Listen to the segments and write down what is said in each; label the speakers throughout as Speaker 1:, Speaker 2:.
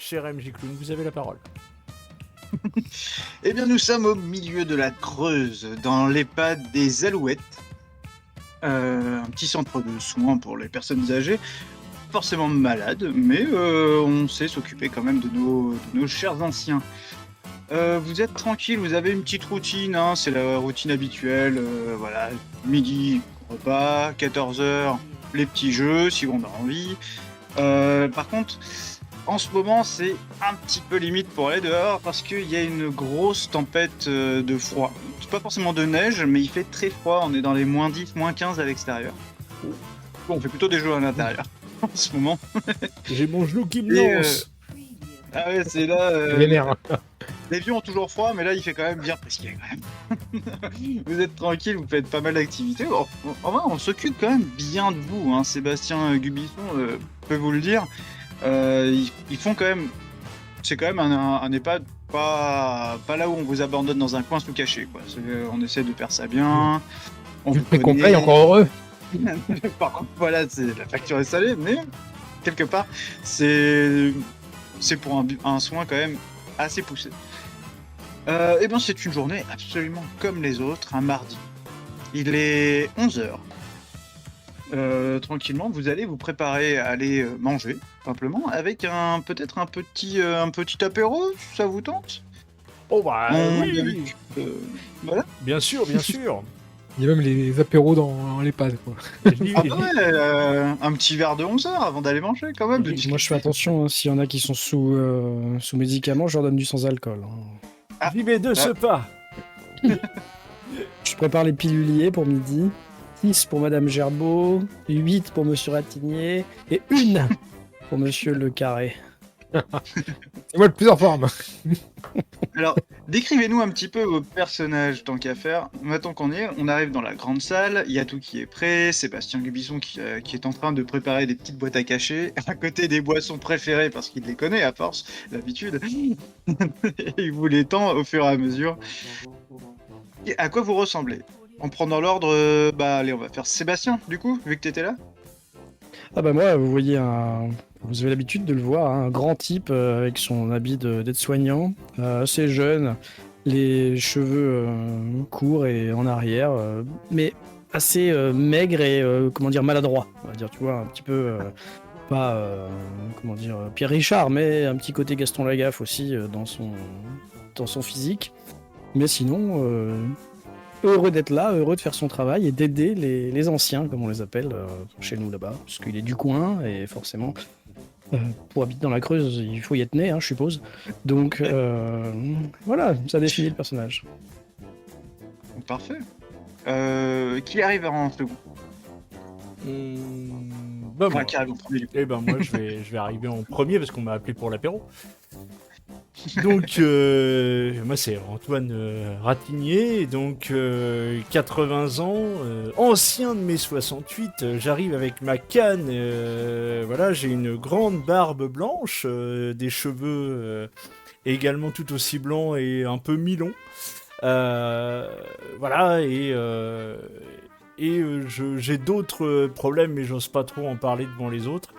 Speaker 1: cher MJ Clown, vous avez la parole.
Speaker 2: Eh bien, nous sommes au milieu de la Creuse, dans l'EHPAD des Alouettes. Un petit centre de soins pour les personnes âgées, forcément malades, mais on sait s'occuper quand même de nos chers anciens. Vous êtes tranquille, vous avez une petite routine, hein, c'est la routine habituelle, voilà, midi, repas, 14h, les petits jeux, si on a envie. Par contre, en ce moment, c'est un petit peu limite pour aller dehors parce qu'il y a une grosse tempête de froid. C'est pas forcément de neige, mais il fait très froid. On est dans les moins 10, moins 15 à l'extérieur. Bon, on fait plutôt des jeux à l'intérieur en ce moment.
Speaker 1: J'ai mon genou qui me
Speaker 2: Et,
Speaker 1: lance.
Speaker 2: Ah ouais, c'est là.
Speaker 3: Vénère.
Speaker 2: Les vieux ont toujours froid, mais là, il fait quand même bien frisqué quand même. Vous êtes tranquille, vous faites pas mal d'activités. En vrai, on s'occupe quand même bien de vous, hein. Sébastien Gubisson peut vous le dire. Ils font quand même. C'est quand même un EHPAD pas là où on vous abandonne dans un coin sous caché, quoi. On essaie de faire ça bien. On
Speaker 3: Vu
Speaker 2: vous
Speaker 3: le prix qu'on
Speaker 2: connaît.
Speaker 3: paye, encore heureux.
Speaker 2: Par contre, voilà, la facture est salée, mais quelque part, c'est pour un soin quand même assez poussé. Et bien, c'est une journée absolument comme les autres, un mardi. Il est 11h. Tranquillement, vous allez vous préparer à aller manger, simplement, avec peut-être un petit apéro, ça vous tente?
Speaker 1: Oh bah oui.
Speaker 2: Voilà.
Speaker 1: Bien sûr, bien sûr.
Speaker 3: Il y a même les apéros dans l'EHPAD, quoi.
Speaker 2: Ah bah ouais, un petit verre de 11h avant d'aller manger, quand même.
Speaker 4: Moi, je fais attention, hein, s'il y en a qui sont sous médicaments, je leur donne du sans-alcool. Hein.
Speaker 1: J'y vais de ce pas.
Speaker 4: Je prépare les piluliers pour midi, 6 pour Madame Gerbeau, 8 pour Monsieur Ratignier et 1 pour Monsieur Le Carré.
Speaker 3: C'est moi le plus en forme.
Speaker 2: Alors, décrivez-nous un petit peu vos personnages, tant qu'à faire. Maintenant qu'on y est, on arrive dans la grande salle, il y a tout qui est prêt, Sébastien Gubisson qui est en train de préparer des petites boîtes à cacher, à côté des boissons préférées, parce qu'il les connaît à force, d'habitude. Il vous les tend au fur et à mesure. Et à quoi vous ressemblez? En prenant l'ordre, allez, on va faire Sébastien, du coup, vu que t'étais là.
Speaker 4: Ah bah moi, vous avez l'habitude de le voir, hein, un grand type avec son habit d'aide-soignant, assez jeune, les cheveux courts et en arrière, mais assez maigre et maladroit, on va dire, tu vois, un petit peu pas Pierre Richard, mais un petit côté Gaston Lagaffe aussi dans son physique. Mais sinon, heureux d'être là, heureux de faire son travail et d'aider les anciens, comme on les appelle chez nous là-bas, parce qu'il est du coin et forcément, pour habiter dans la Creuse, il faut y être né, hein, je suppose. Donc voilà, ça définit le personnage.
Speaker 2: Parfait. Qui arrive en second?
Speaker 1: Bah,
Speaker 2: Enfin,
Speaker 1: moi.
Speaker 2: qui arrive en premier, du coup.
Speaker 1: Eh ben moi je vais arriver en premier parce qu'on m'a appelé pour l'apéro. Donc moi c'est Antoine Ratignier, donc 80 ans, ancien de mes 68, j'arrive avec ma canne, voilà, j'ai une grande barbe blanche, des cheveux également tout aussi blancs et un peu mi-longs. Voilà, j'ai d'autres problèmes, mais j'ose pas trop en parler devant les autres.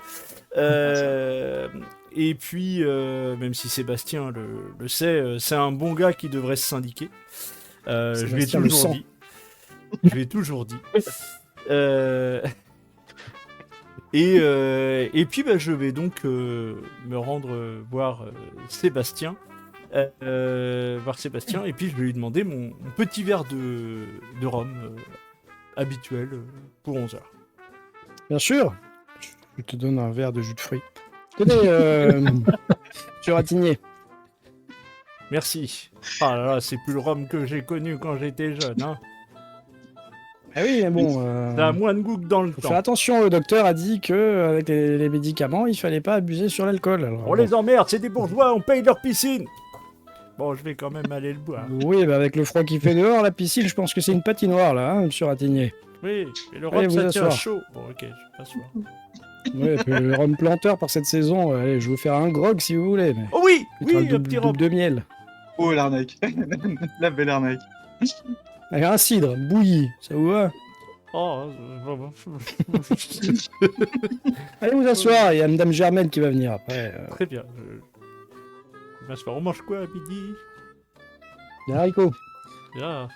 Speaker 1: Et puis, même si Sébastien le sait, c'est un bon gars qui devrait se syndiquer. Je lui ai
Speaker 4: Sébastien le
Speaker 1: toujours
Speaker 4: sent.
Speaker 1: dit. Je lui ai toujours dit. Et puis, je vais donc me rendre voir Sébastien. Et puis je vais lui demander mon petit verre de rhum habituel pour 11h.
Speaker 4: Bien sûr, je te donne un verre de jus de fruits. Tenez, Monsieur Ratignier.
Speaker 1: Merci. Ah là là, c'est plus le rhum que j'ai connu quand j'étais jeune. Hein.
Speaker 4: Ah oui, mais bon...
Speaker 1: Ça a moins de goût que dans le
Speaker 4: faut
Speaker 1: temps.
Speaker 4: faire attention, le docteur a dit que avec les médicaments, il fallait pas abuser sur l'alcool. Alors,
Speaker 1: On les emmerde, c'est des bourgeois, on paye leur piscine. Bon, je vais quand même aller le boire.
Speaker 4: Oui, bah avec le froid qu'il fait dehors, la piscine, je pense que c'est une patinoire là, hein, Monsieur Ratignier.
Speaker 1: Oui, et le
Speaker 4: Allez,
Speaker 1: rhum,
Speaker 4: vous
Speaker 1: ça tient
Speaker 4: asseoir.
Speaker 1: chaud. Bon, ok, je m'assois.
Speaker 4: Oui, et puis le rhum planteur par cette saison, allez, je vais vous faire un grog si vous voulez. Mais
Speaker 1: Oh oui,
Speaker 4: mettra
Speaker 1: oui,
Speaker 4: le
Speaker 1: un petit
Speaker 4: double
Speaker 1: rhum.
Speaker 4: de miel.
Speaker 2: Oh, l'arnaque. La belle arnaque.
Speaker 4: Avec un cidre, bouilli, ça vous va?
Speaker 1: Oh,
Speaker 4: Allez vous asseoir, il y a Madame Germaine qui va venir après.
Speaker 1: très bien. Ben, on mange quoi à midi?
Speaker 3: Des haricots.
Speaker 1: Ah.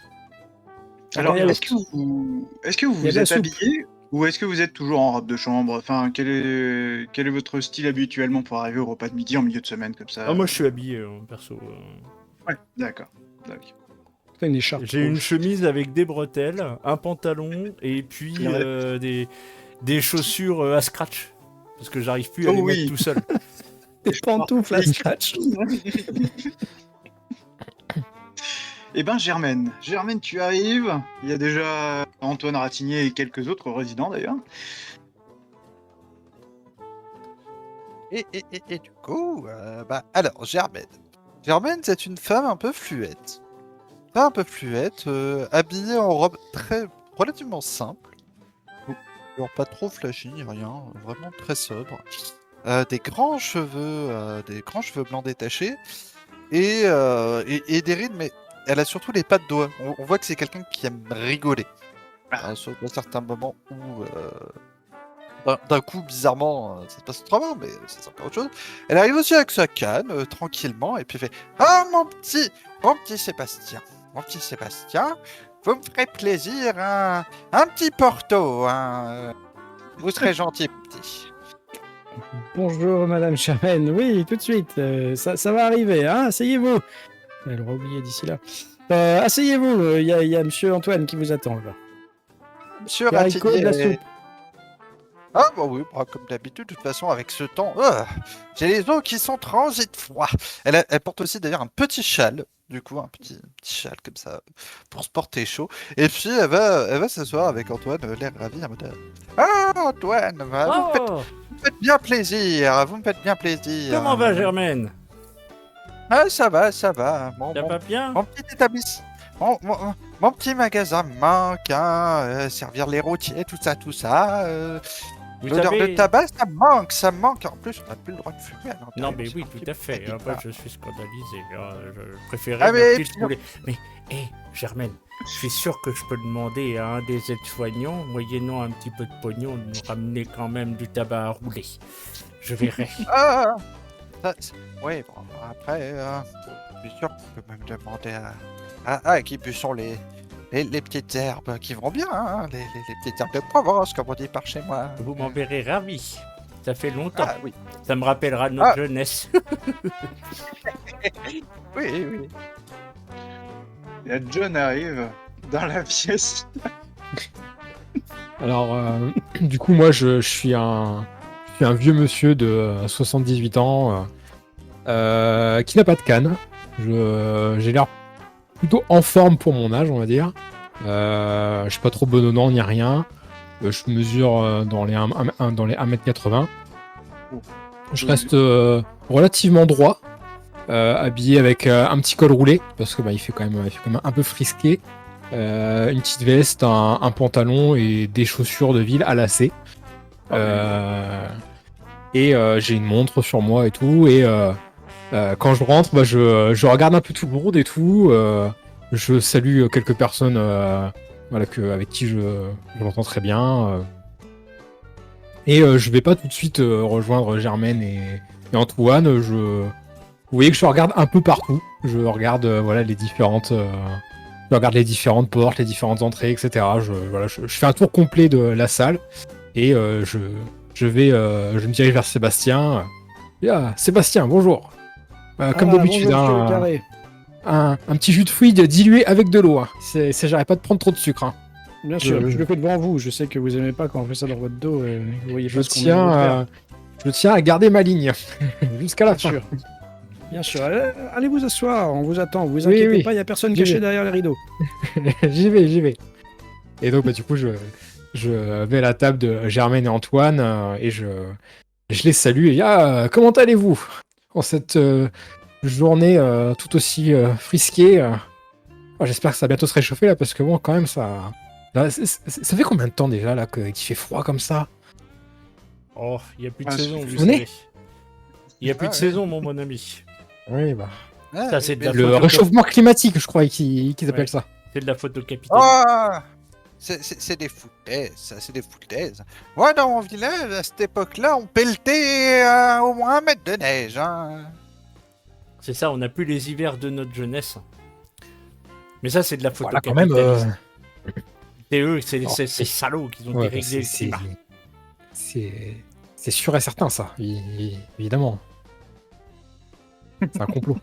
Speaker 2: Alors,
Speaker 3: il y a
Speaker 2: est-ce que vous
Speaker 3: Il y a de
Speaker 2: vous
Speaker 3: la
Speaker 2: êtes
Speaker 3: soupe.
Speaker 2: habillé ou est-ce que vous êtes toujours en robe de chambre? Enfin, quel est votre style habituellement pour arriver au repas de midi en milieu de semaine comme ça?
Speaker 1: Ah, moi je suis habillé perso.
Speaker 2: Ouais, d'accord. D'accord.
Speaker 4: T'as une écharpe
Speaker 1: J'ai une
Speaker 4: rouge.
Speaker 1: chemise avec des bretelles, un pantalon et puis
Speaker 2: Ouais.
Speaker 1: des chaussures à scratch. Parce que j'arrive plus à
Speaker 2: Oh
Speaker 1: les
Speaker 2: oui.
Speaker 1: mettre tout seul.
Speaker 4: Des pantoufles à scratch.
Speaker 2: Eh ben, Germaine, tu arrives. Il y a déjà Antoine Ratignier et quelques autres résidents d'ailleurs.
Speaker 5: Et du coup, alors, Germaine. Germaine, c'est une femme un peu fluette. Habillée en robe relativement simple. Alors, pas trop flashy, ni rien, vraiment très sobre. Des grands cheveux blancs détachés et des rides, mais elle a surtout les pas de doigts. On voit que c'est quelqu'un qui aime rigoler. Sauf à certains moments où, d'un coup, bizarrement, ça se passe autrement, mais c'est encore autre chose. Elle arrive aussi avec sa canne, tranquillement, et puis elle fait Ah, mon petit Sébastien, vous me ferez plaisir, un petit Porto, hein. Vous serez gentil, petit.
Speaker 4: Bonjour, Madame Germaine. Oui, tout de suite. Ça va arriver, hein. Asseyez-vous. Elle aura oublié d'ici là. Asseyez-vous. Il y a Monsieur Antoine qui vous attend, là.
Speaker 5: Monsieur
Speaker 4: Des haricots, de la
Speaker 5: Ratignier.
Speaker 4: soupe.
Speaker 5: Ah, bah oui, comme d'habitude, de toute façon, avec ce temps, j'ai les os qui sont transit froid. Elle porte aussi d'ailleurs un petit châle, du coup, un petit châle comme ça, pour se porter chaud. Et puis, elle va s'asseoir avec Antoine, l'air ravi, en mode Ah, Antoine,
Speaker 1: Oh,
Speaker 5: vous me faites bien plaisir, vous me faites bien plaisir.
Speaker 1: comment va Germaine?
Speaker 5: Ah, ça va, mon,
Speaker 1: Ça
Speaker 5: mon,
Speaker 1: va bien?
Speaker 5: mon petit établissement. Mon petit magasin me manque, hein, servir les routiers, tout ça.
Speaker 1: Vous
Speaker 5: L'odeur
Speaker 1: savez...
Speaker 5: de tabac, ça me manque. En plus, on n'a plus le droit de fumer à l'intérieur.
Speaker 1: Non, mais oui,
Speaker 5: C'est
Speaker 1: tout à fait.
Speaker 5: petit
Speaker 1: Après,
Speaker 5: pas.
Speaker 1: je suis scandalisé. Je préférais
Speaker 5: Ah,
Speaker 1: ne
Speaker 5: mais
Speaker 1: plus
Speaker 5: puis-
Speaker 1: rouler. Mais, hé, Germaine, je suis sûr que je peux demander à un des aides-soignants, moyennant un petit peu de pognon, de nous ramener quand même du tabac à rouler. Je verrai.
Speaker 5: Ah, oui, bon, après, je suis sûr qu'on peut même demander à qui sont les petites herbes qui vont bien, hein, les petites herbes de Provence, comme on dit par chez moi.
Speaker 1: Vous m'enverrez ravi. Ça fait longtemps.
Speaker 5: Ah, oui,
Speaker 1: Ça me rappellera notre
Speaker 5: Ah.
Speaker 1: jeunesse.
Speaker 5: oui.
Speaker 2: Et là, John arrive dans la pièce.
Speaker 3: Alors, du coup, moi, je suis un vieux monsieur de 78 ans qui n'a pas de canne. J'ai l'air plutôt en forme pour mon âge, on va dire. Je suis pas trop bedonnant ni rien. Je mesure dans les 1m80. Je reste relativement droit, habillé avec un petit col roulé, parce que il fait quand même un peu frisqué. Une petite veste, un pantalon et des chaussures de ville à lacets. Et j'ai une montre sur moi et tout. Et quand je rentre, je regarde un peu tout le monde et tout. Je salue quelques personnes avec qui je m'entends très bien. Et je vais pas tout de suite rejoindre Germaine et Antoine. Vous voyez que je regarde un peu partout. Je regarde je regarde les différentes portes, les différentes entrées, etc. Je fais un tour complet de la salle et je me dirige vers Sébastien. Sébastien, bonjour. Comme d'habitude,
Speaker 4: bonjour, Monsieur Carré.
Speaker 3: un petit jus de fruits dilué avec de l'eau. Hein. J'arrête pas de prendre trop de sucre. Hein.
Speaker 4: Bien sûr, je le fais devant vous. Je sais que vous aimez pas quand on fait ça dans votre dos. Vous voyez
Speaker 3: Je
Speaker 4: pas ce qu'on vient de faire.
Speaker 3: tiens à garder ma ligne jusqu'à la
Speaker 4: Bien
Speaker 3: fin.
Speaker 4: sûr. Bien sûr. Allez vous asseoir, on vous attend. Vous
Speaker 3: Oui,
Speaker 4: inquiétez
Speaker 3: oui.
Speaker 4: pas, il n'y a personne
Speaker 3: J'y
Speaker 4: caché
Speaker 3: vais.
Speaker 4: derrière les rideaux.
Speaker 3: J'y vais. Et donc, du coup, je vais à la table de Germaine et Antoine et je les salue. Et comment allez-vous en cette journée tout aussi frisquée j'espère que ça va bientôt se réchauffer là, parce que bon, quand même, ça. Là, ça fait combien de temps déjà là qu'il fait froid comme ça?
Speaker 1: Oh, il n'y a plus de
Speaker 2: Ah,
Speaker 1: saison,
Speaker 2: vous
Speaker 1: vous
Speaker 3: venez
Speaker 1: savez. Il n'y a plus de
Speaker 5: ouais.
Speaker 1: saison, mon bon ami.
Speaker 3: Oui,
Speaker 1: Ça, c'est de la
Speaker 3: le
Speaker 1: faute au
Speaker 3: réchauffement climatique, je crois qu'ils appellent
Speaker 1: Ouais.
Speaker 3: ça.
Speaker 1: C'est de la faute au capitaine.
Speaker 5: Ah, c'est des foutaises, ça, c'est des foutaises. Moi, dans mon village, à cette époque-là, on pelletait au moins 1 mètre de neige. Hein.
Speaker 1: C'est ça, on n'a plus les hivers de notre jeunesse. Mais ça, c'est de la photo
Speaker 3: Voilà, quand même.
Speaker 1: C'est eux, c'est
Speaker 3: Non,
Speaker 1: ces salauds qui ont
Speaker 3: Ouais,
Speaker 1: déréglé le climat.
Speaker 3: c'est sûr et certain, ça, évidemment. C'est un complot.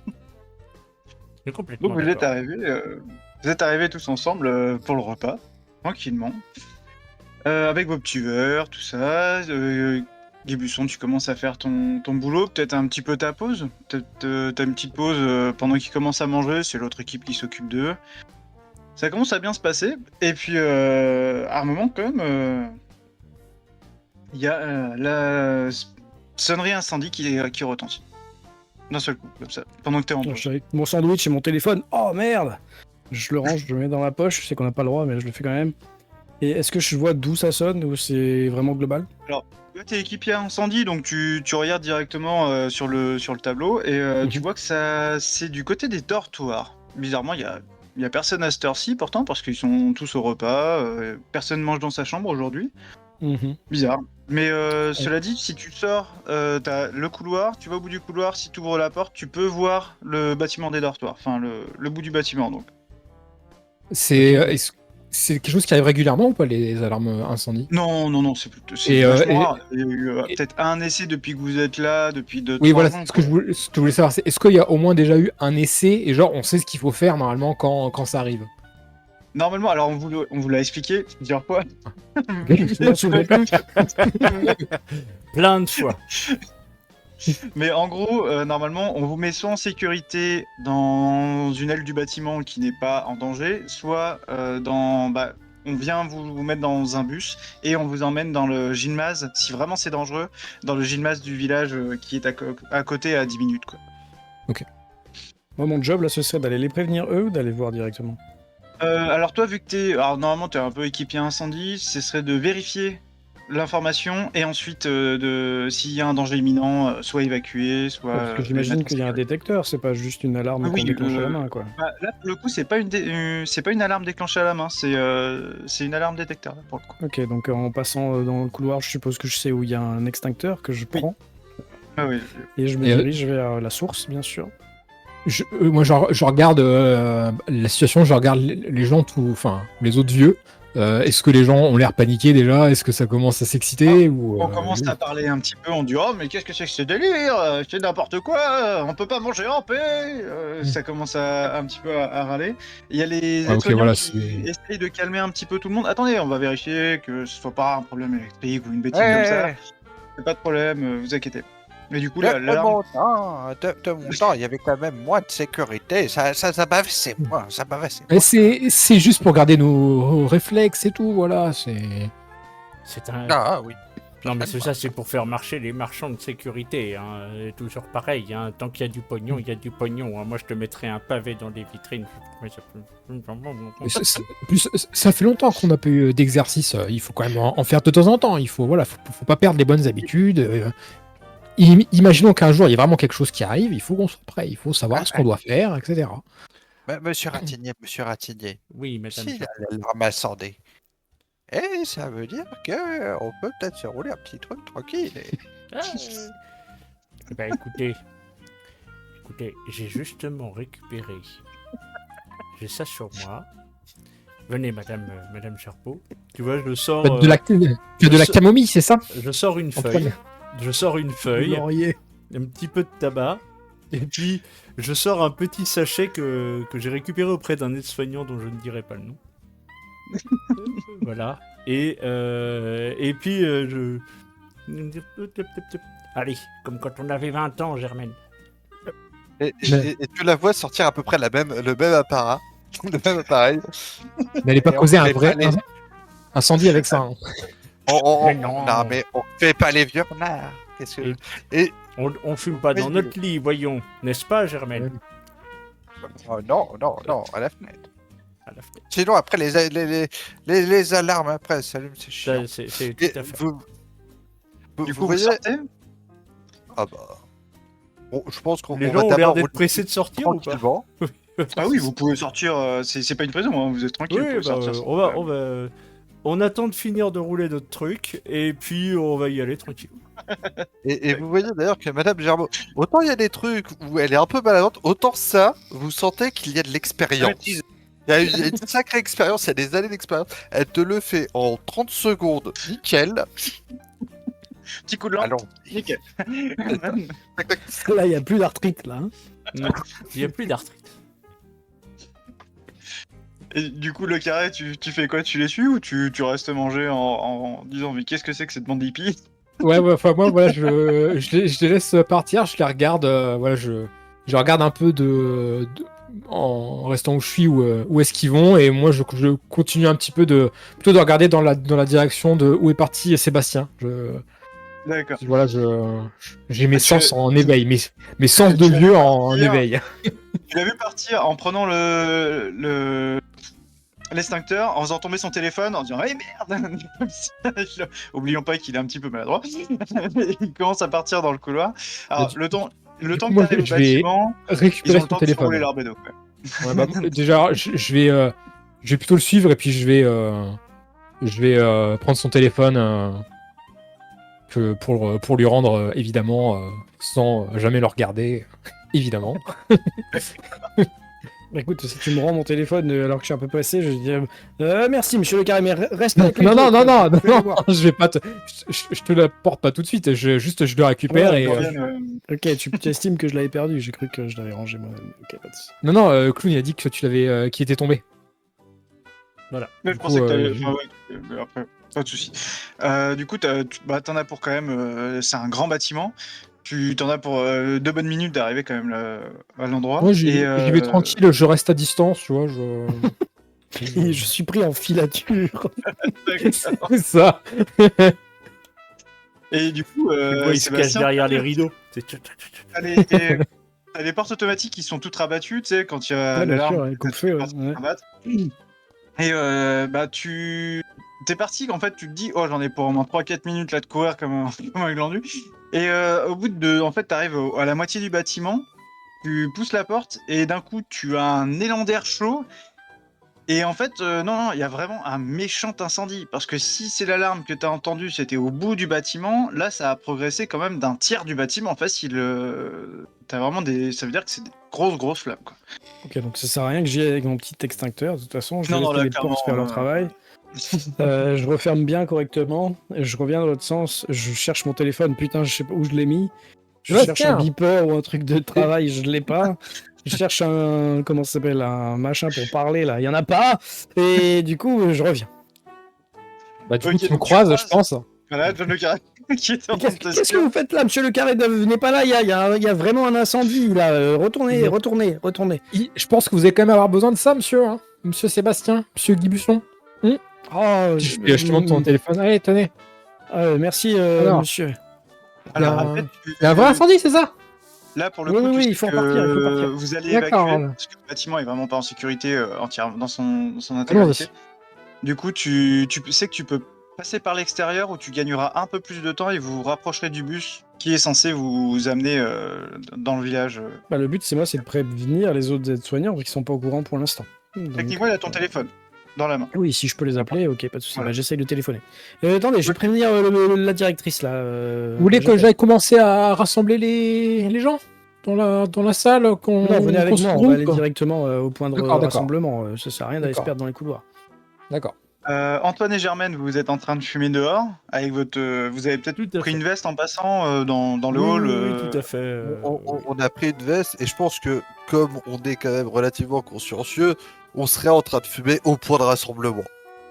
Speaker 1: C'est complètement
Speaker 2: Donc vous êtes arrivés tous ensemble pour le repas, tranquillement. Avec vos petits verres, tout ça. Guébusson, tu commences à faire ton boulot, peut-être un petit peu ta pause. Peut-être t'as une petite pause pendant qu'ils commencent à manger, c'est l'autre équipe qui s'occupe d'eux. Ça commence à bien se passer, et puis à un moment quand même, il y a la sonnerie incendie qui retentit. D'un seul coup, comme ça, pendant que t'es en
Speaker 4: Je
Speaker 2: pause.
Speaker 4: suis avec mon sandwich et mon téléphone. Oh merde! Je le range, je le mets dans ma poche. Je sais qu'on n'a pas le droit, mais je le fais quand même. Et est-ce que je vois d'où ça sonne ou c'est vraiment global?
Speaker 2: Là, t'es équipier incendie, donc tu regardes directement sur le tableau et tu vois que c'est du côté des dortoirs. Bizarrement, il y a personne à cette heure-ci pourtant, parce qu'ils sont tous au repas. Personne mange dans sa chambre aujourd'hui.
Speaker 4: Mhm.
Speaker 2: Bizarre. Mais cela dit, si tu sors, t'as le couloir, tu vas au bout du couloir, si tu ouvres la porte, tu peux voir le bâtiment des dortoirs, enfin le bout du bâtiment donc.
Speaker 3: C'est quelque chose qui arrive régulièrement ou pas, les alarmes incendie?
Speaker 2: Non, c'est plutôt. C'est
Speaker 3: Et,
Speaker 2: vachement
Speaker 3: et-
Speaker 2: rare. Il y a eu peut-être un essai depuis que vous êtes là, depuis 2-3
Speaker 3: Oui, voilà,
Speaker 2: ans.
Speaker 3: ce que je voulais savoir, c'est est-ce qu'il y a au moins déjà eu un essai et genre on sait ce qu'il faut faire normalement quand ça arrive?
Speaker 2: Normalement, alors on vous l'a expliqué plusieurs fois.
Speaker 4: Je m'en souviens plus.
Speaker 1: Plein de fois.
Speaker 2: Mais en gros, normalement, on vous met soit en sécurité dans une aile du bâtiment qui n'est pas en danger, soit on vient vous mettre dans un bus et on vous emmène dans le gymnase, si vraiment c'est dangereux, dans le gymnase du village qui est à côté à 10 minutes. Quoi.
Speaker 4: Moi, mon job là, ce serait d'aller les prévenir eux ou d'aller voir directement.
Speaker 2: Alors toi, vu que alors normalement t'es un peu équipier incendie, ce serait de vérifier l'information et ensuite s'il y a un danger imminent, soit évacuer, soit.
Speaker 4: Parce que j'imagine
Speaker 2: mettre en
Speaker 4: qu'il y a un
Speaker 2: sécurité.
Speaker 4: détecteur, c'est pas juste une alarme
Speaker 2: Ah
Speaker 4: qu'on
Speaker 2: oui,
Speaker 4: déclenche à la main, quoi.
Speaker 2: Bah, là pour le coup c'est pas une alarme déclenchée à la main, c'est une alarme détecteur là, pour le coup.
Speaker 4: Ok, donc en passant dans le couloir, je suppose que je sais où il y a un extincteur que je prends
Speaker 2: Ah oui.
Speaker 4: et je me
Speaker 3: Et,
Speaker 4: dirige vers la source, bien sûr.
Speaker 3: Moi, je regarde la situation, je regarde les gens, enfin, les autres vieux. Est-ce que les gens ont l'air paniqués déjà? Est-ce que ça commence à s'exciter ou
Speaker 2: On commence à parler un petit peu, on dit oh mais qu'est-ce que c'est que ce délire, c'est n'importe quoi, on peut pas manger en paix. Ça commence un petit peu à râler. Il y a les
Speaker 3: Ah, ok,
Speaker 2: aides-soignants
Speaker 3: voilà,
Speaker 2: qui essayent de calmer un petit peu tout le monde. Attendez, on va vérifier que ce soit pas un problème électrique ou une bêtise comme ça. C'est pas de problème, vous inquiétez. Mais du coup
Speaker 5: De
Speaker 2: l'alarme.
Speaker 5: mon temps, il y avait quand même moins de sécurité. Ça m'avait moi, ça m'avait.
Speaker 3: Mais c'est juste pour garder nos réflexes et tout, voilà.
Speaker 1: C'est un.
Speaker 5: Ah oui.
Speaker 1: Non, mais c'est ça, c'est pour faire marcher les marchands de sécurité. Hein. Toujours pareil. Hein. Tant qu'il y a du pognon, il y a du pognon. Hein. Moi, je te mettrais un pavé dans les vitrines.
Speaker 3: Plus, ça fait longtemps qu'on n'a pas eu d'exercice. Il faut quand même en faire de temps en temps. Faut pas perdre les bonnes habitudes. Imaginons qu'un jour il y a vraiment quelque chose qui arrive, il faut qu'on soit prêt, il faut savoir ce qu'on doit faire, etc.
Speaker 5: Monsieur Ratignier,
Speaker 1: Oui, madame.
Speaker 5: si l'alarme incendie, et ça veut dire que on peut peut-être se rouler un petit truc tranquille.
Speaker 1: Eh ben, écoutez, j'ai justement récupéré. J'ai ça sur moi. Venez, madame Charpeau. Tu vois, je sors.
Speaker 3: De la camomille, c'est ça?
Speaker 1: Je sors une
Speaker 3: Antoine.
Speaker 1: feuille. Je sors une feuille,
Speaker 4: Laurier.
Speaker 1: un petit peu de tabac, et puis je sors un petit sachet que j'ai récupéré auprès d'un aide-soignant dont je ne dirai pas le nom. Voilà. Et puis je. Allez, comme quand on avait 20 ans, Germaine.
Speaker 5: Et tu la vois sortir à peu près le même appareil. Le même appareil.
Speaker 3: N'allez pas
Speaker 5: Et on
Speaker 3: causer un
Speaker 5: fait
Speaker 3: vrai
Speaker 5: pas les-
Speaker 3: incendie avec ça. Hein.
Speaker 1: Mais non.
Speaker 5: Non, mais on fait pas les vieux renards. Qu'est-ce que...
Speaker 1: On fume pas dans notre lit, voyons. N'est-ce pas, Germaine?
Speaker 5: Oh, non, à la fenêtre.
Speaker 1: À la fenêtre.
Speaker 5: Sinon, après, les alarmes, après, s'allument, c'est chiant.
Speaker 1: Ça, c'est
Speaker 5: Et
Speaker 1: tout à fait.
Speaker 2: Du coup,
Speaker 5: vous
Speaker 2: vous
Speaker 5: voyez...
Speaker 2: sortez.
Speaker 5: Ah bah... Bon, je pense qu'on
Speaker 1: Les
Speaker 5: on
Speaker 1: gens
Speaker 5: va
Speaker 1: ont l'air
Speaker 5: d'abord
Speaker 1: d'être
Speaker 5: rouler
Speaker 1: pressés de sortir ou pas?
Speaker 5: tranquillement.
Speaker 2: Ah oui, vous pouvez sortir. C'est pas une prison, hein, vous êtes tranquille,
Speaker 1: Oui,
Speaker 2: vous pouvez
Speaker 1: bah,
Speaker 2: sortir.
Speaker 1: on va. On attend de finir de rouler notre truc et puis on va y aller tranquille.
Speaker 5: Et vous voyez d'ailleurs que Madame Germain, autant il y a des trucs où elle est un peu maladroite, autant ça, vous sentez qu'il y a de l'expérience.
Speaker 2: Maîtrise.
Speaker 5: Il y a une sacrée expérience, il y a des années d'expérience. Elle te le fait en 30 secondes, nickel.
Speaker 2: Petit coup de lampe.
Speaker 5: Alors,
Speaker 2: Nickel.
Speaker 5: tac, tac.
Speaker 4: Là, il n'y a plus d'arthrite, là. Hein.
Speaker 1: Il n'y a plus d'arthrite.
Speaker 2: Et du coup, le carré, tu fais quoi? Tu les suis ou tu restes manger en disant mais qu'est-ce que c'est que cette bande d'hippies?
Speaker 3: Ouais, enfin moi, voilà, je les laisse partir, je les regarde, voilà, je regarde un peu en restant où je suis, où est-ce qu'ils vont, et moi, je continue un petit peu plutôt de regarder dans la direction de où est parti Sébastien.
Speaker 2: D'accord.
Speaker 3: Voilà, j'ai mes
Speaker 2: Tu-
Speaker 3: sens en éveil, mes sens de
Speaker 2: tu l'as
Speaker 3: vieux
Speaker 2: vu
Speaker 3: en
Speaker 2: partir.
Speaker 3: éveil.
Speaker 2: Tu l'as vu partir en prenant l'extincteur, en faisant tomber son téléphone, en disant hey merde. Comme ça. Oublions pas qu'il est un petit peu maladroit. Il commence à partir dans le couloir. Alors,
Speaker 3: Du-
Speaker 2: le temps
Speaker 3: du
Speaker 2: que
Speaker 3: coup, moi,
Speaker 2: t'arrives au
Speaker 3: je vais
Speaker 2: bâtiment, ils
Speaker 3: récupérer
Speaker 2: ont le
Speaker 3: son
Speaker 2: temps de
Speaker 3: téléphone.
Speaker 2: rouler leur bédo. Quoi.
Speaker 3: Ouais, bah, déjà, je vais plutôt le suivre et puis je vais prendre son téléphone pour lui rendre, évidemment, sans jamais le regarder, évidemment.
Speaker 4: Bah, écoute, si tu me rends mon téléphone alors que je suis un peu pressé, je dis merci, monsieur le carré, mais reste avec les
Speaker 3: Non,
Speaker 4: autres,
Speaker 3: non,
Speaker 4: je vais les
Speaker 3: non,
Speaker 4: voir.
Speaker 3: je vais pas je te la porte pas tout de suite, je le récupère
Speaker 4: Ouais,
Speaker 3: et...
Speaker 2: Ils reviennent,
Speaker 4: Ok, tu estimes que je l'avais perdu, j'ai cru que je l'avais rangé moi-même. Ok, pas de souci.
Speaker 3: Non, Clown, il a dit que tu l'avais... qu'il était tombé. Voilà.
Speaker 2: Mais
Speaker 3: Du
Speaker 2: je pensais
Speaker 3: coup,
Speaker 2: que t'allais.
Speaker 3: je-
Speaker 2: Enfin, ouais, mais après, pas de soucis. Du coup, t'en as pour quand même. C'est un grand bâtiment. Tu t'en as pour 2 bonnes minutes d'arriver quand même là, à l'endroit.
Speaker 3: Moi,
Speaker 2: Et,
Speaker 3: j'y vais tranquille, je reste à distance, tu vois,
Speaker 4: Et je suis pris en filature.
Speaker 3: C'est ça.
Speaker 2: Et du coup,
Speaker 1: Tu vois, il se cache
Speaker 2: Sébastien,
Speaker 1: derrière les rideaux.
Speaker 2: t'as t'as les portes automatiques qui sont toutes rabattues, tu sais, quand il y a
Speaker 4: Ouais, bien sûr,
Speaker 2: l'alarme.
Speaker 4: ouais, coupe-feu, ouais, ouais.
Speaker 2: Et bah t'es parti, en fait, tu te dis, oh, j'en ai pour au moins 3-4 minutes là de courir comme comme un glandu. Et au bout de. En fait, t'arrives à la moitié du bâtiment, tu pousses la porte, et d'un coup, tu as un élan d'air chaud. Et en fait, non, il y a vraiment un méchant incendie. Parce que si c'est l'alarme que t'as entendue, c'était au bout du bâtiment, là, ça a progressé quand même d'un tiers du bâtiment. Facile. T'as vraiment des. Ça veut dire que c'est des grosses flammes, quoi.
Speaker 4: Ok, donc ça sert à rien que j'y aille avec mon petit extincteur. De toute façon, je
Speaker 2: Non,
Speaker 4: laisse
Speaker 2: non, là,
Speaker 4: les portes faire
Speaker 2: clairement,
Speaker 4: leur travail. Je referme bien correctement. Je reviens dans l'autre sens. Je cherche mon téléphone. Putain, je sais pas où je l'ai mis. Je
Speaker 3: Ouais,
Speaker 4: cherche
Speaker 3: tiens.
Speaker 4: un beeper ou un truc de travail. Je l'ai pas. Je cherche un. Comment ça s'appelle? Un machin pour parler là. Il y en a pas. Et du coup, je reviens.
Speaker 3: Bah, du
Speaker 2: Ok,
Speaker 3: coup, tu me
Speaker 2: donc tu
Speaker 3: croises,
Speaker 2: croises.
Speaker 3: je pense.
Speaker 2: Voilà, John Le Carré qui était en train de te
Speaker 4: Qu'est-ce que
Speaker 2: suivre.
Speaker 4: vous faites là, monsieur le carré? Ne venez pas là. Il y a vraiment un incendie là. Retournez.
Speaker 3: Je pense que vous allez quand même avoir besoin de ça, monsieur. Hein. Monsieur Sébastien, monsieur Guy Busson.
Speaker 4: Oh,
Speaker 3: Je te montre ton téléphone. Allez, tenez.
Speaker 4: merci,
Speaker 3: Alors.
Speaker 4: monsieur.
Speaker 2: Alors,
Speaker 3: Il y a-
Speaker 2: en fait,
Speaker 3: Il y a un vrai incendie, c'est ça?
Speaker 2: là, pour le
Speaker 4: Oui,
Speaker 2: coup,
Speaker 4: oui,
Speaker 2: tu
Speaker 4: oui,
Speaker 2: sais
Speaker 4: il faut
Speaker 2: que
Speaker 4: partir.
Speaker 2: vous allez
Speaker 3: D'accord.
Speaker 2: évacuer, parce que le bâtiment est vraiment pas en sécurité entière dans son
Speaker 3: Allons-y.
Speaker 2: intégralité. Du coup, tu sais que tu peux passer par l'extérieur où tu gagneras un peu plus de temps et vous vous rapprocherez du bus qui est censé vous amener dans le village.
Speaker 4: Bah, le but, c'est de prévenir les autres aides-soignants qui sont pas au courant pour l'instant. Donc,
Speaker 2: Techniquement, il a ton téléphone dans la main.
Speaker 4: Oui, si je peux les appeler, ok, pas de souci.
Speaker 2: Voilà.
Speaker 4: Bah, j'essaye de téléphoner. Attendez, je vais prévenir la directrice là.
Speaker 3: Vous voulez que
Speaker 4: j'appelle.
Speaker 3: j'aille commencer à rassembler les gens dans la salle qu'on
Speaker 4: Non, venez avec
Speaker 3: qu'on se
Speaker 4: moi, on
Speaker 3: regroupe,
Speaker 4: va aller
Speaker 3: quoi.
Speaker 4: directement au point de
Speaker 3: D'accord.
Speaker 4: rassemblement. Ça sert à rien d'aller se
Speaker 3: D'accord.
Speaker 4: perdre dans les couloirs.
Speaker 3: D'accord.
Speaker 2: Antoine et Germaine, vous êtes en train de fumer dehors avec votre. Vous avez peut-être
Speaker 1: Tout à
Speaker 2: pris
Speaker 1: fait.
Speaker 2: une veste en passant dans le
Speaker 1: Oui,
Speaker 2: hall.
Speaker 1: oui, tout à fait.
Speaker 5: On a pris une veste et je pense que comme on est quand même relativement consciencieux, on serait en train de fumer au point de rassemblement.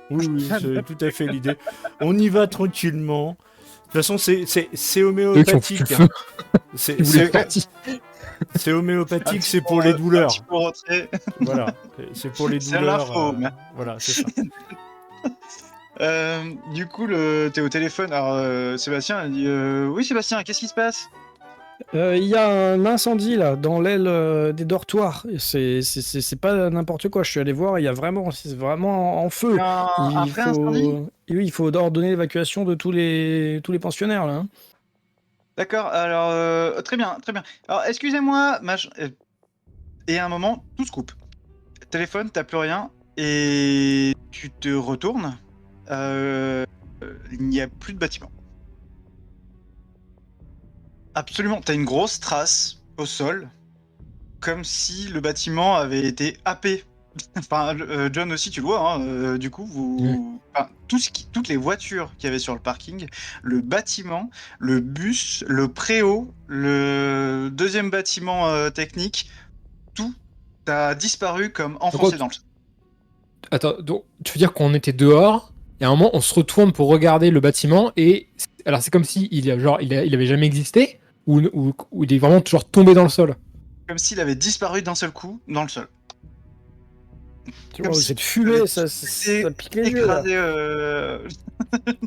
Speaker 1: Oui, c'est tout à fait l'idée. On y va tranquillement. De toute façon, c'est
Speaker 3: Eux qui ont
Speaker 1: homéopathique.
Speaker 3: foutu le
Speaker 1: hein.
Speaker 3: feu,
Speaker 1: C'est
Speaker 3: ils voulaient
Speaker 1: c'est-
Speaker 3: partir.
Speaker 1: c'est homéopathique,
Speaker 2: petit
Speaker 1: c'est
Speaker 2: peu,
Speaker 1: pour les
Speaker 2: Un
Speaker 1: douleurs.
Speaker 2: petit peu retrait.
Speaker 1: Voilà, c'est pour les
Speaker 2: C'est
Speaker 1: douleurs.
Speaker 2: l'info, mais-
Speaker 1: Voilà, c'est ça.
Speaker 2: Du coup, t'es au téléphone. Alors, Sébastien, elle dit oui, Sébastien, qu'est-ce qui se passe?
Speaker 4: Il y a un incendie là dans l'aile des dortoirs. C'est pas n'importe quoi. Je suis allé voir. C'est vraiment en feu.
Speaker 2: Un vrai incendie?
Speaker 4: Oui, il faut ordonner l'évacuation de tous les pensionnaires là. Hein.
Speaker 2: D'accord, alors, très bien, très bien. Alors, excusez-moi, et à un moment, tout se coupe. Téléphone, t'as plus rien, et tu te retournes, il n'y a plus de bâtiment. Absolument, t'as une grosse trace au sol, comme si le bâtiment avait été happé. Enfin, John aussi, tu le vois, hein, du coup, enfin, toutes les voitures qu'il y avait sur le parking, le bâtiment, le bus, le préau, le deuxième bâtiment technique, tout a disparu comme enfoncé dans le sol.
Speaker 3: Attends, donc, tu veux dire qu'on était dehors, et à un moment, on se retourne pour regarder le bâtiment, et alors c'est comme si il avait jamais existé, ou il est vraiment toujours tombé dans le sol.
Speaker 2: Comme s'il avait disparu d'un seul coup dans le sol.
Speaker 4: Tu
Speaker 2: Comme
Speaker 4: vois,
Speaker 2: si
Speaker 4: cette fumée, ça
Speaker 2: c'était
Speaker 4: pique les yeux. Là.
Speaker 2: écrasé,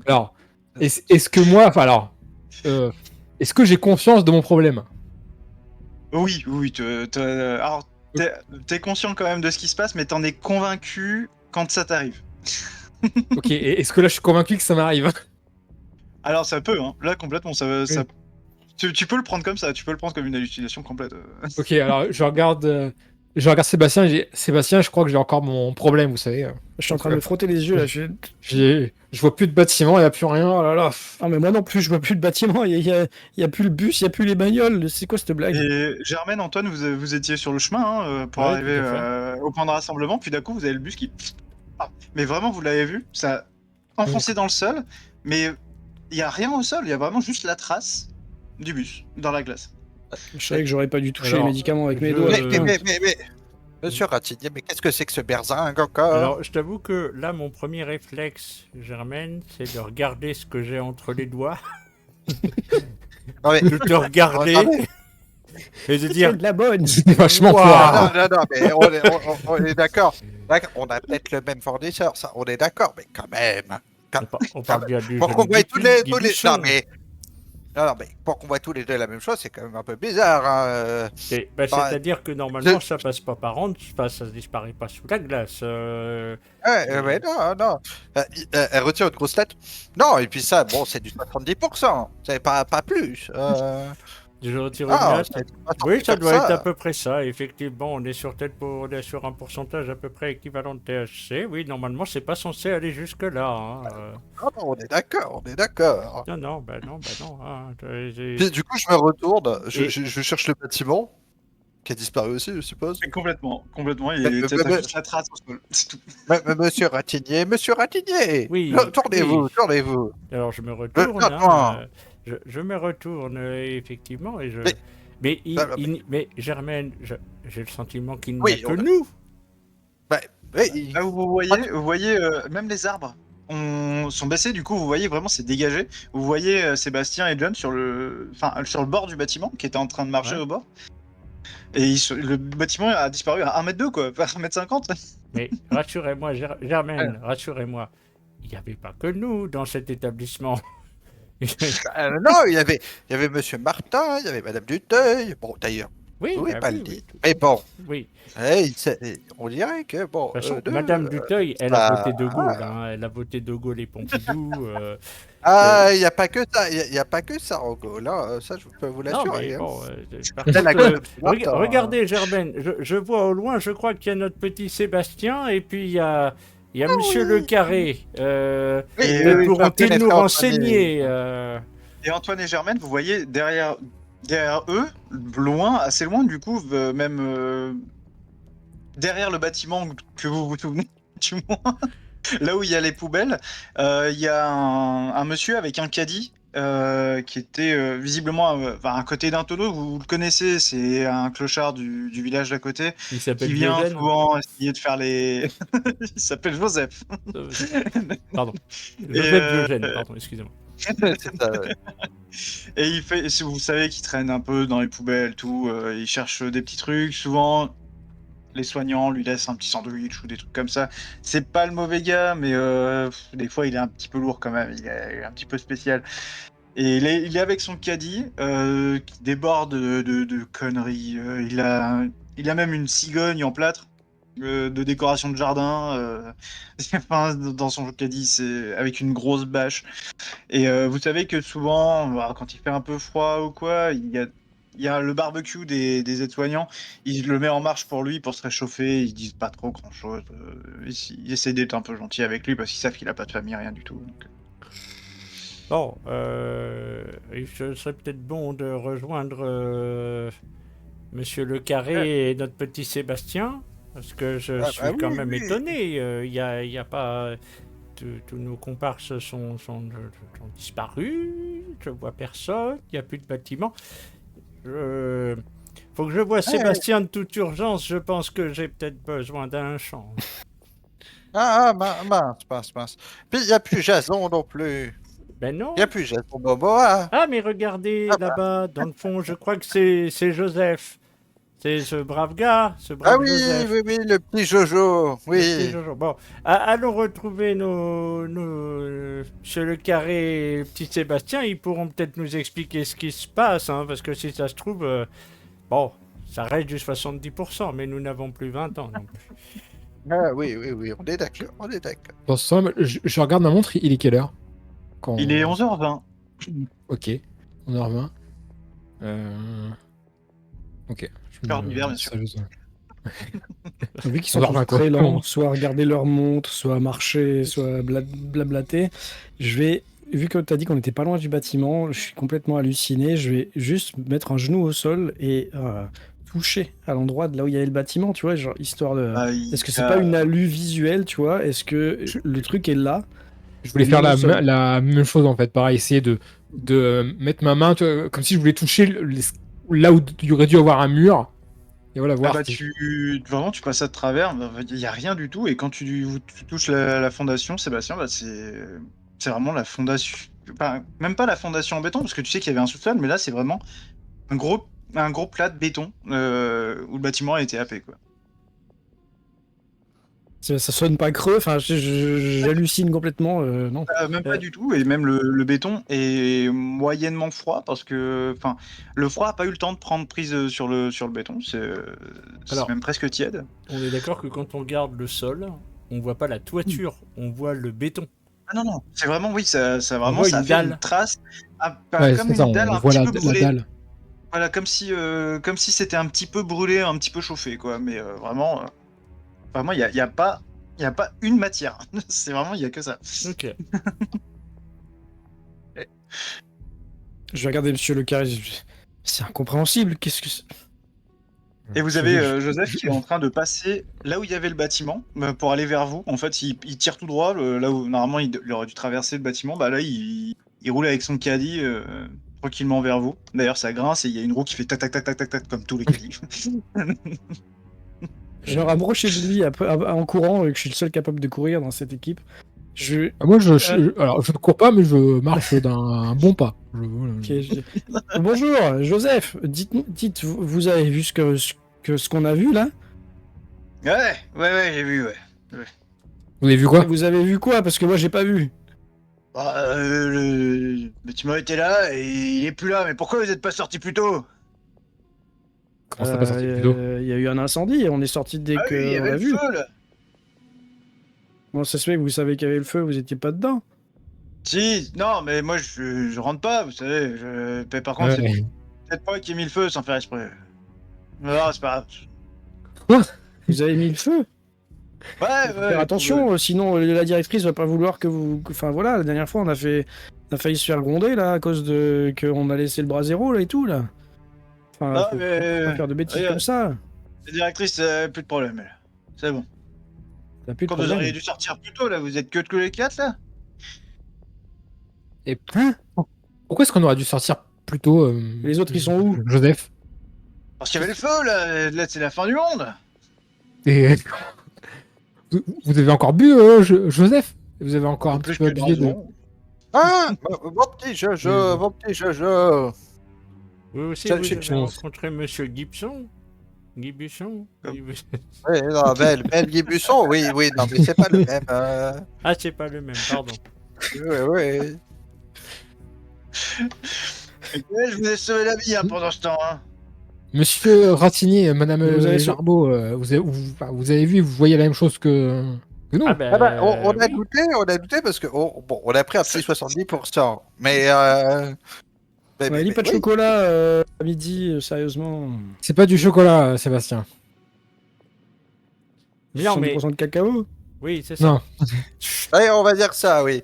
Speaker 3: Alors, est-ce que moi, enfin alors, est-ce que j'ai conscience de mon problème?
Speaker 2: Oui, alors, t'es conscient quand même de ce qui se passe, mais t'en es convaincu quand ça t'arrive.
Speaker 3: Ok, et est-ce que là je suis convaincu que ça m'arrive?
Speaker 2: Alors ça peut, hein. Là complètement,
Speaker 3: Oui.
Speaker 2: tu peux le prendre comme ça, tu peux le prendre comme une hallucination complète.
Speaker 3: Ok, alors je regarde Sébastien, et Sébastien, je crois que j'ai encore mon problème, vous savez.
Speaker 4: Je suis en train de me frotter les yeux là.
Speaker 3: Je vois plus de bâtiment, il n'y a plus rien, oh là là.
Speaker 4: Ah mais moi non plus, je vois plus de bâtiment, il y a plus le bus, il y a plus les bagnoles. C'est quoi cette blague?
Speaker 2: Et Germaine, Antoine, vous étiez sur le chemin hein, pour
Speaker 1: Ouais,
Speaker 2: arriver
Speaker 1: tout à
Speaker 2: au point de rassemblement, puis d'un coup vous avez le bus qui... Ah, mais vraiment, vous l'avez vu, ça a enfoncé dans le sol, mais il y a rien au sol, il y a vraiment juste la trace du bus dans la glace.
Speaker 4: Je savais que j'aurais pas dû toucher
Speaker 1: Alors,
Speaker 4: les médicaments avec mes
Speaker 1: je-
Speaker 4: doigts.
Speaker 5: Mais, Monsieur Ratignier, mais qu'est-ce que c'est que ce berzingue encore?
Speaker 1: Alors, je t'avoue que là, mon premier réflexe, Germaine, c'est de regarder ce que j'ai entre les doigts,
Speaker 5: Non, mais-
Speaker 1: de te regarder
Speaker 5: Attendez.
Speaker 1: et de
Speaker 4: C'est
Speaker 1: dire
Speaker 4: de la bonne.
Speaker 3: C'était vachement
Speaker 1: Waouh.
Speaker 3: fort.
Speaker 5: Non, mais on est d'accord. On a peut-être le même fournisseur, ça, on est d'accord, mais quand même.
Speaker 1: on parle bien du
Speaker 5: Pour qu'on
Speaker 1: joli
Speaker 5: voit tous les,
Speaker 1: Guy
Speaker 5: tous les...
Speaker 1: Buisson.
Speaker 5: Non, mais pour qu'on voit tous les deux la même chose, c'est quand même un peu bizarre. Hein.
Speaker 1: C'est-à-dire que normalement, ça passe pas par an, ça se disparaît pas sous la glace.
Speaker 5: Mais non. Elle retient une grosse tête. Non, et puis ça, bon, c'est du 70%. C'est pas plus.
Speaker 1: Je retire
Speaker 5: Ah,
Speaker 1: une note.
Speaker 5: c'est pas tant
Speaker 1: Oui,
Speaker 5: que
Speaker 1: ça
Speaker 5: comme
Speaker 1: doit être à
Speaker 5: ça.
Speaker 1: peu près ça. Effectivement, on est sur un pourcentage à peu près équivalent de THC. Oui, normalement, c'est pas censé aller jusque-là. Hein.
Speaker 5: Non, on est d'accord, on est d'accord.
Speaker 1: Non, bah non. Hein.
Speaker 5: Puis du coup, je me retourne,
Speaker 1: Et-
Speaker 5: je cherche le bâtiment, qui a disparu aussi, je suppose.
Speaker 2: Complètement,
Speaker 5: Mais-
Speaker 2: t'as juste la trace au sol, c'est tout.
Speaker 5: Mais Monsieur Ratignier,
Speaker 1: Oui,
Speaker 5: tournez-vous,
Speaker 1: oui.
Speaker 5: tournez-vous.
Speaker 1: Alors, je me retourne.
Speaker 5: Attends.
Speaker 1: Hein, je me retourne, effectivement, et je.
Speaker 5: Mais-
Speaker 1: Mais Germaine, j'ai le sentiment qu'il n'y
Speaker 5: Oui,
Speaker 1: a que nous.
Speaker 5: Oui,
Speaker 2: Là où vous voyez même les arbres sont baissés, du coup vous voyez vraiment c'est dégagé. Vous voyez Sébastien et John sur le bord du bâtiment qui était en train de marcher
Speaker 1: Ouais.
Speaker 2: au bord. Et le bâtiment a disparu à 1m2 quoi, pas 1m50.
Speaker 1: Mais rassurez-moi, Germaine, rassurez-moi. Il n'y avait pas que nous dans cet établissement.
Speaker 5: non, il y avait Monsieur Martin, il y avait Madame Duteuil. Bon, d'ailleurs,
Speaker 1: Oui,
Speaker 5: vous pouvez
Speaker 1: bah
Speaker 5: pas
Speaker 1: oui,
Speaker 5: le dire.
Speaker 1: oui,
Speaker 5: Mais bon,
Speaker 1: oui.
Speaker 5: on dirait que bon.
Speaker 1: De toute façon,
Speaker 5: deux,
Speaker 1: Madame Duteuil, elle a
Speaker 5: ça-
Speaker 1: voté De Gaulle. Hein. Elle a voté De Gaulle et Pompidou.
Speaker 5: Ah, il n'y a pas que ça, il y a pas que ça, Rogo. Là, ça, je peux vous
Speaker 1: Non,
Speaker 5: l'assurer.
Speaker 1: mais
Speaker 5: hein.
Speaker 1: bon. Par
Speaker 5: Elle a
Speaker 1: contre,
Speaker 5: gueule, Martin.
Speaker 1: regardez, Germaine, je vois au loin, je crois qu'il y a notre petit Sébastien, et puis il y a Monsieur Le Carré.
Speaker 2: Et,
Speaker 1: Peut-être
Speaker 2: oui,
Speaker 1: pourront-ils
Speaker 5: ça
Speaker 1: nous
Speaker 5: connaîtra,
Speaker 1: renseigner
Speaker 2: Et Antoine et Germaine, vous voyez derrière eux, loin, assez loin du coup, même derrière le bâtiment que vous vous souvenez du moins, là où il y a les poubelles, il y a un monsieur avec un caddie qui était visiblement à côté d'un tonneau. Vous le connaissez, c'est un clochard du village d'à côté
Speaker 1: Il
Speaker 2: qui
Speaker 1: s'appelle
Speaker 2: vient
Speaker 1: Diogène.
Speaker 2: souvent essayer de faire les. Il s'appelle Joseph.
Speaker 1: Pardon.
Speaker 2: Et,
Speaker 1: Joseph Diogène, pardon, excusez-moi.
Speaker 5: C'est ça, ouais.
Speaker 2: Et il fait, si vous savez qu'il traîne un peu dans les poubelles, tout, il cherche des petits trucs. Souvent, les soignants lui laissent un petit sandwich ou des trucs comme ça. C'est pas le mauvais gars, mais des fois, il est un petit peu lourd quand même. Il est un petit peu spécial. Et il est avec son caddie qui déborde de conneries. Il a même une cigogne en plâtre de décoration de jardin. Enfin, dans son caddie, c'est avec une grosse bâche. Et vous savez que souvent, quand il fait un peu froid ou quoi, il y Il y a le barbecue des aides-soignants. Il le met en marche pour lui, pour se réchauffer. Ils disent pas trop grand-chose. Ils essaient d'être un peu gentils avec lui parce qu'ils savent qu'il a pas de famille, rien du tout. Donc.
Speaker 1: Bon, il serait peut-être bon de rejoindre Monsieur Le Carré et notre petit Sébastien, parce que je suis quand même étonné. Il y a pas... Tous nos comparses sont disparus, je vois personne, il n'y a plus de bâtiment. Faut que je voie Sébastien de toute urgence, je pense que j'ai peut-être besoin d'un champ.
Speaker 5: Mince. Puis il n'y a plus Jason non plus.
Speaker 1: Ben non.
Speaker 5: Il n'y a plus Jason Momoa.
Speaker 1: Ah, mais regardez là-bas, dans le fond, je crois que c'est Joseph. C'est ce brave gars, ce brave Joseph.
Speaker 5: Oui, le petit Jojo. Oui.
Speaker 1: Le petit Jojo. Bon, allons retrouver nos Monsieur Le Carré et le petit Sébastien. Ils pourront peut-être nous expliquer ce qui se passe, hein, parce que si ça se trouve, bon, ça reste du 70%, mais nous n'avons plus 20 ans non plus.
Speaker 5: Ah oui, on est d'accord.
Speaker 3: Dans ce sens, je regarde ma montre, il est quelle heure
Speaker 2: Il est 11h20.
Speaker 3: Ok, 11h20. Ok.
Speaker 2: Heure d'hiver, bien sûr.
Speaker 4: Vu qu'ils sont très lents, soit regarder leur montre, soit marcher, soit blablater, vu que tu as dit qu'on n'était pas loin du bâtiment, je suis complètement halluciné, je vais juste mettre un genou au sol et toucher à l'endroit de là où il y avait le bâtiment, tu vois, genre histoire de... Est-ce que c'est pas une alu visuelle, tu vois? Est-ce que le truc est là?
Speaker 3: Je voulais faire la même chose en fait, pareil, essayer de mettre ma main comme si je voulais toucher là où il y aurait dû avoir un mur. Et voilà, voir.
Speaker 2: Vraiment, tu passes à travers, il n'y a rien du tout. Et quand tu touches la fondation, Sébastien, c'est vraiment la fondation. Enfin, même pas la fondation en béton, parce que tu sais qu'il y avait un sous-sol, mais là, c'est vraiment un gros plat de béton où le bâtiment a été happé, quoi.
Speaker 4: Ça sonne pas creux, enfin, j'hallucine complètement, non.
Speaker 2: Même pas du tout, et même le béton est moyennement froid, parce que le froid n'a pas eu le temps de prendre prise sur le béton, c'est même presque tiède.
Speaker 1: On est d'accord que quand on regarde le sol, on voit pas la toiture, on voit le béton.
Speaker 2: Ah non, c'est vraiment, oui, ça vraiment,
Speaker 1: ça
Speaker 2: a fait une trace,
Speaker 3: comme
Speaker 2: une dalle un petit peu brûlée.
Speaker 3: La dalle.
Speaker 2: Voilà, comme si c'était un petit peu brûlé, un petit peu chauffé, quoi, mais vraiment, il n'y a pas une matière. C'est vraiment, il n'y a que ça.
Speaker 1: Ok.
Speaker 4: Je vais regarder Monsieur Le Carré. C'est incompréhensible. Qu'est-ce que c'est?
Speaker 2: Et vous avez Joseph qui est en train de passer là où il y avait le bâtiment pour aller vers vous. En fait, il tire tout droit, là où normalement il aurait dû traverser le bâtiment. Bah là, il roule avec son caddie tranquillement vers vous. D'ailleurs, ça grince et il y a une roue qui fait tac tac tac tac tac tac comme tous les caddies.
Speaker 4: Je vais rapprocher de lui en courant, vu que je suis le seul capable de courir dans cette équipe.
Speaker 3: Moi, alors, je ne cours pas, mais je marche d'un bon pas.
Speaker 4: Bonjour, Joseph. Dites, vous avez vu ce qu'on a vu là?
Speaker 2: Ouais, j'ai vu, ouais.
Speaker 3: Vous avez vu quoi?
Speaker 4: Vous avez vu quoi? Parce que moi, j'ai pas vu.
Speaker 2: Le bâtiment était là et il est plus là. Mais pourquoi vous n'êtes pas sorti plus tôt?
Speaker 3: Comment ça pas sorti plus tôt?
Speaker 4: Il y a eu un incendie et on est sorti dès que
Speaker 2: il y avait
Speaker 4: on a
Speaker 2: le
Speaker 4: vu.
Speaker 2: feu, là.
Speaker 4: Bon, ça se fait que vous savez qu'il y avait le feu, vous étiez pas dedans.
Speaker 2: Si, non, mais moi je rentre pas, vous savez. Par contre, c'est peut-être moi qui ai mis le feu sans faire exprès. Non, c'est pas grave.
Speaker 3: Quoi?
Speaker 4: Vous avez mis le feu?
Speaker 2: Ouais.
Speaker 4: Faire attention, sinon la directrice va pas vouloir que vous. Enfin voilà, la dernière fois on a failli se faire gronder là à cause de qu'on a laissé le bras zéro là et tout là. Enfin,
Speaker 2: Non,
Speaker 4: faut
Speaker 2: mais
Speaker 4: pas faire de bêtises comme ça.
Speaker 2: La directrice, plus de problème, elle. C'est bon.
Speaker 4: T'as plus de
Speaker 2: Quand vous
Speaker 4: problème.
Speaker 2: auriez dû sortir plus tôt, là, vous êtes que les 4 là?
Speaker 3: Et pourquoi est-ce qu'on aurait dû sortir plus tôt?
Speaker 4: Les autres, ils sont où?
Speaker 3: Joseph?
Speaker 2: Parce qu'il y avait le feu là, c'est la fin du monde.
Speaker 3: Et vous avez encore bu, Joseph? Vous avez encore un petit peu abusé de...
Speaker 5: Ah, mon petit Jojo.
Speaker 1: Vous aussi,
Speaker 3: Ça,
Speaker 1: vous
Speaker 3: je-
Speaker 1: avez rencontré Monsieur Gibson?
Speaker 5: Oui, non, belle Guy-Busson, oui, non, mais c'est pas le même.
Speaker 1: Ah, c'est pas le même, pardon.
Speaker 5: Ouais.
Speaker 2: Je vous ai sauvé la vie pendant ce temps. Hein.
Speaker 3: Monsieur Ratigny, Madame
Speaker 4: Vous avez
Speaker 3: Jarbeau, vous avez vu, vous voyez la même chose que nous.
Speaker 1: Ah ben,
Speaker 5: On a
Speaker 1: oui.
Speaker 5: douté parce que on a pris un petit 70%, mais
Speaker 4: Ouais, lis pas de
Speaker 5: oui.
Speaker 4: chocolat à midi, sérieusement.
Speaker 3: C'est pas du chocolat, Sébastien.
Speaker 1: Non, mais
Speaker 4: 70% de cacao.
Speaker 1: oui, c'est ça.
Speaker 3: Non.
Speaker 5: Allez, on va dire ça, oui.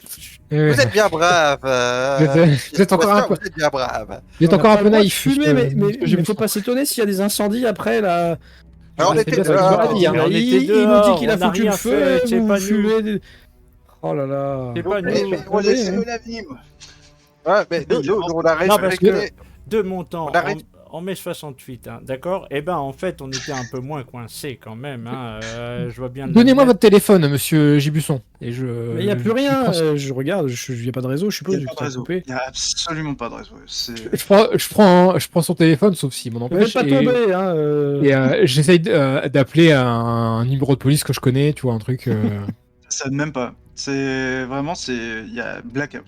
Speaker 3: Euh,
Speaker 5: Vous êtes bien brave.
Speaker 3: vous êtes encore un peu-
Speaker 5: Vous êtes bien brave.
Speaker 3: Vous êtes
Speaker 4: On n'a
Speaker 3: encore un
Speaker 4: pas
Speaker 3: peu
Speaker 4: le droit de
Speaker 3: naïf.
Speaker 4: fumer, mais
Speaker 3: j'ai
Speaker 4: faut pas s'étonner s'il y a des incendies après là.
Speaker 5: Alors, on
Speaker 3: c'est
Speaker 5: était
Speaker 3: bien ce que tu m'aurais
Speaker 5: dehors.
Speaker 3: dit, hein.
Speaker 1: Mais on était
Speaker 4: il nous dit
Speaker 1: dehors,
Speaker 4: qu'il a
Speaker 1: on n'a
Speaker 4: foutu le
Speaker 1: rien
Speaker 4: feu,
Speaker 1: fait, c'est
Speaker 4: vous
Speaker 1: pas nous.
Speaker 4: fumez. Oh là là.
Speaker 1: C'est pas
Speaker 2: Mais
Speaker 1: nous.
Speaker 2: moi,
Speaker 4: Oui,
Speaker 2: j'ai
Speaker 4: hein.
Speaker 2: l'avenir, moi.
Speaker 5: Ouais, mais nous, on a
Speaker 1: Non, parce que
Speaker 5: respecté.
Speaker 1: de mon temps,
Speaker 5: On arrête.
Speaker 1: en mai 68, hein, d'accord. Eh ben, en fait, on était un peu moins coincés quand même. Hein, je vois bien.
Speaker 3: Donnez-moi
Speaker 1: l'admettre.
Speaker 3: votre téléphone, monsieur Gibusson. Et je.
Speaker 4: Mais il n'y a plus rien.
Speaker 3: je prends-
Speaker 4: Je regarde, il n'y a pas de réseau, je
Speaker 2: Il
Speaker 4: suppose,
Speaker 2: n'y
Speaker 4: vu
Speaker 2: a
Speaker 4: que
Speaker 2: pas de
Speaker 4: ça a
Speaker 2: réseau.
Speaker 4: coupé.
Speaker 2: Il n'y a absolument pas de réseau. C'est...
Speaker 3: Je prends son téléphone, sauf s'il m'en
Speaker 4: Ne
Speaker 3: empêche.
Speaker 4: faites pas
Speaker 3: et
Speaker 4: tomber, hein.
Speaker 3: j'essaye d'appeler un numéro de police que je connais, tu vois, un truc.
Speaker 2: Ça ne même pas. C'est vraiment, il y a blackout.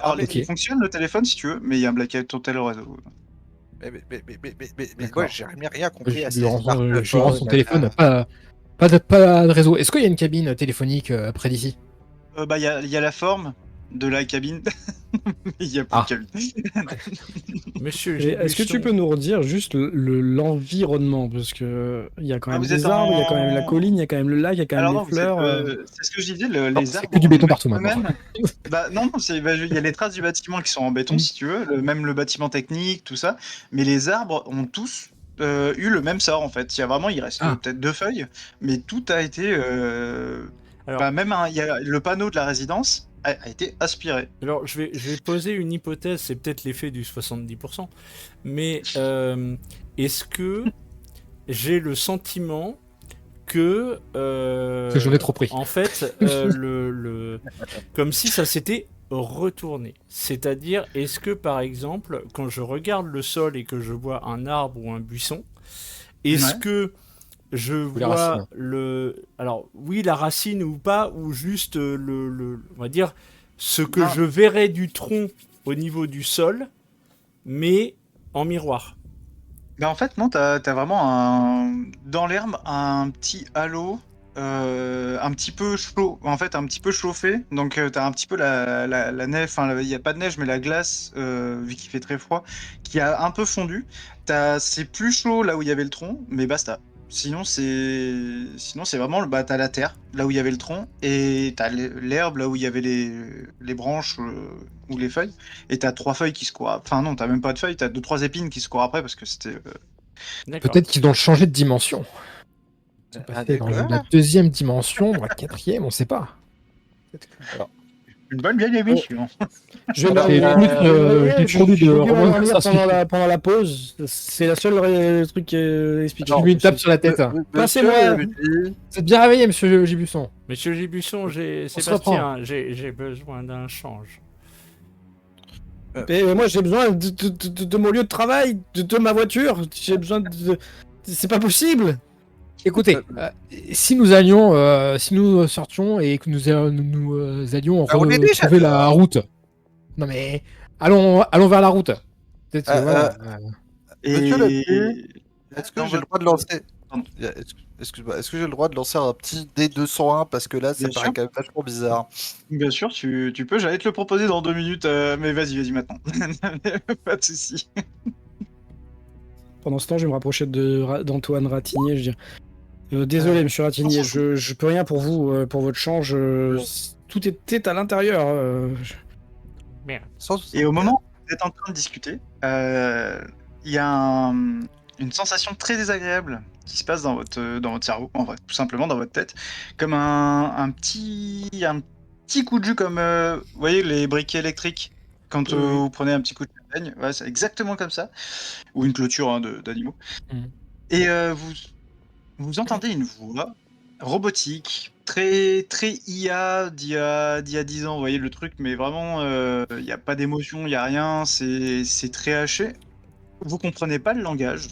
Speaker 2: Alors,
Speaker 3: ok.
Speaker 2: il fonctionne le téléphone si tu veux, mais il y a un blackout total au réseau.
Speaker 5: Mais
Speaker 3: D'accord.
Speaker 5: moi, j'ai rien compris à
Speaker 3: Je
Speaker 5: ces
Speaker 3: lui rends
Speaker 5: smartphones,
Speaker 3: je lui rends son
Speaker 5: là.
Speaker 3: téléphone, pas de réseau. Est-ce qu'il y a une cabine téléphonique près d'ici?
Speaker 2: Bah, il y a la forme de la cabine, mais il n'y a plus
Speaker 3: Ah.
Speaker 2: de cabine.
Speaker 1: Monsieur
Speaker 4: Et est-ce que tu
Speaker 1: Gibusson,
Speaker 4: peux nous redire juste l'environnement? Parce que il y a quand même
Speaker 2: vous
Speaker 4: des
Speaker 2: êtes
Speaker 4: arbres, il y a
Speaker 2: en-
Speaker 4: quand même la colline, il y a quand même le lac, il y a quand même
Speaker 2: Alors
Speaker 4: les
Speaker 2: non,
Speaker 4: fleurs.
Speaker 2: c'est ce que je disais,
Speaker 3: Non,
Speaker 2: les
Speaker 3: c'est
Speaker 2: arbres.
Speaker 3: que du béton
Speaker 2: en
Speaker 3: partout maintenant.
Speaker 2: eux-mêmes- Bah non, il y a les traces du bâtiment qui sont en béton si tu veux, même le bâtiment technique, tout ça. Mais les arbres ont tous eu le même sort en fait. Il reste
Speaker 3: Ah.
Speaker 2: peut-être 2 feuilles, mais tout a été.
Speaker 1: Alors-
Speaker 2: Bah, même il y a le panneau de la résidence a été aspiré.
Speaker 1: alors je vais poser une hypothèse, c'est peut-être l'effet du 70%, mais est-ce que j'ai le sentiment que
Speaker 3: j'en ai trop pris.
Speaker 1: en fait, comme si ça s'était retourné. C'est-à-dire, est-ce que par exemple, quand je regarde le sol et que je vois un arbre ou un buisson, est-ce
Speaker 2: Ouais.
Speaker 1: que je
Speaker 3: les
Speaker 1: vois
Speaker 3: racines.
Speaker 1: alors oui, la racine ou pas, ou juste on va dire ce que
Speaker 2: Non.
Speaker 1: je verrais du tronc au niveau du sol, mais en miroir.
Speaker 2: Bah en fait non, t'as vraiment dans l'herbe un petit halo, un petit peu chaud, en fait un petit peu chauffé. Donc t'as un petit peu la neige, enfin il n'y a pas de neige mais la glace, vu qu'il fait très froid, qui a un peu fondu. C'est plus chaud là où il y avait le tronc, mais basta. Sinon c'est vraiment bah t'as la terre là où il y avait le tronc et t'as l'herbe là où il y avait les branches ou les feuilles. Et t'as 3 feuilles qui se courent. Enfin non, t'as même pas de feuilles, t'as 2-3 épines qui se courent après parce que c'était.
Speaker 1: D'accord.
Speaker 3: Peut-être qu'ils ont changé de dimension. Ils sont passés dans
Speaker 5: d'accord.
Speaker 3: la deuxième dimension, dans la quatrième, on sait pas.
Speaker 2: Une bonne vieille émission.
Speaker 4: Je vais
Speaker 3: C'est
Speaker 4: leur-
Speaker 3: plus,
Speaker 4: je-
Speaker 3: j'ai
Speaker 4: je-
Speaker 3: produit
Speaker 4: je
Speaker 3: de
Speaker 4: vais leur
Speaker 3: romans
Speaker 4: lire
Speaker 3: science-fiction.
Speaker 4: pendant la pause. C'est la seule truc expliqué.
Speaker 3: Je lui une tape sur la tête.
Speaker 4: Passez-moi.
Speaker 3: Vous êtes bien réveillé, monsieur Gibusson.
Speaker 1: Monsieur Gibusson,
Speaker 3: se
Speaker 1: Sébastien, j'ai besoin d'un change.
Speaker 4: Et moi, j'ai besoin de mon lieu de travail, de ma voiture. J'ai besoin de. C'est pas possible.
Speaker 3: Écoutez, si nous allions, si nous sortions et que nous allions
Speaker 5: on est déjà
Speaker 3: retrouver la route. Non mais allons vers la route. Peut-être que, voilà.
Speaker 5: Monsieur Est-ce que
Speaker 2: Non,
Speaker 5: j'ai le
Speaker 2: bah,
Speaker 5: droit de lancer
Speaker 2: pardon.
Speaker 5: Excuse-moi, est-ce que j'ai le droit de lancer un petit D201 parce que là, ça
Speaker 2: Bien
Speaker 5: paraît
Speaker 2: sûr.
Speaker 5: quand même vachement bizarre.
Speaker 2: Bien sûr, tu peux. J'allais te le proposer dans 2 minutes, mais vas-y maintenant. Pas de souci.
Speaker 4: Pendant ce temps, je vais me rapprocher d'Antoine Ratignier. Je dis désolé, monsieur Ratignier, je peux rien pour vous, pour votre change. Tout était à l'intérieur.
Speaker 1: Merde.
Speaker 2: Et au moment où vous êtes en train de discuter, il y a une sensation très désagréable qui se passe dans votre cerveau, en vrai, tout simplement dans votre tête, comme un petit coup de jus, comme vous voyez les briquets électriques quand vous prenez un petit coup de peigne, ouais, c'est exactement comme ça, ou une clôture hein, d'animaux.
Speaker 3: Mhm.
Speaker 2: Et vous entendez une voix robotique, très IA d'il y a 10 ans, vous voyez le truc, mais vraiment, il n'y a pas d'émotion, il n'y a rien, c'est très haché. Vous comprenez pas le langage.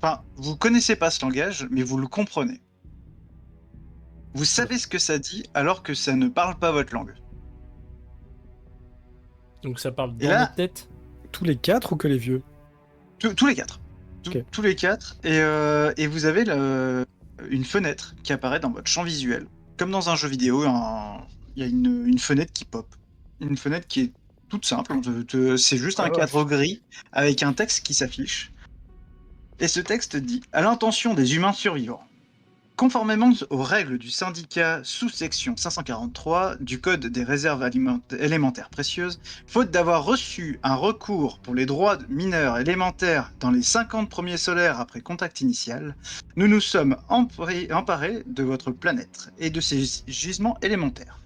Speaker 2: Enfin, vous connaissez pas ce langage, mais vous le comprenez. Vous savez ce que ça dit, alors que ça ne parle pas votre langue.
Speaker 1: Donc ça parle
Speaker 2: Et
Speaker 1: dans
Speaker 2: là-
Speaker 1: notre tête.
Speaker 4: Tous les 4 ou que les vieux?
Speaker 2: Tous les 4.
Speaker 4: Ok.
Speaker 2: Tous les 4. Et vous avez une fenêtre qui apparaît dans votre champ visuel. Comme dans un jeu vidéo, il y a une fenêtre qui pop. Une fenêtre qui est toute simple. C'est juste un
Speaker 4: Ah ouais.
Speaker 2: cadre gris avec un texte qui s'affiche. Et ce texte dit « À l'intention des humains survivants, conformément aux règles du syndicat sous-section 543 du Code des réserves élémentaires précieuses, faute d'avoir reçu un recours pour les droits mineurs élémentaires dans les 50 premiers solaires après contact initial, nous nous sommes emparés de votre planète et de ses gisements élémentaires.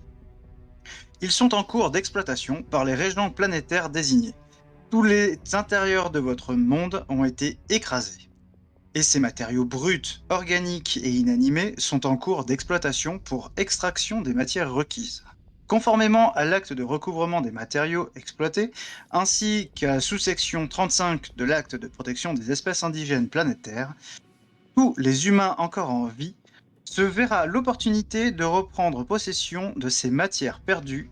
Speaker 2: Ils sont en cours d'exploitation par les régents planétaires désignés. Tous les intérieurs de votre monde ont été écrasés. Et ces matériaux bruts, organiques et inanimés sont en cours d'exploitation pour extraction des matières requises. Conformément à l'acte de recouvrement des matériaux exploités, ainsi qu'à la sous-section 35 de l'acte de protection des espèces indigènes planétaires, tous les humains encore en vie se verra l'opportunité de reprendre possession de ces matières perdues.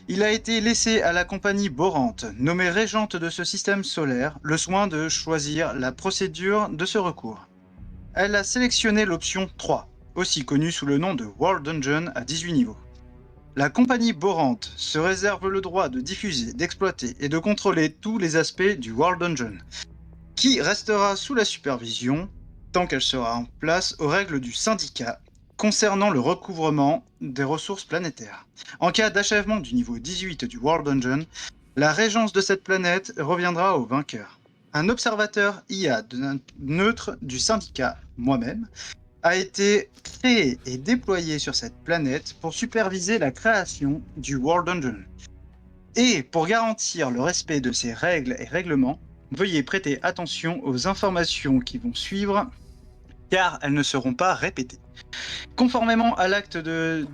Speaker 2: Il a été laissé à la compagnie Borante, nommée régente de ce système solaire, le soin de choisir la procédure de ce recours. Elle a sélectionné l'option 3, aussi connue sous le nom de World Dungeon à 18 niveaux. La compagnie Borante se réserve le droit de diffuser, d'exploiter et de contrôler tous les aspects du World Dungeon, qui restera sous la supervision, tant qu'elle sera en place aux règles du syndicat, concernant le recouvrement des ressources planétaires. En cas d'achèvement du niveau 18 du World Dungeon, la régence de cette planète reviendra au vainqueur. Un observateur IA neutre du syndicat, moi-même, a été créé et déployé sur cette planète pour superviser la création du World Dungeon. Et pour garantir le respect de ces règles et règlements, veuillez prêter attention aux informations qui vont suivre, car elles ne seront pas répétées. Conformément à l'acte de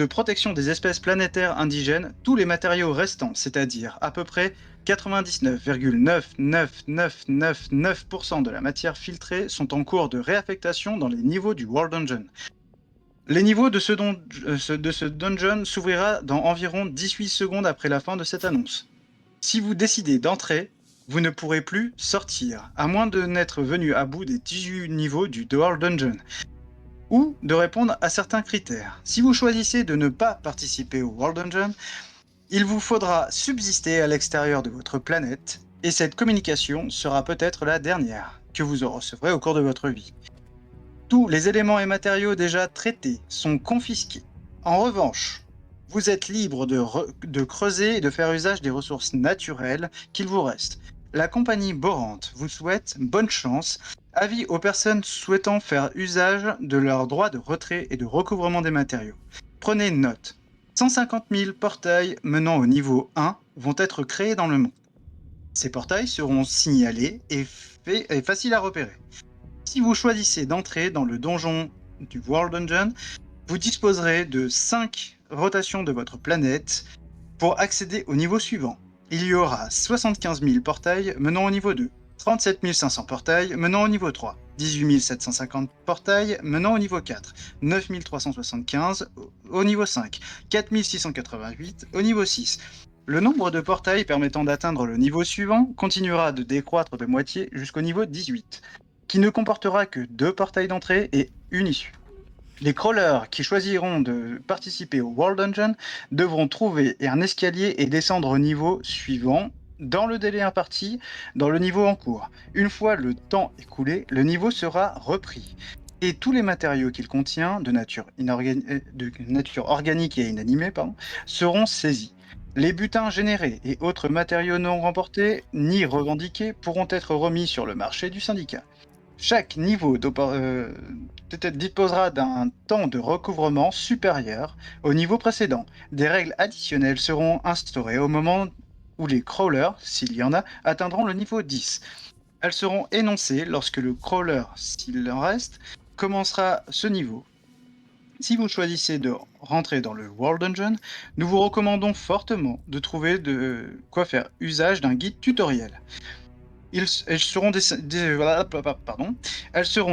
Speaker 2: protection des espèces planétaires indigènes, tous les matériaux restants, c'est-à-dire à peu près 99,99999% de la matière filtrée, sont en cours de réaffectation dans les niveaux du World Dungeon. Les niveaux de ce dungeon s'ouvrira dans environ 18 secondes après la fin de cette annonce. Si vous décidez d'entrer, vous ne pourrez plus sortir, à moins de n'être venu à bout des 18 niveaux du World Dungeon, ou de répondre à certains critères. Si vous choisissez de ne pas participer au World Dungeon, il vous faudra subsister à l'extérieur de votre planète, et cette communication sera peut-être la dernière que vous recevrez au cours de votre vie. Tous les éléments et matériaux déjà traités sont confisqués. En revanche, vous êtes libre de creuser et de faire usage des ressources naturelles qu'il vous reste. La compagnie Borante vous souhaite bonne chance. Avis aux personnes souhaitant faire usage de leurs droits de retrait et de recouvrement des matériaux. Prenez note. 150 000 portails menant au niveau 1 vont être créés dans le monde. Ces portails seront signalés et faciles à repérer. Si vous choisissez d'entrer dans le donjon du World Dungeon, vous disposerez de 5 rotations de votre planète pour accéder au niveau suivant. Il y aura 75 000 portails menant au niveau 2, 37 500 portails menant au niveau 3, 18 750 portails menant au niveau 4, 9 375 au niveau 5, 4 688 au niveau 6. Le nombre de portails permettant d'atteindre le niveau suivant continuera de décroître de moitié jusqu'au niveau 18, qui ne comportera que 2 portails d'entrée et une issue. Les crawlers qui choisiront de participer au World Dungeon devront trouver un escalier et descendre au niveau suivant dans le délai imparti dans le niveau en cours. Une fois le temps écoulé, le niveau sera repris et tous les matériaux qu'il contient de nature organique et inanimée seront saisis. Les butins générés et autres matériaux non remportés ni revendiqués pourront être remis sur le marché du syndicat. Chaque niveau disposera d'un temps de recouvrement supérieur au niveau précédent. Des règles additionnelles seront instaurées au moment où les crawlers, s'il y en a, atteindront le niveau 10. Elles seront énoncées lorsque le crawler, s'il en reste, commencera ce niveau. Si vous choisissez de rentrer dans le World Dungeon, nous vous recommandons fortement de trouver de quoi faire usage d'un guide tutoriel. Elles seront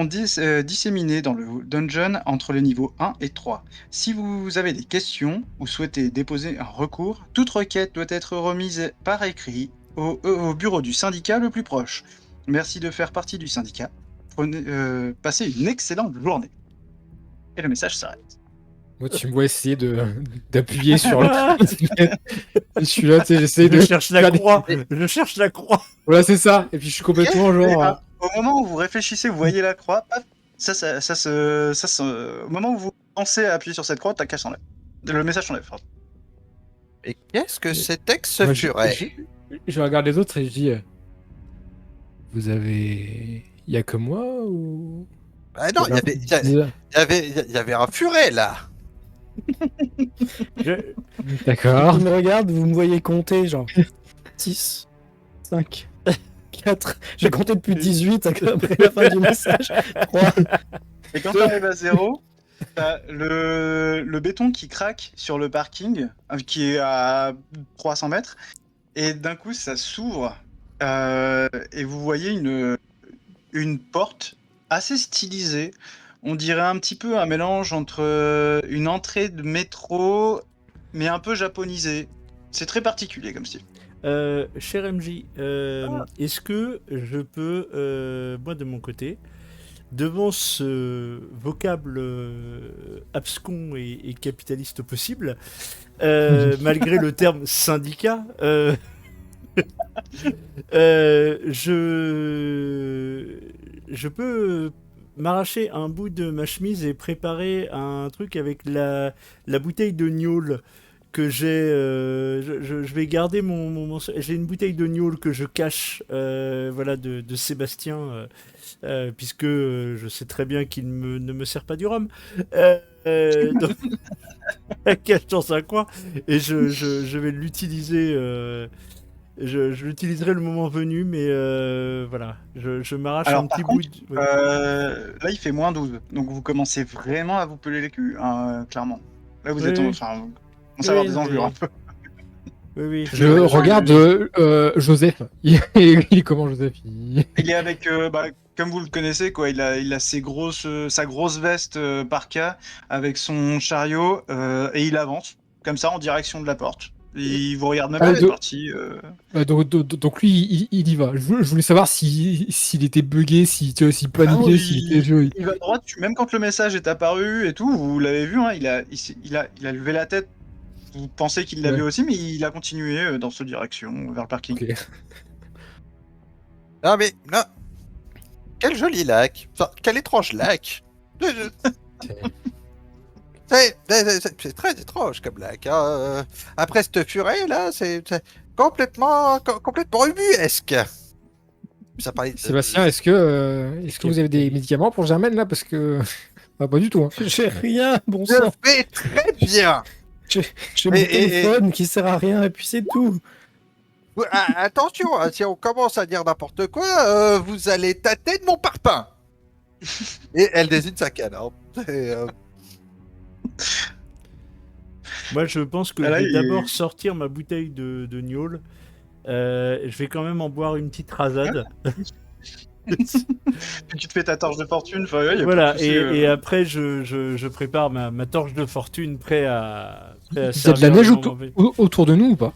Speaker 2: disséminées dans le dungeon entre les niveaux 1 et 3. Si vous avez des questions ou souhaitez déposer un recours, toute requête doit être remise par écrit au bureau du syndicat le plus proche. Merci de faire partie du syndicat. Passez une excellente journée. Et le message s'arrête.
Speaker 3: Moi, tu me vois essayer d'appuyer sur le. Je suis là, tu sais, j'essaie de.
Speaker 1: Je cherche la
Speaker 3: faire des-
Speaker 1: croix. Je cherche la croix.
Speaker 3: Voilà, c'est ça. Et puis je suis complètement
Speaker 2: Et
Speaker 3: genre.
Speaker 2: ben, au moment où vous réfléchissez, vous voyez la croix, paf, au moment où vous pensez à appuyer sur cette croix, ta cache s'enlève. Le message s'enlève. Pardon.
Speaker 5: Et qu'est-ce que c'était que ce
Speaker 3: Moi,
Speaker 5: furet?
Speaker 3: je regarde les autres et je dis vous avez. Il y a que moi ou.
Speaker 5: Ah non, il y avait un furet là.
Speaker 1: Je-
Speaker 3: D'accord.
Speaker 4: Vous me regardez, vous me voyez compter, genre 6, 5, 4. J'ai compté depuis 18 après la fin du message. 3.
Speaker 2: Et quand tu arrives à 0, t'as le béton qui craque sur le parking, qui est à 300 mètres, et d'un coup ça s'ouvre, et vous voyez une porte assez stylisée. On dirait un petit peu un mélange entre une entrée de métro, mais un peu japonisée. C'est très particulier comme style.
Speaker 1: Cher MJ, est-ce que je peux, moi de mon côté, devant ce vocable abscon et capitaliste possible, malgré le terme syndicat, je peux m'arracher un bout de ma chemise et préparer un truc avec la bouteille de gnôle que j'ai. Je vais garder j'ai une bouteille de gnôle que je cache, voilà, de Sébastien, puisque je sais très bien qu'il ne me sert pas du rhum. Donc, la cache dans un coin et je vais l'utiliser. Je l'utiliserai le moment venu, mais voilà, je m'arrache
Speaker 2: Alors,
Speaker 1: un
Speaker 2: par
Speaker 1: petit
Speaker 2: contre,
Speaker 1: bout. Ouais.
Speaker 2: là il fait moins 12, donc vous commencez vraiment à vous peler les culs, hein, clairement. Là vous
Speaker 1: Oui,
Speaker 2: êtes
Speaker 1: oui.
Speaker 2: enfin, vous commencez à avoir
Speaker 1: Oui,
Speaker 2: des
Speaker 1: non,
Speaker 2: enjeux
Speaker 1: mais-
Speaker 2: un peu.
Speaker 1: Oui, oui.
Speaker 3: Je regarde Joseph. Il est comment, Joseph?
Speaker 2: Il est avec, comme vous le connaissez, quoi. Il a sa grosse veste parka avec son chariot et il avance comme ça en direction de la porte. Il vous regarde même
Speaker 3: Ah,
Speaker 2: pas, il est parti.
Speaker 3: Donc lui, il y va. Je voulais savoir s'il était bugué, tu vois, s'il paniquait, s'il était vieux.
Speaker 2: Il va droit dessus. Même quand le message est apparu et tout, vous l'avez vu, hein, il a levé la tête. Vous pensez qu'il l'a vu
Speaker 3: Ouais.
Speaker 2: aussi, mais il a continué dans cette direction, vers le parking.
Speaker 3: Ok.
Speaker 5: Non mais non. Quel joli lac. Enfin, quel étrange lac. C'est très étrange comme lac. Hein. Après cette furet là, c'est complètement ubuesque. Ça parlait de-
Speaker 3: Sébastien, est-ce que vous avez des médicaments pour Germaine là? Parce que. Ah, pas du tout. Hein.
Speaker 4: J'ai rien, bon
Speaker 5: Je
Speaker 4: sang.
Speaker 5: vais très bien.
Speaker 4: J'ai mon
Speaker 5: Et-
Speaker 4: téléphone qui sert à rien et puis c'est tout.
Speaker 5: Attention, hein, si on commence à dire n'importe quoi, vous allez tâter de mon parpaing. Et elle désigne sa canne. Hein. Et,
Speaker 1: Moi, je pense que
Speaker 2: Ah, là,
Speaker 1: je vais
Speaker 2: il-
Speaker 1: d'abord sortir ma bouteille de gnôle. Je vais quand même en boire une petite rasade.
Speaker 2: Puis tu te fais ta torche de fortune. Enfin, ouais, y a
Speaker 1: Voilà,
Speaker 2: pas de souci,
Speaker 1: et après, je prépare ma torche de fortune prêt à
Speaker 3: Il y a de la
Speaker 1: servir
Speaker 3: neige
Speaker 1: le moment venu.
Speaker 3: autour de nous ou pas?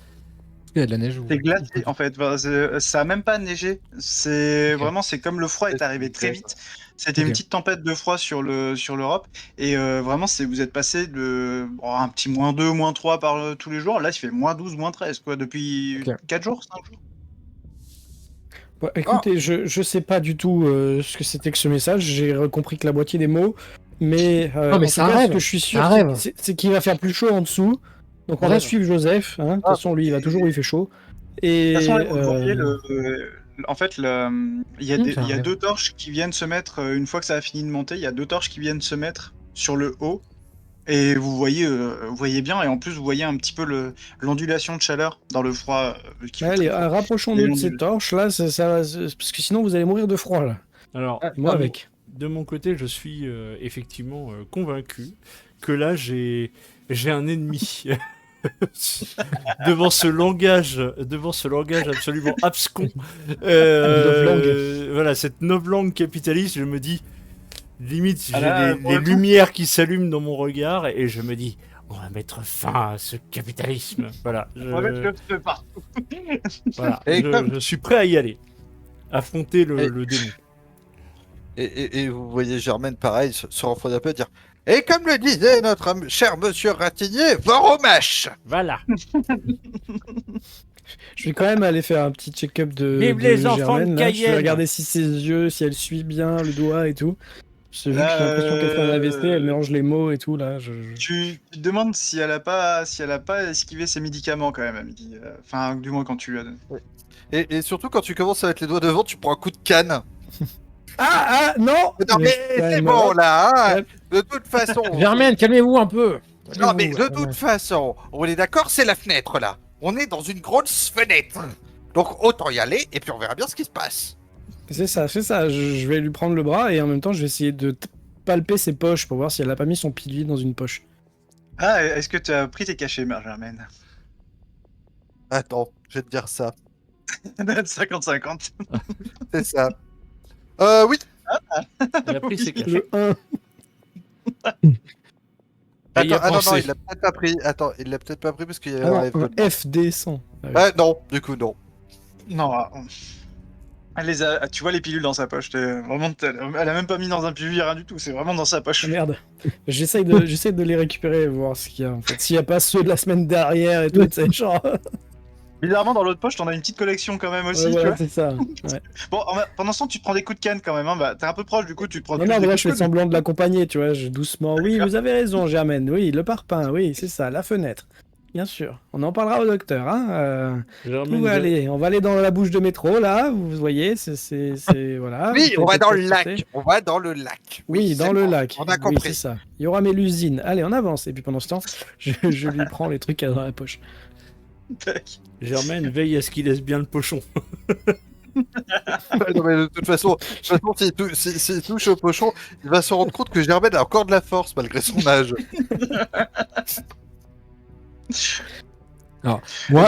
Speaker 3: Il y a de la neige ou...
Speaker 2: C'est glacé en fait. Enfin, ça a même pas neigé. C'est
Speaker 3: Ok.
Speaker 2: vraiment, c'est comme le froid est arrivé très vite. C'était
Speaker 3: Ok.
Speaker 2: une petite tempête de froid sur l'Europe et vraiment, vous êtes passé de un petit -2, -3 tous les jours. Là, il fait -12, -13 quoi depuis
Speaker 3: Ok.
Speaker 2: 4 jours, 5 jours.
Speaker 4: Bah, écoutez, je sais pas du tout ce que c'était que ce message. J'ai compris que la moitié des mots, mais,
Speaker 3: Non, mais
Speaker 4: en
Speaker 3: c'est
Speaker 4: tout
Speaker 3: un
Speaker 4: cas,
Speaker 3: rêve.
Speaker 4: ce que je suis
Speaker 3: C'est
Speaker 4: sûr,
Speaker 3: un rêve.
Speaker 4: c'est qu'il va faire plus chaud en dessous. Donc on
Speaker 3: Un
Speaker 4: va
Speaker 3: rêve.
Speaker 4: suivre Joseph. Hein. De toute façon, lui, il va toujours où il fait chaud. Et
Speaker 2: De toute façon, là, vous voyez en fait, il y a,
Speaker 3: c'est un
Speaker 2: il y a
Speaker 3: rêve.
Speaker 2: 2 torches qui viennent se mettre une fois que ça a fini de monter. Il y a 2 torches qui viennent se mettre sur le haut. Et vous voyez bien, et en plus vous voyez un petit peu l'ondulation de chaleur dans le froid qui fait
Speaker 4: allez,
Speaker 2: très froid.
Speaker 4: rapprochons-nous de
Speaker 2: Et
Speaker 4: ces
Speaker 2: on-
Speaker 4: torches là, parce que sinon vous allez mourir de froid là.
Speaker 1: Alors,
Speaker 4: Moi
Speaker 1: de
Speaker 4: avec.
Speaker 1: de mon côté, je suis effectivement convaincu que là, j'ai un ennemi. devant ce langage absolument abscon, voilà, cette novlangue capitaliste, je me dis, limite, j'ai
Speaker 2: Ah là,
Speaker 1: les
Speaker 2: pour le coup-
Speaker 1: lumières qui s'allument dans mon regard et je me dis, on va mettre fin à ce capitalisme. Voilà,
Speaker 2: On va mettre le feu partout.
Speaker 1: voilà,
Speaker 5: Et comme-
Speaker 1: je suis prêt à y aller, affronter
Speaker 5: Et-
Speaker 1: le démon.
Speaker 5: et vous voyez Germaine pareil se refroidir un peu et dire Et comme le disait notre cher monsieur Ratignier, fort au mèche.
Speaker 1: Voilà.
Speaker 4: Je vais quand même aller faire un petit check-up de
Speaker 1: Vive les enfants
Speaker 4: Germaine,
Speaker 1: de
Speaker 4: là. Je vais
Speaker 1: Cayenne.
Speaker 4: regarder si ses yeux, si elle suit bien le doigt et tout. Parce que vu que j'ai l'impression qu'elle fait un AVC, elle mélange les mots et tout là.
Speaker 2: Tu te demandes si elle a pas esquivé ses médicaments quand même à midi. Enfin, du moins quand tu lui as donné.
Speaker 5: Et surtout, quand tu commences à mettre les doigts devant, tu prends un coup de canne.
Speaker 4: Non.
Speaker 5: Non, mais
Speaker 4: quand
Speaker 5: c'est
Speaker 4: même,
Speaker 5: bon, là, hein.
Speaker 4: Hop.
Speaker 5: De toute façon...
Speaker 3: Germaine, calmez-vous un peu.
Speaker 5: Non, mais de
Speaker 3: Calmez-vous,
Speaker 5: toute façon, on est d'accord, c'est la fenêtre, là. On est dans une grosse fenêtre. Donc, autant y aller, et puis on verra bien ce qui se passe.
Speaker 4: C'est ça. Je vais lui prendre le bras et en même temps, je vais essayer de palper ses poches pour voir si elle a pas mis son pilier dans une poche.
Speaker 2: Ah, est-ce que tu as pris tes cachets, Mère Germaine?
Speaker 5: Attends, je vais te dire ça.
Speaker 2: 50-50.
Speaker 5: C'est ça. Oui.
Speaker 1: Il a pris ses cachets.
Speaker 4: Le 1.
Speaker 1: Et il a
Speaker 5: Attends, non,
Speaker 1: pensé.
Speaker 5: il l'a peut-être pas pris. Attends, il l'a peut-être pas pris parce qu'il y avait
Speaker 4: Ah
Speaker 5: un
Speaker 4: non,
Speaker 5: F.
Speaker 4: un FD 100. Ah oui.
Speaker 5: Non, du coup, non.
Speaker 2: Non, elle les a. Tu vois les pilules dans sa poche. Vraiment, elle a même pas mis dans un pilulier, rien du tout. C'est vraiment dans sa poche.
Speaker 4: Ah, merde. J'essaye de les récupérer et voir ce qu'il y a en fait. S'il y a pas ceux de la semaine dernière et tout, tu sais, genre.
Speaker 2: Bizarrement, dans l'autre poche, t'en as une petite collection quand même aussi.
Speaker 4: Ouais,
Speaker 2: tu
Speaker 4: voilà,
Speaker 2: vois.
Speaker 4: c'est ça. Ouais.
Speaker 2: Bon, pendant ce temps, tu te prends des coups de canne quand même. Hein. Bah, t'es un peu proche, du coup, tu te prends.
Speaker 4: Non,
Speaker 2: plus
Speaker 4: non,
Speaker 2: des
Speaker 4: mais là,
Speaker 2: coups
Speaker 4: je
Speaker 2: de
Speaker 4: fais
Speaker 2: coude.
Speaker 4: semblant de l'accompagner, tu vois, doucement. Oui,
Speaker 2: D'accord.
Speaker 4: vous avez raison, Germaine. Oui, le parpaing, oui, c'est ça, la fenêtre. Bien sûr. On en parlera au docteur, hein.
Speaker 1: Germaine,
Speaker 4: Où aller? On va aller dans la bouche de métro, là, vous voyez, voilà.
Speaker 5: Oui,
Speaker 4: Vous
Speaker 5: on va
Speaker 4: faites
Speaker 5: dans
Speaker 4: votre
Speaker 5: le
Speaker 4: santé.
Speaker 5: lac. On va dans le lac.
Speaker 4: Oui,
Speaker 5: c'est
Speaker 4: dans le
Speaker 5: bon,
Speaker 4: lac.
Speaker 5: On a
Speaker 4: Oui,
Speaker 5: compris.
Speaker 4: c'est ça. Il y aura l'usine. Allez, on avance. Et puis pendant ce temps, je lui prends les trucs dans la poche.
Speaker 2: Tac.
Speaker 1: Germaine veille à ce qu'il laisse bien le pochon.
Speaker 5: Non, mais de toute façon, s'il touche au pochon, il va se rendre compte que Germaine a encore de la force malgré son âge.
Speaker 3: Moi,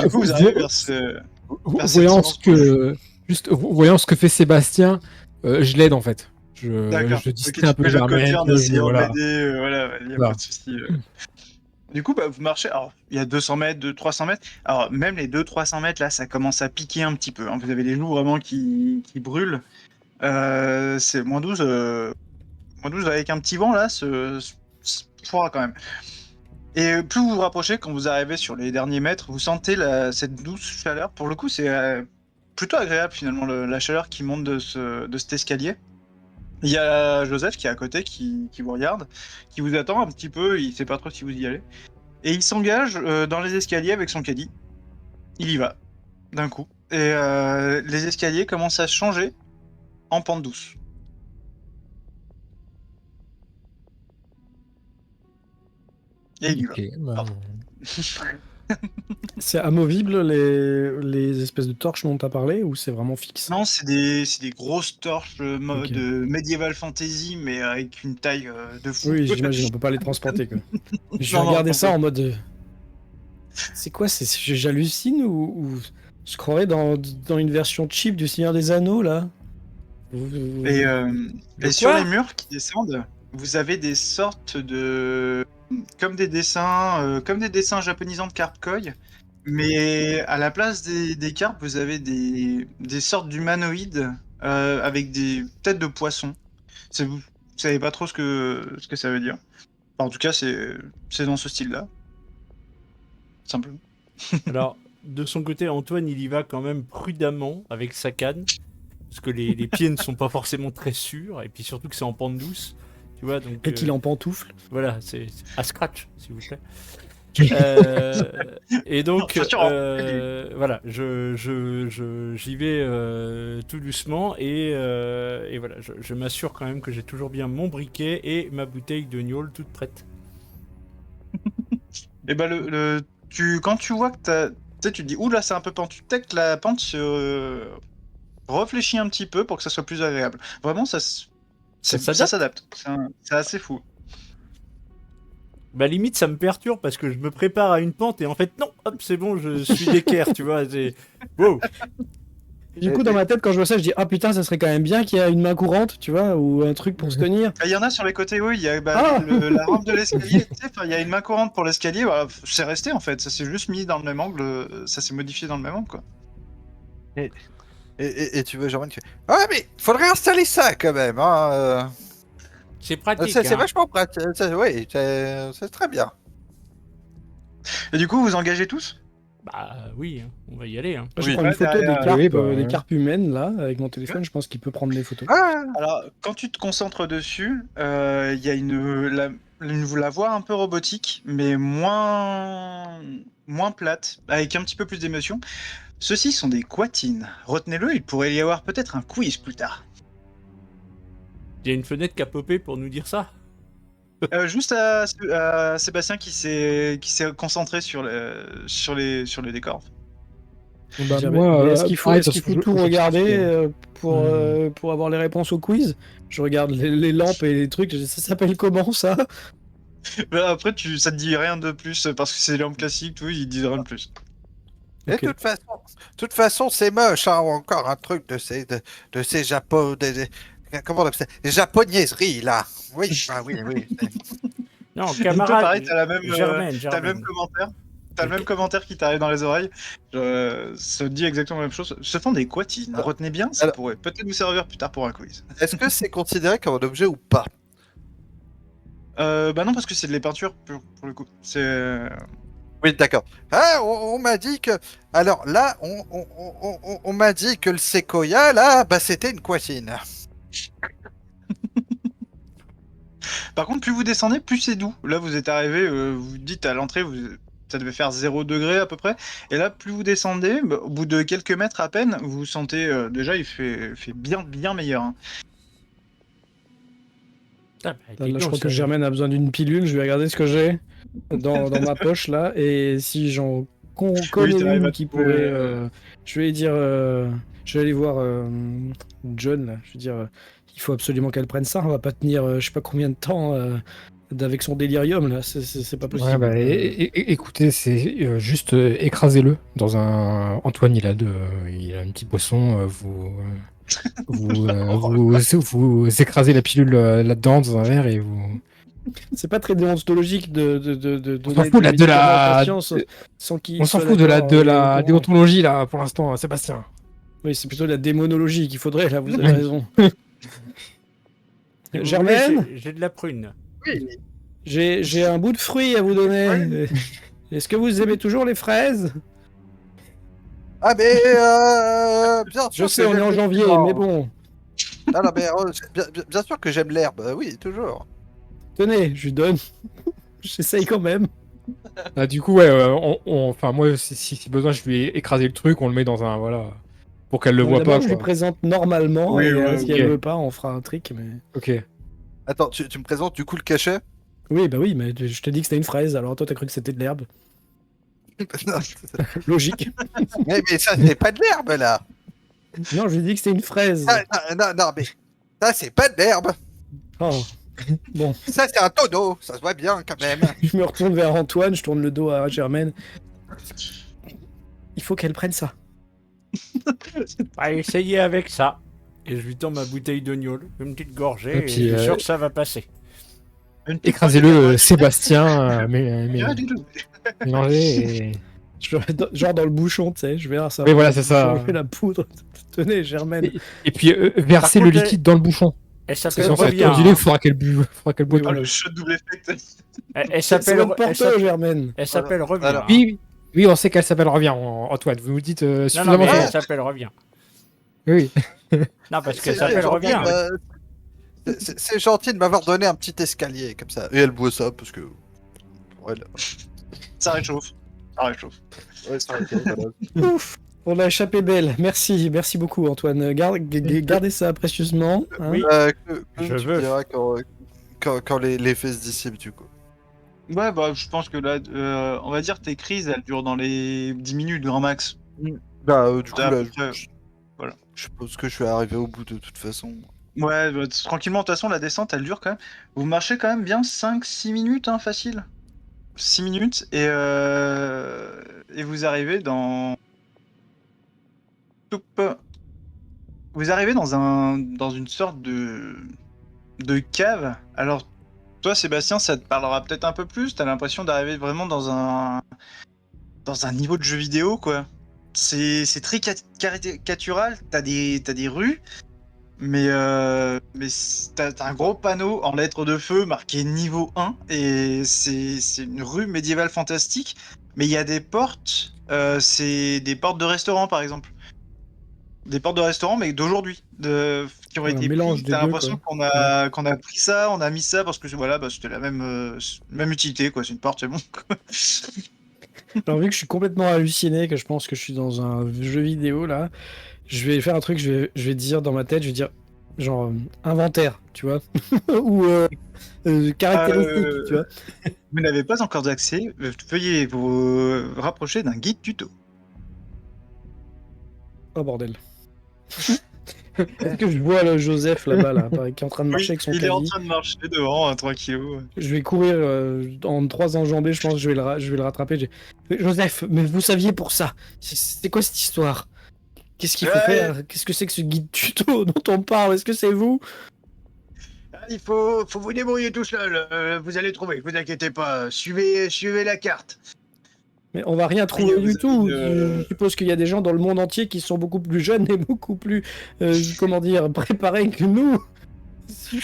Speaker 2: Du coup, vous arrivez vers ce. vers cette
Speaker 3: voyant
Speaker 2: immense
Speaker 3: voyant ce que fait Sébastien, je l'aide en fait.
Speaker 2: D'accord.
Speaker 3: Je
Speaker 2: Ok,
Speaker 3: distrais
Speaker 2: tu
Speaker 3: un peu
Speaker 2: peux le côté
Speaker 3: Germaine.
Speaker 2: en essayant
Speaker 3: Voilà.
Speaker 2: de l'aider. Voilà, il n'y a
Speaker 3: Voilà.
Speaker 2: pas de souci. Du coup, bah, vous marchez. Alors, il y a 200 mètres, 300 mètres. Alors, même les 200-300 mètres, là, ça commence à piquer un petit peu. Hein. Vous avez les joues vraiment qui brûlent. C'est -12. -12 avec un petit vent, là, c'est froid quand même. Et plus vous vous rapprochez, quand vous arrivez sur les derniers mètres, vous sentez cette douce chaleur. Pour le coup, c'est plutôt agréable finalement, la chaleur qui monte de cet escalier. Il y a Joseph qui est à côté, qui vous regarde, qui vous attend un petit peu, il sait pas trop si vous y allez. Et il s'engage dans les escaliers avec son caddie. Il y va, d'un coup. Et les escaliers commencent à changer en pente douce. Et il y va.
Speaker 3: Ok, bah,
Speaker 4: C'est amovible les espèces de torches dont tu as parlé ou c'est vraiment fixe?
Speaker 2: Non, c'est des grosses torches mode
Speaker 4: Ok.
Speaker 2: medieval fantasy, mais avec une taille de fou.
Speaker 4: Oui, j'imagine, on peut pas les transporter quoi. Je vais
Speaker 2: Non, non,
Speaker 4: regarder
Speaker 2: on
Speaker 4: ça
Speaker 2: peut-
Speaker 4: en mode. C'est quoi? J'hallucine ou je croirais dans une version cheap du Seigneur des Anneaux là?
Speaker 2: Et,
Speaker 1: De
Speaker 2: sur
Speaker 1: quoi
Speaker 2: les murs qui descendent, vous avez des sortes de. Comme des dessins japonisants de cartes koi, mais à la place des cartes, vous avez des sortes d'humanoïdes avec des têtes de poissons. Vous savez pas trop ce que ça veut dire. Enfin, en tout cas, c'est dans ce style-là. Simplement.
Speaker 1: Alors, de son côté, Antoine, il y va quand même prudemment avec sa canne. Parce que les pieds ne sont pas forcément très sûrs. Et puis surtout que c'est en pente douce. Tu vois, donc.
Speaker 4: Et qu'il est en pantoufle.
Speaker 1: Voilà, c'est à scratch, s'il vous plaît. Et donc,
Speaker 2: Non, c'est sûr,
Speaker 1: voilà, j'y vais tout doucement et voilà, je m'assure quand même que j'ai toujours bien mon briquet et ma bouteille de gnôle toute prête.
Speaker 2: Et bah quand tu vois que tu sais, tu te dis, ouh là, c'est un peu pentu. Peut-être que la pente se réfléchit un petit peu pour que ça soit plus agréable. Vraiment, ça
Speaker 1: s'adapte.
Speaker 2: s'adapte. C'est assez fou.
Speaker 1: Bah limite, ça me perturbe parce que je me prépare à une pente et en fait, non, hop, c'est bon, je suis d'équerre, tu vois, c'est... Wow.
Speaker 4: Du coup, dans ma tête, quand je vois ça, je dis ah putain, ça serait quand même bien qu'il y ait une main courante, tu vois, ou un truc pour se tenir.
Speaker 2: Il y en a sur les côtés, oui. Il y a
Speaker 4: Ah
Speaker 2: la rampe de l'escalier. Tu sais, il y a une main courante pour l'escalier. Voilà, c'est resté en fait. Ça s'est juste mis dans le même angle. Ça s'est modifié dans le même angle, quoi.
Speaker 5: Et tu veux Germaine qui fait, ah mais faudrait installer ça quand même. Hein,
Speaker 1: C'est pratique.
Speaker 5: C'est
Speaker 1: hein.
Speaker 5: vachement pratique. Oui, c'est très bien.
Speaker 2: Et du coup, vous engagez tous?
Speaker 1: Bah oui, hein, on va y aller. Hein.
Speaker 4: Je
Speaker 2: Oui.
Speaker 4: prends une
Speaker 2: Ouais,
Speaker 4: photo des
Speaker 2: derrière,
Speaker 4: carpes,
Speaker 3: oui, bah,
Speaker 4: des
Speaker 3: ouais.
Speaker 4: carpes humaines là, avec mon téléphone. Je pense qu'il peut prendre des photos.
Speaker 5: Ah,
Speaker 2: Alors, quand tu te concentres dessus, il y a la voix un peu robotique, mais moins plate, avec un petit peu plus d'émotion. Ceux-ci sont des quatines. Retenez-le, il pourrait y avoir peut-être un quiz plus tard.
Speaker 1: Il y a une fenêtre qui a popé pour nous dire ça.
Speaker 2: Juste à Sébastien qui s'est concentré sur le décor.
Speaker 3: Bah,
Speaker 4: Jamais.
Speaker 3: moi,
Speaker 4: Mais est-ce qu'il faut,
Speaker 3: pareil,
Speaker 4: est-ce qu'il
Speaker 3: de toute
Speaker 4: faut
Speaker 3: façon,
Speaker 4: tout regarder
Speaker 3: Hmm.
Speaker 4: pour avoir les réponses au quiz? Je regarde les lampes et les trucs. Ça s'appelle comment ça?
Speaker 2: Bah, après, ça te dit rien de plus parce que c'est les lampes classiques, tout, ils disent rien de plus.
Speaker 5: Et
Speaker 4: Ok.
Speaker 5: de toute façon, c'est moche, hein, encore un truc de ces Japon, comment on appelle ça, des japonaiseries là. Oui, ah oui, oui.
Speaker 1: Non,
Speaker 2: Toi,
Speaker 1: camarade.
Speaker 2: pareil, t'as la même,
Speaker 1: Germaine,
Speaker 2: t'as le même
Speaker 1: Germaine.
Speaker 2: commentaire. T'as le même commentaire qui t'arrive dans les oreilles. Ça dit exactement la même chose. Ce sont des quatines.
Speaker 5: Ah,
Speaker 2: Retenez bien, ça
Speaker 5: alors-
Speaker 2: pourrait peut-être vous servir plus tard pour un quiz.
Speaker 5: Est-ce que c'est considéré comme un objet ou pas?
Speaker 2: Bah non, parce que c'est de les peintures pour le coup. C'est.
Speaker 5: Oui, d'accord. Ah, on m'a dit que. Alors là, on m'a dit que le séquoia, là, bah c'était une quatine.
Speaker 2: Par contre, plus vous descendez, plus c'est doux. Là, vous êtes arrivé, vous dites à l'entrée, ça devait faire 0 degré à peu près. Et là, plus vous descendez, bah, au bout de quelques mètres à peine, vous sentez déjà, il fait bien meilleur. Hein.
Speaker 1: Ah, bah,
Speaker 4: Là,
Speaker 1: dis
Speaker 4: je
Speaker 1: donc,
Speaker 4: crois que
Speaker 1: ça-
Speaker 4: Germaine a besoin d'une pilule. Je vais regarder ce que j'ai dans ma poche là. Et si j'en connais
Speaker 2: t'arrives à
Speaker 4: une qui
Speaker 2: trouver,
Speaker 4: pourrait. Je vais dire. Je vais aller voir John là. Je vais dire. Il faut absolument qu'elle prenne ça. On va pas tenir je sais pas combien de temps avec son délirium là. C'est pas possible.
Speaker 3: Ouais, bah, écoutez, c'est juste écrasez-le dans un. Antoine, il a un petit poisson. Vous écrasez la pilule là-dedans dans un verre et vous.
Speaker 4: C'est pas très déontologique de
Speaker 3: On s'en
Speaker 4: donner
Speaker 3: fout
Speaker 4: des
Speaker 3: là, de la.
Speaker 4: médicaments à patients sans qu'il
Speaker 3: On s'en
Speaker 4: soit
Speaker 3: fout de
Speaker 4: d'accord
Speaker 3: de
Speaker 4: et au
Speaker 3: la
Speaker 4: courant.
Speaker 3: déontologie là pour l'instant, hein, Sébastien.
Speaker 4: Oui, c'est plutôt la démonologie qu'il faudrait là. Vous avez raison.
Speaker 1: Si vous
Speaker 4: Germaine,
Speaker 1: voulez, j'ai de la prune.
Speaker 5: Oui.
Speaker 4: j'ai un bout de fruit à vous donner. Est-ce que vous aimez toujours les fraises?
Speaker 5: Ah mais bien sûr.
Speaker 4: Je sais,
Speaker 5: que
Speaker 4: on est en
Speaker 5: j'aime
Speaker 4: janvier,
Speaker 5: l'herbe.
Speaker 4: mais bon.
Speaker 5: Ah non, mais bien sûr que j'aime l'herbe. Oui, toujours.
Speaker 4: Tenez, je lui donne. J'essaye quand même.
Speaker 3: Ah, du coup, ouais, enfin, moi, si besoin, je lui ai écrasé le truc, on le met dans un. Voilà. Pour qu'elle le
Speaker 4: Donc
Speaker 3: voit
Speaker 4: d'abord,
Speaker 3: pas.
Speaker 4: je lui
Speaker 3: Quoi.
Speaker 4: présente normalement.
Speaker 2: Oui,
Speaker 4: Et
Speaker 2: ouais,
Speaker 4: si
Speaker 3: ok.
Speaker 4: elle veut pas, on fera un trick. Mais...
Speaker 3: Ok.
Speaker 5: Attends, tu me présentes du coup le cachet?
Speaker 4: Oui, bah oui, mais je te dis que c'était une fraise. Alors toi, t'as cru que c'était de l'herbe.
Speaker 5: Non,
Speaker 4: Logique.
Speaker 5: mais ça, c'est pas de l'herbe là.
Speaker 4: Non, je lui ai dit que c'était une fraise.
Speaker 5: Non, mais ça, c'est pas de l'herbe.
Speaker 4: Oh. Bon,
Speaker 5: Ça, c'est un tonneau. Ça se voit bien quand même.
Speaker 4: je me retourne vers Antoine, je tourne le dos à Germaine. Il faut qu'elle prenne ça.
Speaker 1: Ah, essayez avec ça. Et je lui tends ma bouteille de gnôle, une petite gorgée,
Speaker 3: Et
Speaker 1: et
Speaker 3: puis,
Speaker 1: je suis sûr que ça va passer.
Speaker 2: Une petite
Speaker 3: Écrasez-le,
Speaker 2: fois,
Speaker 3: Sébastien,
Speaker 2: rien du tout.
Speaker 3: mélangez et.
Speaker 4: Genre dans le bouchon, tu sais, je vais ça.
Speaker 3: Oui, voilà, c'est ça.
Speaker 4: Changer la poudre. Tenez, Germaine.
Speaker 3: Et puis, versez
Speaker 1: Par
Speaker 3: le
Speaker 1: contre,
Speaker 3: liquide dans le bouchon.
Speaker 1: Elle
Speaker 3: Parce que
Speaker 1: s'appelle
Speaker 3: sinon, ça va être
Speaker 1: Revient.
Speaker 3: ondulé,
Speaker 1: Hein.
Speaker 3: il faudra qu'elle boive.
Speaker 2: Oh, le shot double effect.
Speaker 1: Elle
Speaker 4: C'est
Speaker 1: s'appelle
Speaker 4: votre porteur, Germaine.
Speaker 1: Elle s'appelle Revient.
Speaker 5: Alors,
Speaker 1: hein.
Speaker 3: Oui, on sait qu'elle s'appelle Revient, Antoine. Vous nous dites
Speaker 1: Non, non,
Speaker 3: suffisamment
Speaker 1: mais
Speaker 3: souvent.
Speaker 1: elle s'appelle Revient.
Speaker 3: Oui.
Speaker 1: Non, parce qu'elle
Speaker 5: c'est
Speaker 1: s'appelle
Speaker 5: gentil,
Speaker 1: Revient.
Speaker 5: c'est gentil de m'avoir donné un petit escalier comme ça. Et elle boit ça parce que. Ouais, là.
Speaker 2: Ça réchauffe. Ça réchauffe.
Speaker 5: Ouais, ça voilà.
Speaker 4: Ouf, on a échappé belle. Merci beaucoup, Antoine. Gardez ça précieusement. Hein.
Speaker 1: Oui.
Speaker 5: Je
Speaker 1: Je veux.
Speaker 5: diras quand les fesses dissipent du coup.
Speaker 2: Ouais, bah, je pense que là, on va dire tes crises, elles durent dans les 10 minutes, grand max.
Speaker 5: Bah, du coup,
Speaker 2: À
Speaker 5: là,
Speaker 2: peu près, voilà.
Speaker 5: je pense que je suis arrivé au bout de toute façon.
Speaker 2: Ouais, bah, tranquillement, de toute façon, la descente, elle dure quand même. Vous marchez quand même bien 5-6 minutes, hein, facile. 6 minutes, et vous arrivez dans... Vous arrivez dans une sorte de cave. Alors, toi, Sébastien, ça te parlera peut-être un peu plus. T'as l'impression d'arriver vraiment dans un niveau de jeu vidéo, quoi. C'est très caricatural. T'as des rues. t'as un gros panneau en lettres de feu marqué niveau 1 et c'est une rue médiévale fantastique. Mais il y a des portes, c'est des portes de restaurants par exemple. Des portes de restaurants, mais d'aujourd'hui, qui ont
Speaker 4: Ouais, un
Speaker 2: été
Speaker 4: mélange
Speaker 2: pris.
Speaker 4: des
Speaker 2: T'as
Speaker 4: deux,
Speaker 2: l'impression qu'on a pris ça, on a mis ça parce que voilà, bah, c'était la même utilité, quoi. C'est une porte, c'est bon. Quoi.
Speaker 4: Alors, vu que je suis complètement halluciné, que je pense que je suis dans un jeu vidéo là, je vais faire un truc, je vais dire dans ma tête, je vais dire genre inventaire, tu vois, ou caractéristique, tu vois.
Speaker 2: Vous n'avez pas encore d'accès, veuillez vous rapprocher d'un guide tuto.
Speaker 4: Oh bordel. Est-ce que je vois le Joseph là-bas, là, qui est en train de marcher avec son
Speaker 2: il est en
Speaker 4: caddie.
Speaker 2: train de marcher devant, tranquillou.
Speaker 4: Je vais courir en 3 enjambées, je pense que je vais le rattraper. Joseph, mais vous saviez pour ça. C'est quoi cette histoire? Qu'est-ce qu'il faut faire? Qu'est-ce que c'est que ce guide tuto dont on parle? Est-ce que c'est vous?
Speaker 2: Il faut vous débrouiller tout seul, vous allez trouver, vous inquiétez pas, suivez la carte.
Speaker 4: Mais on va rien trouver
Speaker 2: vous
Speaker 4: du
Speaker 2: avez
Speaker 4: tout.
Speaker 2: une-
Speaker 4: Je suppose qu'il y a des gens dans le monde entier qui sont beaucoup plus jeunes et beaucoup plus, comment dire, préparés que nous.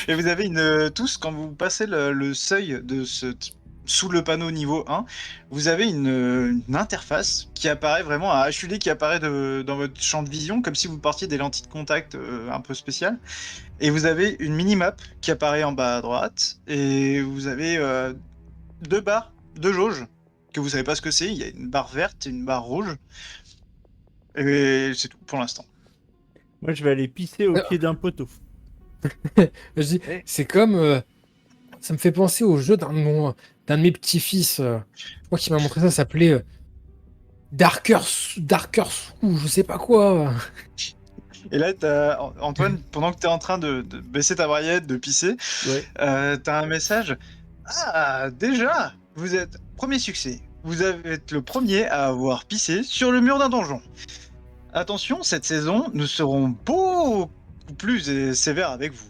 Speaker 2: Et vous avez tous, quand vous passez le seuil sous le panneau niveau 1, vous avez une interface qui apparaît vraiment, un HUD qui apparaît dans votre champ de vision, comme si vous partiez des lentilles de contact un peu spéciales. Et vous avez une minimap qui apparaît en bas à droite, et vous avez 2 barres, 2 jauges, que vous savez pas ce que c'est. Il y a une barre verte et une barre rouge. Et c'est tout pour l'instant.
Speaker 1: Moi, je vais aller pisser au pied d'un poteau.
Speaker 3: Je dis, c'est comme. Ça me fait penser au jeu d'un de mes petits-fils. Je crois qu'il m'a montré ça, ça s'appelait Darker Sou, je sais pas quoi.
Speaker 2: Et là, Antoine, pendant que tu es en train de baisser ta braguette, de pisser,
Speaker 1: Ouais.
Speaker 2: t'as un message. Ah, déjà, vous êtes premier succès. Vous êtes le premier à avoir pissé sur le mur d'un donjon. Attention, cette saison, nous serons beaucoup plus sévères avec vous.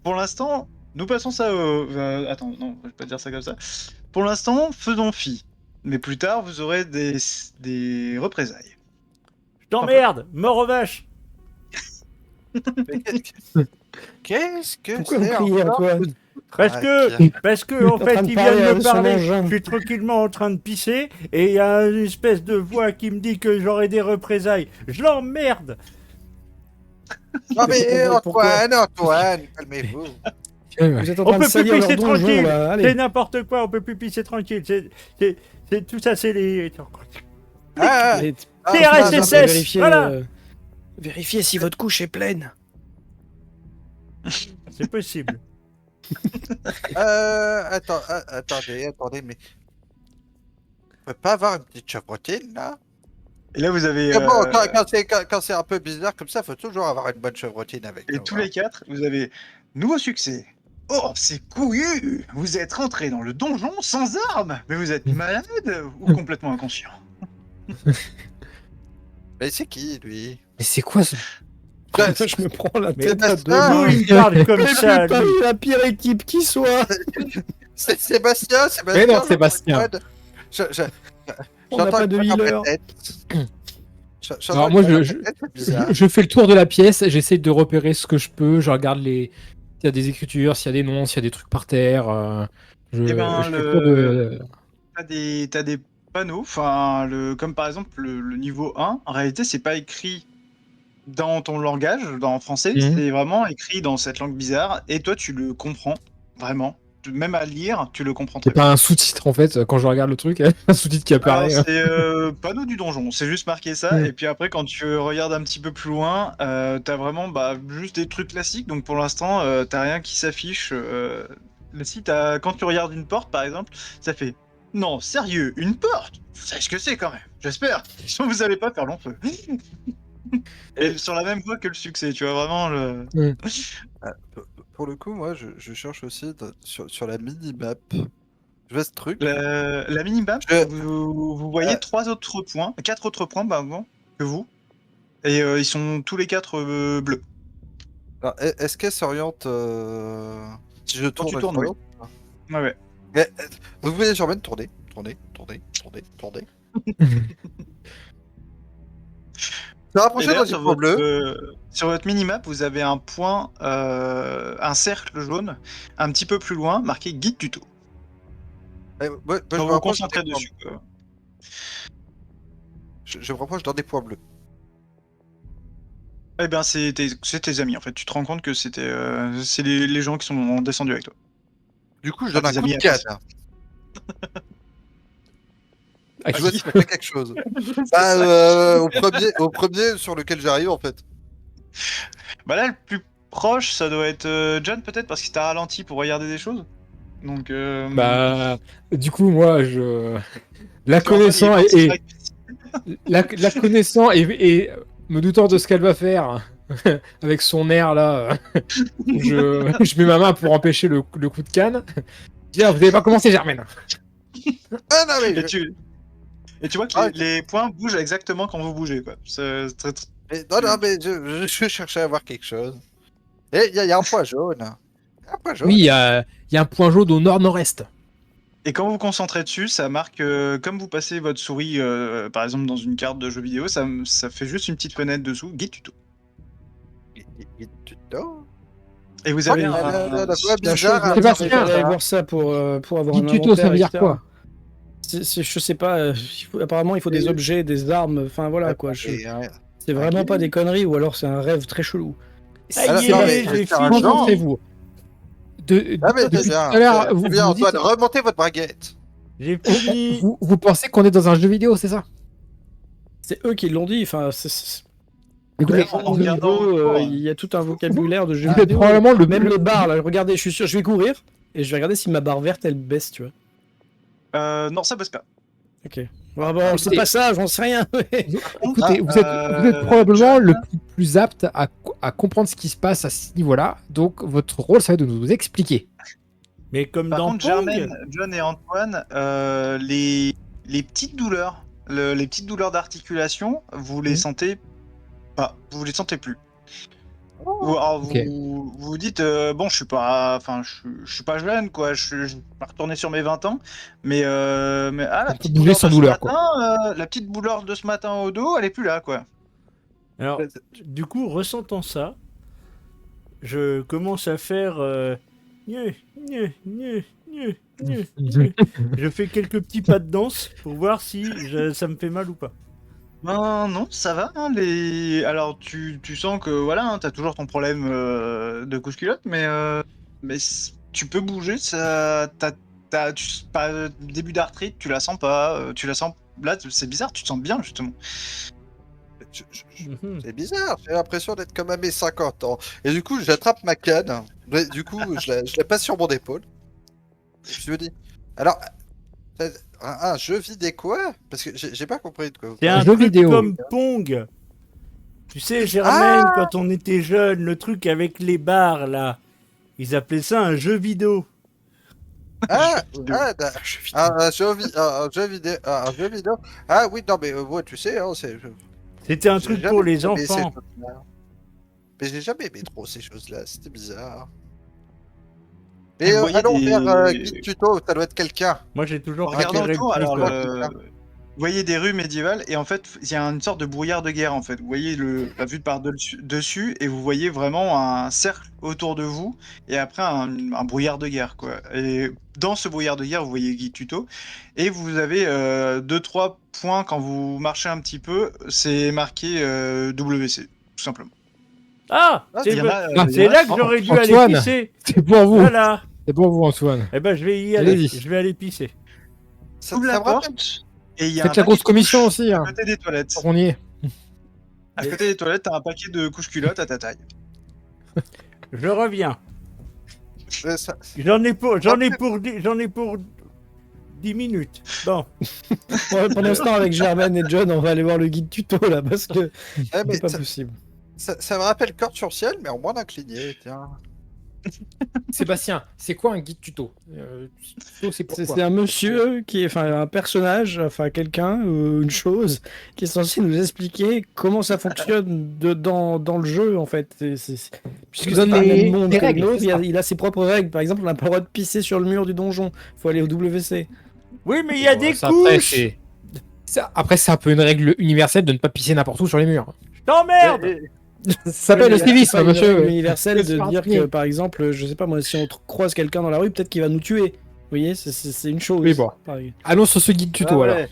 Speaker 2: Pour l'instant, nous passons ça au... attends, non, je vais pas dire ça comme ça. Pour l'instant, faisons fi. Mais plus tard, vous aurez des représailles.
Speaker 1: Je t'emmerde, mort aux vaches.
Speaker 5: Qu'est-ce que
Speaker 4: Pourquoi vous
Speaker 5: c'est
Speaker 4: criez,
Speaker 5: encore
Speaker 4: Antoine?
Speaker 1: Parce
Speaker 5: Ah,
Speaker 1: que en
Speaker 4: en train
Speaker 1: fait,
Speaker 4: de
Speaker 1: il
Speaker 4: parler
Speaker 1: vient de
Speaker 4: à
Speaker 1: me
Speaker 4: son
Speaker 1: parler.
Speaker 4: engin.
Speaker 1: Je suis tranquillement en train de pisser et il y a une espèce de voix qui me dit que j'aurai des représailles. Je l'emmerde.
Speaker 5: Non mais
Speaker 4: Pourquoi
Speaker 5: Antoine, calmez-vous.
Speaker 4: Vous êtes en
Speaker 1: On
Speaker 4: train de
Speaker 1: peut plus
Speaker 4: salir leur
Speaker 1: pisser
Speaker 4: donjon
Speaker 1: tranquille.
Speaker 4: là.
Speaker 1: C'est
Speaker 4: Allez.
Speaker 1: n'importe quoi. On peut plus pisser tranquille. C'est tout ça. C'est les.
Speaker 5: Ah,
Speaker 4: Allez,
Speaker 1: TRSSS,
Speaker 4: vérifier,
Speaker 1: voilà.
Speaker 4: Vérifiez si votre couche est pleine.
Speaker 1: C'est possible.
Speaker 5: attendez, mais on peut pas avoir une petite chevrotine là?
Speaker 2: Et là, vous avez...
Speaker 5: Mais bon, quand c'est un peu bizarre comme ça, faut toujours avoir une bonne chevrotine avec.
Speaker 2: Et
Speaker 5: nous,
Speaker 2: tous
Speaker 5: hein.
Speaker 2: les 4, vous avez nouveau succès. Oh, c'est couillu! Vous êtes rentré dans le donjon sans armes! Mais vous êtes malade ou complètement inconscient?
Speaker 5: Mais c'est qui lui?
Speaker 3: Mais c'est quoi ce.
Speaker 4: Je me prends la
Speaker 1: Mais
Speaker 4: tête à deux
Speaker 5: Sébastien,
Speaker 4: mains.
Speaker 1: D'où il parle comme
Speaker 4: Mais
Speaker 1: ça,
Speaker 4: c'est pas
Speaker 1: lui.
Speaker 4: la pire équipe qui soit.
Speaker 5: C'est Sébastien.
Speaker 3: Mais non,
Speaker 5: je
Speaker 3: Sébastien.
Speaker 5: comprends.
Speaker 4: On n'a
Speaker 5: J'entends
Speaker 4: pas de
Speaker 5: une voix dans
Speaker 4: healer.
Speaker 5: ma tête. J'entends
Speaker 3: Alors
Speaker 5: une
Speaker 3: moi,
Speaker 5: voix dans
Speaker 3: je-
Speaker 5: ma tête, c'est bizarre.
Speaker 3: Je fais le tour de la pièce, j'essaie de repérer ce que je peux, je regarde s'il y a des écritures, s'il y a des noms, s'il y a des trucs par terre. Je fais le tour de.
Speaker 2: T'as des panneaux, enfin, comme par exemple le niveau 1, en réalité, c'est pas écrit dans ton langage, en français,
Speaker 3: Mhm.
Speaker 2: c'est vraiment écrit dans cette langue bizarre, et toi, tu le comprends, vraiment. Même à lire, tu le comprends
Speaker 3: C'est
Speaker 2: très bien.
Speaker 3: pas un sous-titre en fait, quand je regarde le truc, un sous-titre qui apparaît.
Speaker 2: Alors, c'est panneau du donjon, c'est juste marqué ça,
Speaker 3: Mm.
Speaker 2: et puis après, quand tu regardes un petit peu plus loin, t'as vraiment juste des trucs classiques, donc pour l'instant, t'as rien qui s'affiche. Mais si, quand tu regardes une porte, par exemple, ça fait « Non, sérieux, une porte? Vous savez ce que c'est quand même, j'espère, sinon vous allez pas faire long feu. » Et sur la même voie que le succès, tu vois, vraiment le...
Speaker 5: Pour le coup, moi, je cherche aussi sur la mini-map. Je vois ce truc.
Speaker 2: La mini-map,
Speaker 5: Je-
Speaker 2: vous voyez 4 autres points, pardon, que vous, et ils sont tous les 4 bleus.
Speaker 5: Alors, est-ce qu'elle s'oriente si je tourne,
Speaker 2: tu
Speaker 5: elle
Speaker 2: tournes,
Speaker 5: s'oriente
Speaker 2: Ouais, ouais.
Speaker 5: Mais, vous pouvez sûrement tourner. Se rapprocher
Speaker 2: d'ailleurs,
Speaker 5: dans des points bleus.
Speaker 2: sur votre minimap, vous avez un point, un cercle jaune, un petit peu plus loin, marqué guide tuto.
Speaker 5: Moi, je
Speaker 2: Quand
Speaker 5: me
Speaker 2: vous vous
Speaker 5: rapproche dans
Speaker 2: concentrez
Speaker 5: des points
Speaker 2: dessus.
Speaker 5: bleus. Je me rapproche dans des points bleus.
Speaker 2: Eh bien, c'est tes amis en fait. Tu te rends compte que c'est les gens qui sont descendus avec toi.
Speaker 5: Du coup, je
Speaker 2: Ah,
Speaker 5: donne un
Speaker 2: tes
Speaker 5: coup
Speaker 2: amis
Speaker 5: de
Speaker 2: à
Speaker 5: canne.
Speaker 3: Ah,
Speaker 5: Je vois si ça fait quelque chose. Au premier sur lequel j'arrive, en fait.
Speaker 2: Bah là, le plus proche, ça doit être John peut-être parce qu'il t'a ralenti pour regarder des choses. Donc,
Speaker 3: Bah, du coup, moi, la
Speaker 2: parce qu'Antoine, il est
Speaker 3: connaissant
Speaker 2: parti
Speaker 3: et
Speaker 2: direct.
Speaker 3: la connaissant et me doutant de ce qu'elle va faire avec son air là, je mets ma main pour empêcher le coup de canne. Je dis, ah, vous n'avez pas commencé, Germaine.
Speaker 5: Ah non, mais
Speaker 2: Et tu vois que
Speaker 5: Ah,
Speaker 2: les points bougent exactement quand vous bougez, quoi. C'est très.
Speaker 5: non, mais je cherchais à voir quelque chose. Et il y a un point jaune. Un point jaune.
Speaker 3: Oui, il y a un point jaune au nord-nord-est.
Speaker 2: Et quand vous vous concentrez dessus, ça marque, comme vous passez votre souris, par exemple, dans une carte de jeu vidéo, ça fait juste une petite fenêtre dessous, guide tuto.
Speaker 5: Il tuto.
Speaker 2: Et vous avez
Speaker 5: Ah,
Speaker 2: un.
Speaker 5: la voix
Speaker 4: La
Speaker 5: bizarre.
Speaker 4: chose,
Speaker 3: Sébastien,
Speaker 4: il fallait aller voir ça pour avoir un
Speaker 3: Guide tuto, ça
Speaker 4: inventaire,
Speaker 3: veut dire
Speaker 4: etc.
Speaker 3: quoi?
Speaker 4: Je sais pas, apparemment il faut des objets, des armes, enfin voilà quoi. C'est vraiment pas des conneries ou alors c'est un rêve très chelou.
Speaker 1: Ça y
Speaker 5: non,
Speaker 1: est,
Speaker 5: mais
Speaker 1: j'ai
Speaker 5: c'est un
Speaker 1: fini.
Speaker 5: genre.
Speaker 3: Concentrez-vous.
Speaker 5: Ah, mais
Speaker 3: Depuis
Speaker 5: c'est
Speaker 3: tout
Speaker 5: bien.
Speaker 3: à l'heure, vous
Speaker 5: bien,
Speaker 3: dites-
Speaker 5: Antoine, remontez votre braguette.
Speaker 1: J'ai fini.
Speaker 3: vous pensez qu'on est dans un jeu vidéo, c'est ça?
Speaker 4: C'est eux qui l'ont dit, enfin
Speaker 3: Écoutez,
Speaker 2: Ouais, en regardant autour,
Speaker 4: il y a tout un vocabulaire de jeux
Speaker 3: vous êtes
Speaker 4: vidéo.
Speaker 3: probablement
Speaker 4: Même les barres là, regardez, je suis sûr, je vais courir et je vais regarder si ma barre verte elle baisse, tu vois.
Speaker 2: Non, ça baisse pas.
Speaker 4: Ok. Bon, c'est pas ça, j'en sais rien.
Speaker 3: Écoutez, vous êtes probablement le plus apte à comprendre ce qui se passe à ce niveau-là. Donc, votre rôle, ça va être de nous expliquer.
Speaker 1: Mais comme
Speaker 2: Par
Speaker 1: dans
Speaker 2: contre,
Speaker 1: Pong.
Speaker 2: Germaine, John et Antoine, les petites douleurs, les petites douleurs d'articulation, vous les sentez pas, vous les sentez plus. Ou alors
Speaker 3: Ok.
Speaker 2: vous dites bon, je suis pas jeune quoi, je vais pas retourner sur mes 20 ans, mais la
Speaker 3: On peut
Speaker 2: petite
Speaker 3: bouger
Speaker 2: douleur
Speaker 3: sans
Speaker 2: de ce
Speaker 3: douleur,
Speaker 2: matin, la petite douleur de ce matin au dos, elle est plus là quoi.
Speaker 1: Alors, du coup, ressentant ça, je commence à faire. Gneu, gneu, gneu, gneu, gneu, gneu. Je fais quelques petits pas de danse pour voir si ça me fait mal ou pas.
Speaker 2: Non, ça va. Hein, alors tu sens que voilà, hein, t'as toujours ton problème de couche-culotte, mais tu peux bouger. Ça, pas début d'arthrite, tu la sens pas. Tu la sens. Là, c'est bizarre. Tu te sens bien justement.
Speaker 1: Mhm.
Speaker 5: C'est bizarre, j'ai l'impression d'être comme à mes 50 ans. Et du coup, j'attrape ma canne. Du coup, je la passe sur mon épaule. Et je me dis, alors, un jeu vidéo quoi? Parce que j'ai pas compris de quoi vous
Speaker 1: C'est
Speaker 5: parlez.
Speaker 1: un
Speaker 3: jeu
Speaker 1: truc
Speaker 3: vidéo.
Speaker 1: comme Pong. Tu sais, Germaine, quand on était jeune, le truc avec les barres là, ils appelaient ça un jeu vidéo.
Speaker 5: Ah,
Speaker 2: vidéo.
Speaker 5: un jeu vidéo. Un jeu vidéo. Ah oui, non, mais ouais, tu sais, hein,
Speaker 1: C'était un
Speaker 5: j'ai
Speaker 1: truc
Speaker 5: jamais
Speaker 1: pour les
Speaker 5: aimé ces
Speaker 1: enfants.
Speaker 5: choses-là. Mais j'ai jamais aimé trop ces choses-là, c'était bizarre.
Speaker 2: Et
Speaker 5: Et
Speaker 2: vous voyez
Speaker 5: allons
Speaker 2: des-
Speaker 5: vers guide tuto, ça doit être quelqu'un.
Speaker 1: Moi, j'ai toujours
Speaker 2: Regardez
Speaker 1: préféré le
Speaker 2: autour,
Speaker 1: truc,
Speaker 2: alors
Speaker 5: là.
Speaker 2: vous voyez des rues médiévales et en fait il y a une sorte de brouillard de guerre en fait. Vous voyez la vue par dessus et vous voyez vraiment un cercle autour de vous et après un brouillard de guerre quoi. Et dans ce brouillard de guerre vous voyez guide tuto et vous avez 2-3 points quand vous marchez un petit peu, c'est marqué WC tout simplement.
Speaker 1: Ah,
Speaker 5: Ah,
Speaker 1: c'est
Speaker 2: Il y en a,
Speaker 3: Ah,
Speaker 1: c'est là que j'aurais dû aller
Speaker 3: Antoine.
Speaker 1: pisser.
Speaker 3: C'est pour vous.
Speaker 1: Voilà.
Speaker 3: C'est pour vous, Antoine.
Speaker 1: Eh ben, je vais y aller.
Speaker 3: Allez-y.
Speaker 1: Je vais aller pisser.
Speaker 5: Ça,
Speaker 2: Ouvre
Speaker 5: ça
Speaker 2: la
Speaker 5: me rappelle-
Speaker 2: porte et il y a
Speaker 3: Faites
Speaker 2: un
Speaker 3: la grosse
Speaker 2: paquet de
Speaker 3: commission
Speaker 2: couches
Speaker 3: aussi.
Speaker 2: à
Speaker 3: Hein.
Speaker 2: côté des toilettes.
Speaker 3: On y est.
Speaker 2: À côté des toilettes, t'as un paquet de couches culottes à ta taille.
Speaker 1: Je reviens.
Speaker 5: ça-
Speaker 1: J'en ai pour 10 minutes. Bon.
Speaker 4: Pendant ce temps, avec Germaine et John, on va aller voir le guide tuto là parce que
Speaker 5: Eh, mais
Speaker 4: c'est pas
Speaker 5: ça,
Speaker 4: possible.
Speaker 5: ça me rappelle Corde sur ciel, mais en moins incliné, tiens.
Speaker 3: Sébastien, c'est quoi un guide tuto? Tuto, c'est
Speaker 4: C'est
Speaker 3: pourquoi?
Speaker 4: un monsieur qui est, enfin, un personnage, enfin, quelqu'un ou une chose qui est censé nous expliquer comment ça fonctionne dans le jeu, en fait. Puisque
Speaker 3: Il
Speaker 4: c'est
Speaker 3: donne
Speaker 4: pas le
Speaker 3: les-
Speaker 4: même monde
Speaker 3: les
Speaker 4: que le
Speaker 3: règles,
Speaker 4: nôtre,
Speaker 3: c'est ça.
Speaker 4: il a ses propres règles. Par exemple, on n'a pas le droit de pisser sur le mur du donjon. Faut aller au WC.
Speaker 1: Oui, mais il y a des
Speaker 3: Ça, après,
Speaker 1: couches.
Speaker 3: après, c'est un peu une règle universelle de ne pas pisser n'importe où sur les murs.
Speaker 1: Je T'emmerdes.
Speaker 3: Ça s'appelle le civisme,
Speaker 4: C'est pas une
Speaker 3: monsieur.
Speaker 4: règle universelle
Speaker 3: Laisse
Speaker 4: de
Speaker 3: faire
Speaker 4: dire
Speaker 3: tranquille.
Speaker 4: que, par exemple, je sais pas moi, si on croise quelqu'un dans la rue, peut-être qu'il va nous tuer. Vous voyez, c'est une chose.
Speaker 3: Oui, bon.
Speaker 4: par exemple.
Speaker 3: Allons sur ce guide tuto
Speaker 5: Ah
Speaker 3: alors.
Speaker 5: ouais.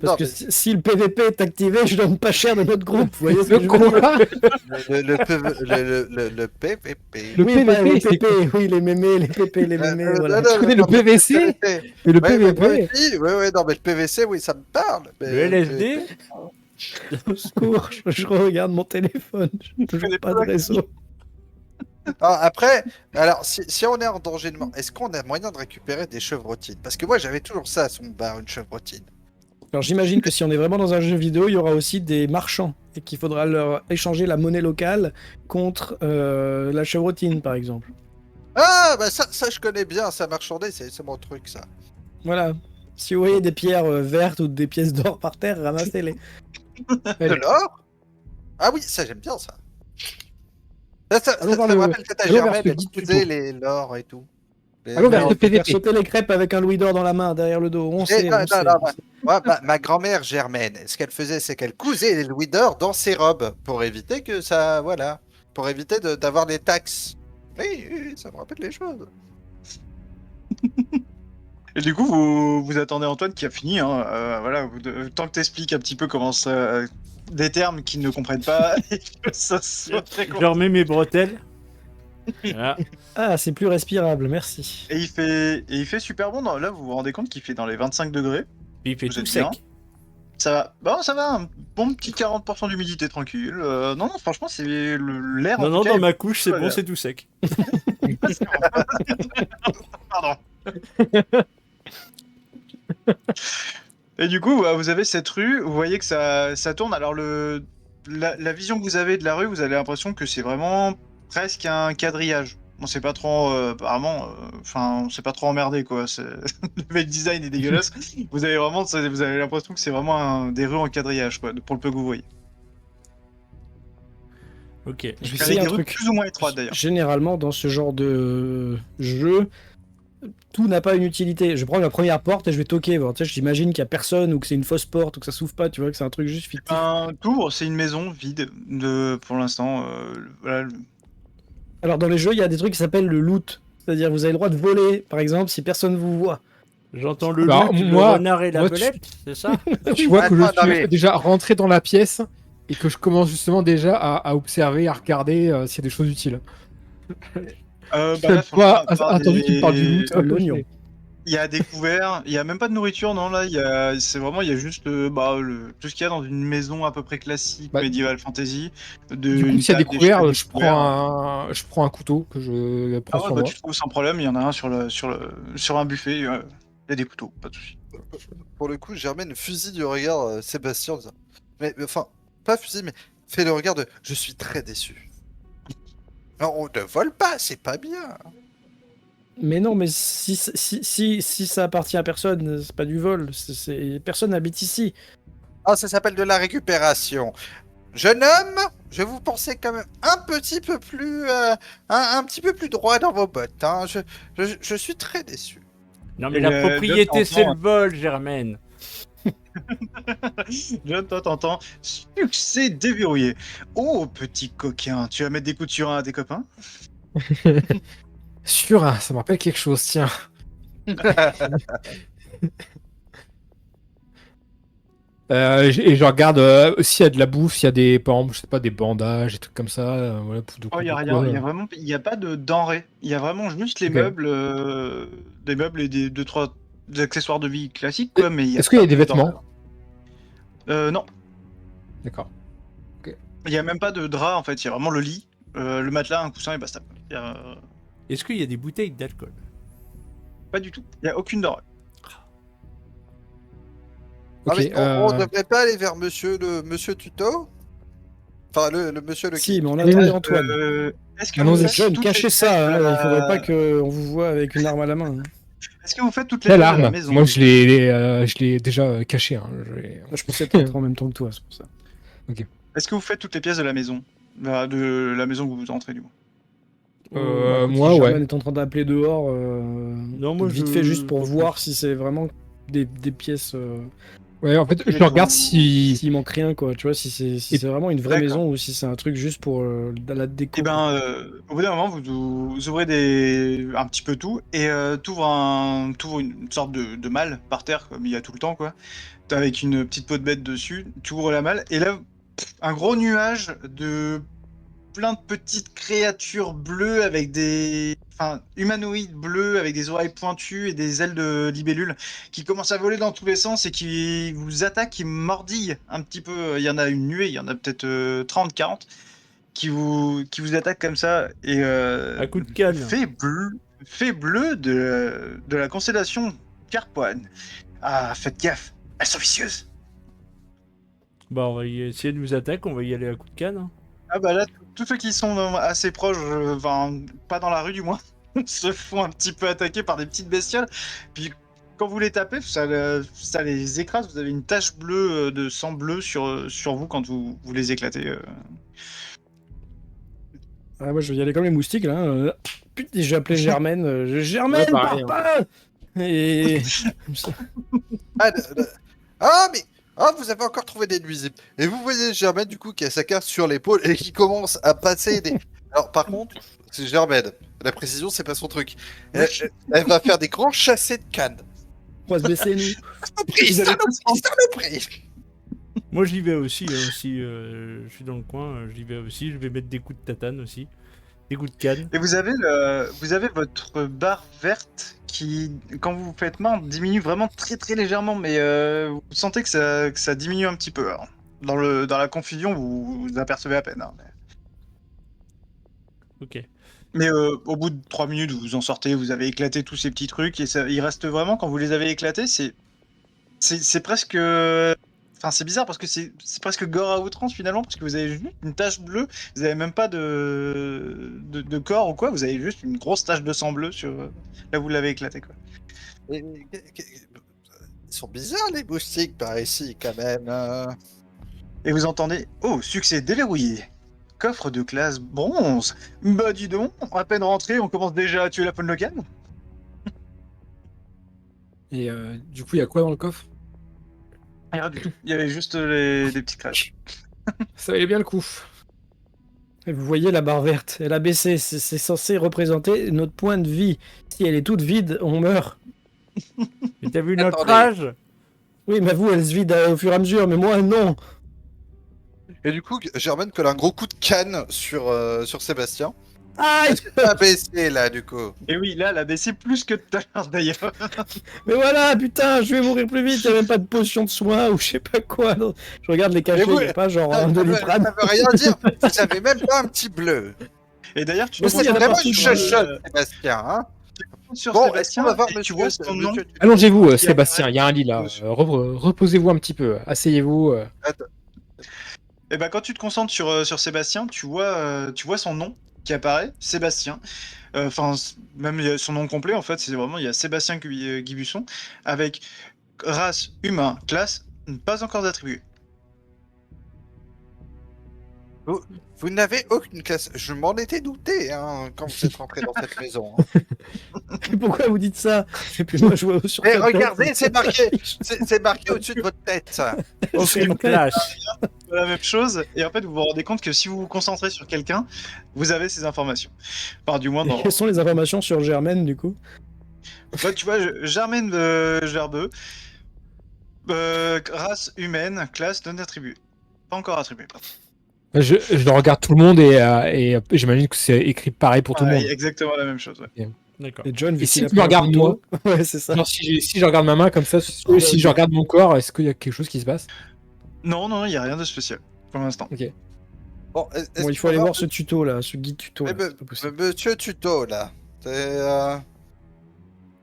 Speaker 4: Parce que si le PVP est activé, je donne pas cher de notre groupe. Vous voyez ce que
Speaker 3: Le
Speaker 4: je veux dire?
Speaker 3: quoi
Speaker 5: Le PVP.
Speaker 3: Le
Speaker 4: Oui, pas
Speaker 3: PVP,
Speaker 4: les
Speaker 3: c'est
Speaker 4: PP, oui, les mémés, les PP, les mémés, voilà.
Speaker 3: Tu connais le PVC Et le PVP
Speaker 5: Oui, non, mais le PVC, oui, ça me parle. Mais
Speaker 1: Le LSD.
Speaker 4: Au secours, je regarde mon téléphone, j'ai toujours pas de réseau.
Speaker 5: Ah, après, alors, si on est en danger de mort, est-ce qu'on a moyen de récupérer des chevrotines? Parce que moi, j'avais toujours ça à son bar, une chevrotine.
Speaker 4: Alors j'imagine que si on est vraiment dans un jeu vidéo, il y aura aussi des marchands et qu'il faudra leur échanger la monnaie locale contre la chevrotine, par exemple.
Speaker 5: Ah, bah ça je connais bien, ça marchandise, c'est mon truc, ça.
Speaker 4: Voilà. Si vous voyez des pierres vertes ou des pièces d'or par terre, ramassez-les.
Speaker 5: De l'or? Ah oui, ça j'aime bien, ça. Ça
Speaker 3: Allons voir
Speaker 5: me
Speaker 3: le-
Speaker 5: rappelle peut-être à
Speaker 3: allons vers
Speaker 5: Germaine,
Speaker 3: ce
Speaker 5: elle
Speaker 3: guide
Speaker 5: utilisait
Speaker 3: tuto.
Speaker 5: l'or et tout.
Speaker 3: Allons vers
Speaker 4: Alors,
Speaker 3: le
Speaker 4: faire
Speaker 3: PVP.
Speaker 4: sauter les crêpes avec un louis d'or dans la main, derrière le dos. On sait,
Speaker 5: non,
Speaker 4: on sait.
Speaker 5: non, ouais, ma grand-mère Germaine, ce qu'elle faisait, c'est qu'elle cousait les louis d'or dans ses robes pour éviter que ça, voilà, pour éviter d'avoir des taxes. Oui, ça me rappelle les choses.
Speaker 2: Et du coup, vous attendez Antoine qui a fini. Hein, voilà, tant que t'expliques un petit peu comment ça. Des termes qu'ils ne comprennent pas, et que ça soit très
Speaker 1: Je
Speaker 2: court.
Speaker 1: leur mets mes bretelles. Voilà.
Speaker 4: Ah, c'est plus respirable, merci.
Speaker 2: Et il fait super bon. Là, vous vous rendez compte qu'il fait dans les 25 degrés.
Speaker 1: Puis il fait
Speaker 2: Vous
Speaker 1: tout
Speaker 2: êtes
Speaker 1: sec.
Speaker 2: bien. Ça va. Bon, ça va. Un bon petit 40% d'humidité tranquille. Non, franchement, c'est l'air.
Speaker 1: Non,
Speaker 2: en
Speaker 1: non,
Speaker 2: tout cas,
Speaker 1: dans
Speaker 2: est-
Speaker 1: ma couche, c'est bon,
Speaker 2: Voilà.
Speaker 1: c'est tout sec.
Speaker 2: Pardon. Et du coup, vous avez cette rue, vous voyez que ça tourne. Alors, la vision que vous avez de la rue, vous avez l'impression que c'est vraiment presque un quadrillage. On sait pas trop, apparemment, enfin, on s'est pas trop emmerdé, quoi. Le design est dégueulasse. Vous avez l'impression que c'est vraiment des rues en quadrillage, quoi, pour le peu que vous voyez.
Speaker 1: Ok.
Speaker 4: Je vais
Speaker 2: Avec
Speaker 4: essayer un
Speaker 2: des rues
Speaker 4: truc.
Speaker 2: plus ou moins étroites, d'ailleurs.
Speaker 4: Généralement, dans ce genre de jeu, tout n'a pas une utilité. Je prends la première porte et je vais toquer. Bon, tu sais, j'imagine qu'il y a personne ou que c'est une fausse porte ou que ça s'ouvre pas. Tu vois que c'est un truc juste fictif.
Speaker 2: Tours, c'est une maison vide, pour l'instant. Voilà.
Speaker 4: Alors dans les jeux, il y a des trucs qui s'appellent le loot. C'est-à-dire vous avez le droit de voler, par exemple, si personne vous voit.
Speaker 1: J'entends le
Speaker 3: Alors,
Speaker 1: loup,
Speaker 3: moi-
Speaker 1: le renard et la
Speaker 3: moi,
Speaker 1: belette, c'est ça?
Speaker 3: Tu vois que je
Speaker 5: Attends, non,
Speaker 3: suis
Speaker 5: mais-
Speaker 3: déjà rentré dans la pièce et que je commence justement déjà à observer, à regarder s'il y a des choses utiles.
Speaker 2: Là,
Speaker 3: Pas
Speaker 2: franchement, à part
Speaker 3: attendu qu'il parle du loot.
Speaker 4: L'oignon.
Speaker 2: Il y a des couverts, il y a même pas de nourriture, non, là, il y a juste tout ce qu'il y a dans une maison à peu près classique,
Speaker 3: Bah,
Speaker 2: médiévale fantasy.
Speaker 3: Du coup, s'il y a des couverts, je prends un couteau que je prends
Speaker 2: Ah ouais,
Speaker 3: sur
Speaker 2: bah,
Speaker 3: moi.
Speaker 2: tu trouves sans problème, il y en a un sur un buffet, il y a des couteaux, pas de soucis.
Speaker 5: Pour le coup, Germaine fusille du regard Sébastien en disant, enfin, pas fusille, mais fait le regard de je suis très déçu. Non, on ne vole pas, c'est pas bien.
Speaker 4: Mais non, mais si ça appartient à personne, c'est pas du vol. Personne n'habite ici.
Speaker 5: Ah, ça s'appelle de la récupération. Jeune homme, je vous pensais quand même un petit peu plus, un petit peu plus droit dans vos bottes. Hein. Je suis très déçu.
Speaker 1: Non, mais
Speaker 2: Et
Speaker 1: la propriété,
Speaker 2: John
Speaker 1: c'est
Speaker 2: t'entend,
Speaker 1: le vol, Germaine.
Speaker 2: John, toi, t'entends, succès déverrouillé. Oh, petit coquin, tu vas mettre des coups de surin à tes copains?
Speaker 3: Sûr, hein, ça me rappelle quelque chose, tiens. Et je regarde s'il y a de la bouffe, s'il y a des, par exemple, je sais pas, des bandages, des trucs comme ça. Voilà,
Speaker 2: Oh, il y a rien, il y a pas de denrées. Il y a vraiment juste les
Speaker 3: Ok.
Speaker 2: meubles, des meubles et des 2-3 accessoires de vie classiques, quoi, mais
Speaker 3: Est-ce qu'il y a
Speaker 2: pas
Speaker 3: des
Speaker 2: de denrées.
Speaker 3: vêtements?
Speaker 2: Non,
Speaker 3: D'accord.
Speaker 2: il y a même pas de drap en fait, il y a vraiment le lit, le matelas, un coussin et basta. Il y a,
Speaker 1: Est-ce qu'il y a des bouteilles d'alcool?
Speaker 2: pas du tout, il y a aucune denrée.
Speaker 5: Ah,
Speaker 3: Ok,
Speaker 5: mais on devrait pas aller vers monsieur Tuto. Enfin, le monsieur le
Speaker 4: Si, mais on
Speaker 3: Oui,
Speaker 4: attendait
Speaker 3: oui.
Speaker 4: Antoine.
Speaker 2: Est-ce que
Speaker 3: Allons-y.
Speaker 2: vous faites
Speaker 4: Jeune,
Speaker 2: toutes les
Speaker 4: cachez
Speaker 2: pièces
Speaker 4: ça,
Speaker 2: de
Speaker 4: hein,
Speaker 2: la-
Speaker 4: il faudrait pas qu'on vous voit avec une arme à la main. Hein.
Speaker 2: Est-ce que vous faites toutes les
Speaker 3: quelle
Speaker 2: pièces de la
Speaker 3: arme?
Speaker 2: maison?
Speaker 3: Moi, je l'ai déjà caché. Hein.
Speaker 4: Moi, je pensais peut-être en même temps que toi, c'est pour ça.
Speaker 2: Est-ce que vous faites toutes les pièces de la maison? De la maison où vous entrez du coup.
Speaker 3: Moi,
Speaker 4: si
Speaker 3: ouais.
Speaker 4: Germaine est en train d'appeler dehors,
Speaker 1: Non, moi,
Speaker 4: vite
Speaker 1: je-
Speaker 4: fait juste pour voir si c'est vraiment des pièces
Speaker 3: Ouais, en fait, je regarde si.
Speaker 4: S'il manque rien, quoi. Tu vois, si c'est vraiment une vraie
Speaker 2: D'accord.
Speaker 4: maison ou si c'est un truc juste pour la déco.
Speaker 2: Et ben, au bout d'un moment, vous ouvrez un petit peu tout et t'ouvres une sorte de malle par terre, comme il y a tout le temps, quoi. Avec une petite peau de bête dessus. Tu ouvres la malle et là, un gros nuage de plein de petites créatures bleues avec enfin, humanoïdes bleus avec des oreilles pointues et des ailes de libellules qui commencent à voler dans tous les sens et qui vous attaquent, qui mordillent un petit peu. Il y en a une nuée, il y en a peut-être 30, 40 qui vous attaquent comme ça. Et
Speaker 1: À coup de canne.
Speaker 2: fait bleu de la constellation Carpoine. Ah, faites gaffe, elles sont vicieuses.
Speaker 1: Bah, on va y essayer de nous attaquer, on va y aller à coup de canne. Hein.
Speaker 2: Ah bah là, tous ceux qui sont assez proches, enfin, pas dans la rue du moins, se font un petit peu attaquer par des petites bestioles. Puis quand vous les tapez, ça les écrase. Vous avez une tache bleue de sang bleu sur vous quand vous les éclatez.
Speaker 4: Ah, moi, je vais y aller comme les moustiques, là. Putain, j'ai appelé Germaine. Germaine,
Speaker 3: Ouais, pareil,
Speaker 4: papa Et...
Speaker 5: Ah, ah, mais ah, vous avez encore trouvé des nuisibles. Et vous voyez Germaine, du coup, qui a sa carte sur l'épaule et qui commence à passer des. Alors, par contre, c'est Germaine. La précision, c'est pas son truc. Elle va faire des grands chassés de cannes.
Speaker 4: On va se baisser, nous.
Speaker 5: Saloperie, saloperie.
Speaker 1: Moi j'y vais aussi, hein, si je suis dans le coin, j'y vais aussi, je vais mettre des coups de tatane aussi, des coups de canne.
Speaker 2: Et vous avez votre barre verte qui, quand vous vous faites main, diminue vraiment très très légèrement, mais vous sentez que ça diminue un petit peu. Alors. Dans la confusion, vous apercevez à peine. Hein,
Speaker 1: Ok.
Speaker 2: mais au bout de 3 minutes, vous en sortez, vous avez éclaté tous ces petits trucs, et il reste vraiment, quand vous les avez éclatés, c'est presque... Enfin, c'est bizarre parce que c'est presque gore à outrance finalement, parce que vous avez juste une tache bleue, vous avez même pas de corps ou quoi, vous avez juste une grosse tache de sang bleu sur là où vous l'avez éclaté, quoi.
Speaker 5: Ils sont bizarres, les moustiques, par ici, quand même.
Speaker 2: Et vous entendez « Oh, succès déverrouillé. Coffre de classe bronze. Bah dis donc, à peine rentré, on commence déjà à tuer la Paul Logan.
Speaker 3: Et du coup, il y a quoi dans le coffre?
Speaker 2: Rien du tout. Il y avait juste des petites crèches.
Speaker 3: Ça valait bien le coup.
Speaker 4: Et vous voyez la barre verte, elle a baissé. C'est censé représenter notre point de vie. Si elle est toute vide, on meurt.
Speaker 1: Et t'as vu notre
Speaker 5: Attendez.
Speaker 1: âge?
Speaker 4: Oui, mais vous, elle se vide au fur et à mesure, mais moi, non.
Speaker 5: Et du coup, Germaine colle un gros coup de canne sur Sébastien.
Speaker 4: Aïe
Speaker 5: A baissé, là, du coup.
Speaker 2: Et oui, là, elle a baissé plus que tout à l'heure d'ailleurs.
Speaker 4: Mais voilà, putain, je vais mourir plus vite. Il n'y a même pas de potion de soin ou je sais pas quoi. Non. Je regarde les cachets, il
Speaker 5: vous-
Speaker 4: n'y a pas genre
Speaker 5: Ça
Speaker 4: un
Speaker 5: veut
Speaker 4: Doliprane.
Speaker 5: ça veut rien dire. Vous avez même pas un petit bleu.
Speaker 2: Et d'ailleurs, tu
Speaker 4: Mais
Speaker 2: te
Speaker 4: si, il y en a
Speaker 5: C'est vraiment
Speaker 4: partout
Speaker 5: une
Speaker 4: sur le-
Speaker 5: chachotte, Sébastien. Hein.
Speaker 2: sur
Speaker 5: Bon,
Speaker 2: Sébastien,
Speaker 5: est-ce qu'on va voir
Speaker 2: et tu
Speaker 5: monsieur,
Speaker 2: vois son nom.
Speaker 3: Allongez-vous,
Speaker 2: Qui
Speaker 3: Sébastien, il y a un lit là.
Speaker 2: apparaît.
Speaker 3: Reposez-vous un petit peu, asseyez-vous.
Speaker 2: Et bah quand tu te concentres sur Sébastien, tu vois son nom qui apparaît, Sébastien. Enfin, même il y a son nom complet en fait, c'est vraiment il y a Sébastien Guibusson avec race, humain, classe, pas encore attribué.
Speaker 5: Vous n'avez aucune classe. Je m'en étais douté hein, quand vous êtes rentré dans cette maison. Hein.
Speaker 4: Pourquoi vous dites ça? Et puis moi, je vois sur
Speaker 5: Et
Speaker 4: ta tête.
Speaker 5: regardez, c'est marqué. C'est marqué au-dessus de votre tête. Ça.
Speaker 1: Aucune clash.
Speaker 2: La même chose, et en fait vous vous rendez compte que si vous vous concentrez sur quelqu'un, vous avez ces informations. Enfin, du moins
Speaker 4: Et
Speaker 2: dans.
Speaker 4: quelles sont les informations sur Germaine, du coup?
Speaker 2: Là, tu vois, Germaine Gerbeux, race humaine, classe non attribuée. Pas encore attribuée, pardon.
Speaker 3: Je regarde tout le monde et j'imagine que c'est écrit pareil pour tout le monde.
Speaker 2: Exactement la même chose, ouais.
Speaker 1: D'accord.
Speaker 4: Et John, vu
Speaker 3: Et
Speaker 4: qu'il
Speaker 3: si
Speaker 4: a
Speaker 3: tu
Speaker 4: pris un
Speaker 3: regardes
Speaker 4: couteau- Ouais, c'est ça.
Speaker 3: Genre, si je regarde ma main comme ça, si je regarde mon corps, est-ce qu'il y a quelque chose qui se passe?
Speaker 2: Non, il n'y a rien de spécial pour l'instant.
Speaker 5: Bon, est-ce
Speaker 4: Bon, il faut
Speaker 5: qu'on
Speaker 4: aller
Speaker 5: va
Speaker 4: voir ce tuto là, ce guide tuto.
Speaker 5: Eh
Speaker 4: Là,
Speaker 5: ben,
Speaker 4: c'est pas possible.
Speaker 5: Monsieur Tuto, là. Ça